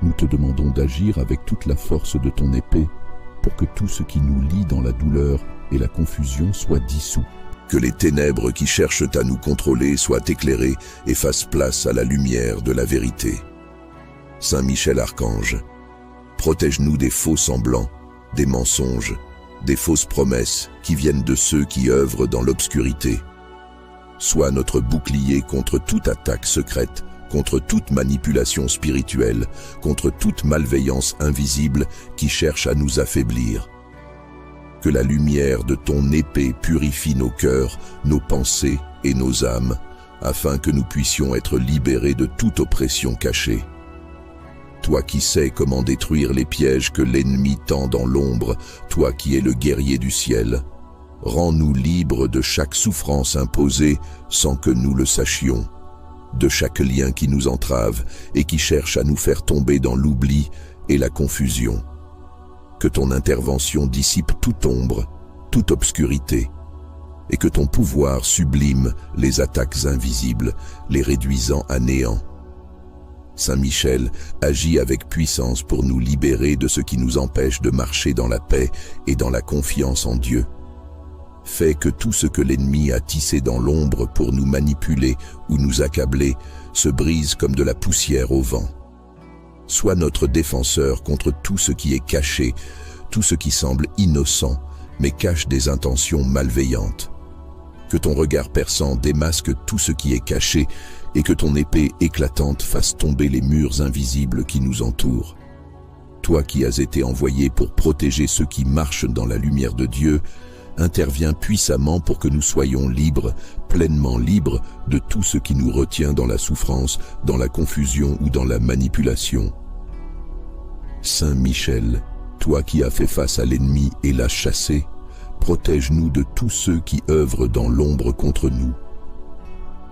Nous te demandons d'agir avec toute la force de ton épée pour que tout ce qui nous lie dans la douleur et la confusion soit dissous. Que les ténèbres qui cherchent à nous contrôler soient éclairées et fassent place à la lumière de la vérité. Saint Michel Archange, protège-nous des faux semblants, des mensonges, des fausses promesses qui viennent de ceux qui œuvrent dans l'obscurité. Sois notre bouclier contre toute attaque secrète, contre toute manipulation spirituelle, contre toute malveillance invisible qui cherche à nous affaiblir. Que la lumière de ton épée purifie nos cœurs, nos pensées et nos âmes, afin que nous puissions être libérés de toute oppression cachée. Toi qui sais comment détruire les pièges que l'ennemi tend dans l'ombre, toi qui es le guerrier du ciel, rends-nous libres de chaque souffrance imposée sans que nous le sachions, de chaque lien qui nous entrave et qui cherche à nous faire tomber dans l'oubli et la confusion. Que ton intervention dissipe toute ombre, toute obscurité, et que ton pouvoir sublime les attaques invisibles, les réduisant à néant. Saint Michel agit avec puissance pour nous libérer de ce qui nous empêche de marcher dans la paix et dans la confiance en Dieu. Fais que tout ce que l'ennemi a tissé dans l'ombre pour nous manipuler ou nous accabler se brise comme de la poussière au vent. Sois notre défenseur contre tout ce qui est caché, tout ce qui semble innocent, mais cache des intentions malveillantes. Que ton regard perçant démasque tout ce qui est caché et que ton épée éclatante fasse tomber les murs invisibles qui nous entourent. Toi qui as été envoyé pour protéger ceux qui marchent dans la lumière de Dieu, interviens puissamment pour que nous soyons libres, pleinement libres de tout ce qui nous retient dans la souffrance, dans la confusion ou dans la manipulation. Saint Michel, toi qui as fait face à l'ennemi et l'as chassé, protège-nous de tous ceux qui œuvrent dans l'ombre contre nous.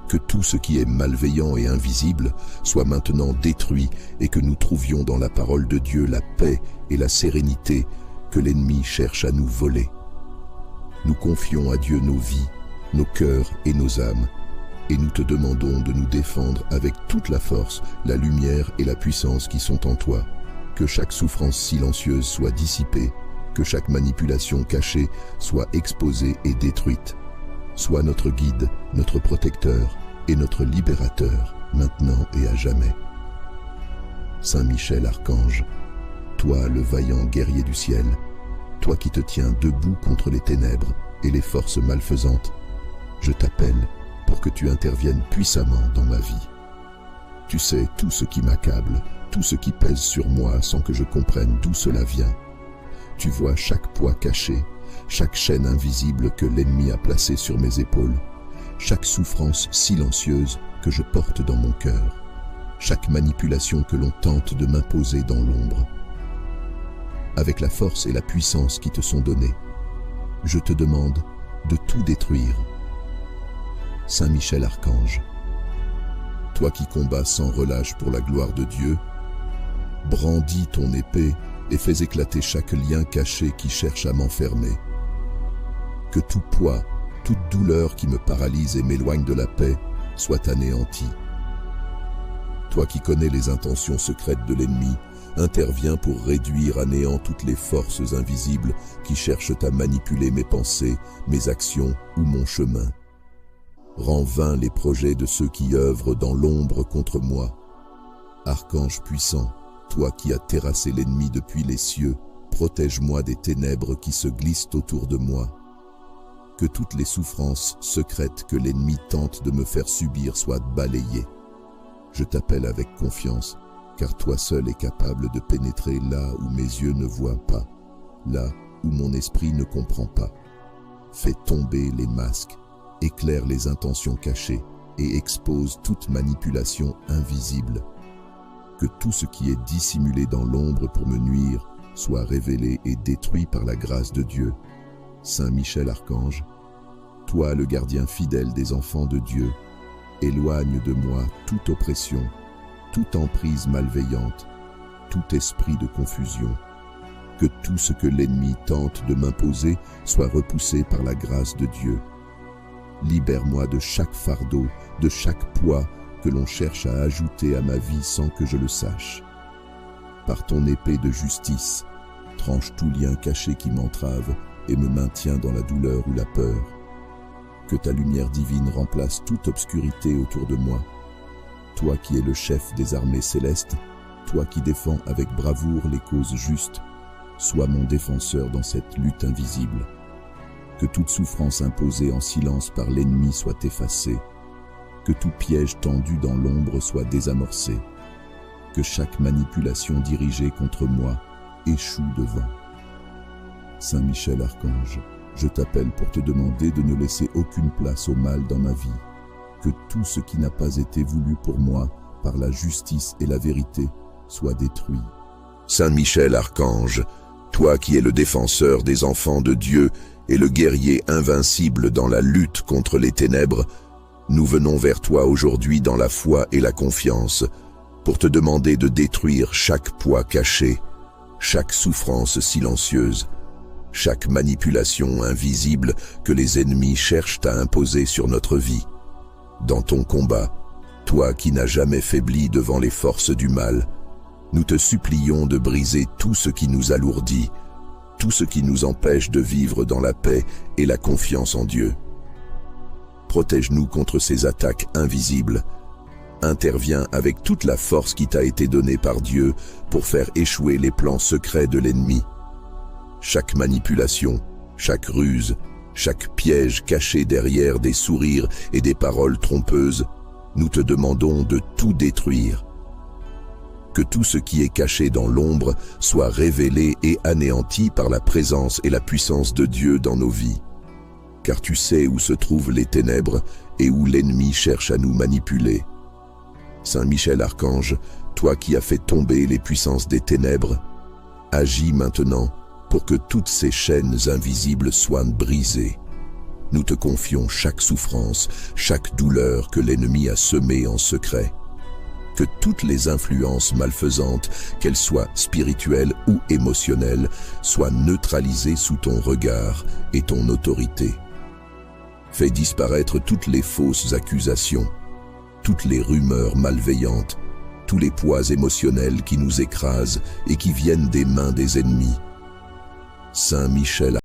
Que tout ce qui est malveillant et invisible soit maintenant détruit et que nous trouvions dans la parole de Dieu la paix et la sérénité que l'ennemi cherche à nous voler. Nous confions à Dieu nos vies, nos cœurs et nos âmes, et nous te demandons de nous défendre avec toute la force, la lumière et la puissance qui sont en toi. Que chaque souffrance silencieuse soit dissipée, que chaque manipulation cachée soit exposée et détruite. Sois notre guide, notre protecteur et notre libérateur, maintenant et à jamais. Saint Michel Archange, toi le vaillant guerrier du ciel, toi qui te tiens debout contre les ténèbres et les forces malfaisantes, je t'appelle pour que tu interviennes puissamment dans ma vie. Tu sais tout ce qui m'accable, tout ce qui pèse sur moi sans que je comprenne d'où cela vient. Tu vois chaque poids caché, chaque chaîne invisible que l'ennemi a placée sur mes épaules, chaque souffrance silencieuse que je porte dans mon cœur, chaque manipulation que l'on tente de m'imposer dans l'ombre. Avec la force et la puissance qui te sont données, je te demande de tout détruire. Saint Michel Archange, toi qui combats sans relâche pour la gloire de Dieu, brandis ton épée et fais éclater chaque lien caché qui cherche à m'enfermer. Que tout poids, toute douleur qui me paralyse et m'éloigne de la paix soit anéanti. Toi qui connais les intentions secrètes de l'ennemi, interviens pour réduire à néant toutes les forces invisibles qui cherchent à manipuler mes pensées, mes actions ou mon chemin. Rends vains les projets de ceux qui œuvrent dans l'ombre contre moi. Archange puissant, toi qui as terrassé l'ennemi depuis les cieux, protège-moi des ténèbres qui se glissent autour de moi. Que toutes les souffrances secrètes que l'ennemi tente de me faire subir soient balayées. Je t'appelle avec confiance, car toi seul es capable de pénétrer là où mes yeux ne voient pas, là où mon esprit ne comprend pas. Fais tomber les masques, éclaire les intentions cachées et expose toute manipulation invisible. Que tout ce qui est dissimulé dans l'ombre pour me nuire soit révélé et détruit par la grâce de Dieu. Saint Michel Archange, toi le gardien fidèle des enfants de Dieu, éloigne de moi toute oppression, toute emprise malveillante, tout esprit de confusion. Que tout ce que l'ennemi tente de m'imposer soit repoussé par la grâce de Dieu. Libère-moi de chaque fardeau, de chaque poids que l'on cherche à ajouter à ma vie sans que je le sache. Par ton épée de justice, tranche tout lien caché qui m'entrave et me maintient dans la douleur ou la peur. Que ta lumière divine remplace toute obscurité autour de moi. Toi qui es le chef des armées célestes, toi qui défends avec bravoure les causes justes, sois mon défenseur dans cette lutte invisible. Que toute souffrance imposée en silence par l'ennemi soit effacée. Que tout piège tendu dans l'ombre soit désamorcé. Que chaque manipulation dirigée contre moi échoue devant. Saint Michel Archange, je t'appelle pour te demander de ne laisser aucune place au mal dans ma vie. Que tout ce qui n'a pas été voulu pour moi par la justice et la vérité soit détruit. Saint Michel Archange, toi qui es le défenseur des enfants de Dieu et le guerrier invincible dans la lutte contre les ténèbres, nous venons vers toi aujourd'hui dans la foi et la confiance pour te demander de détruire chaque poids caché, chaque souffrance silencieuse, chaque manipulation invisible que les ennemis cherchent à imposer sur notre vie. Dans ton combat, toi qui n'as jamais faibli devant les forces du mal, nous te supplions de briser tout ce qui nous alourdit, tout ce qui nous empêche de vivre dans la paix et la confiance en Dieu. Protège-nous contre ces attaques invisibles. Interviens avec toute la force qui t'a été donnée par Dieu pour faire échouer les plans secrets de l'ennemi. Chaque manipulation, chaque ruse, chaque piège caché derrière des sourires et des paroles trompeuses, nous te demandons de tout détruire. Que tout ce qui est caché dans l'ombre soit révélé et anéanti par la présence et la puissance de Dieu dans nos vies. Car tu sais où se trouvent les ténèbres et où l'ennemi cherche à nous manipuler. Saint Michel Archange, toi qui as fait tomber les puissances des ténèbres, agis maintenant pour que toutes ces chaînes invisibles soient brisées. Nous te confions chaque souffrance, chaque douleur que l'ennemi a semée en secret. Que toutes les influences malfaisantes, qu'elles soient spirituelles ou émotionnelles, soient neutralisées sous ton regard et ton autorité. Fais disparaître toutes les fausses accusations, toutes les rumeurs malveillantes, tous les poids émotionnels qui nous écrasent et qui viennent des mains des ennemis. Saint Michel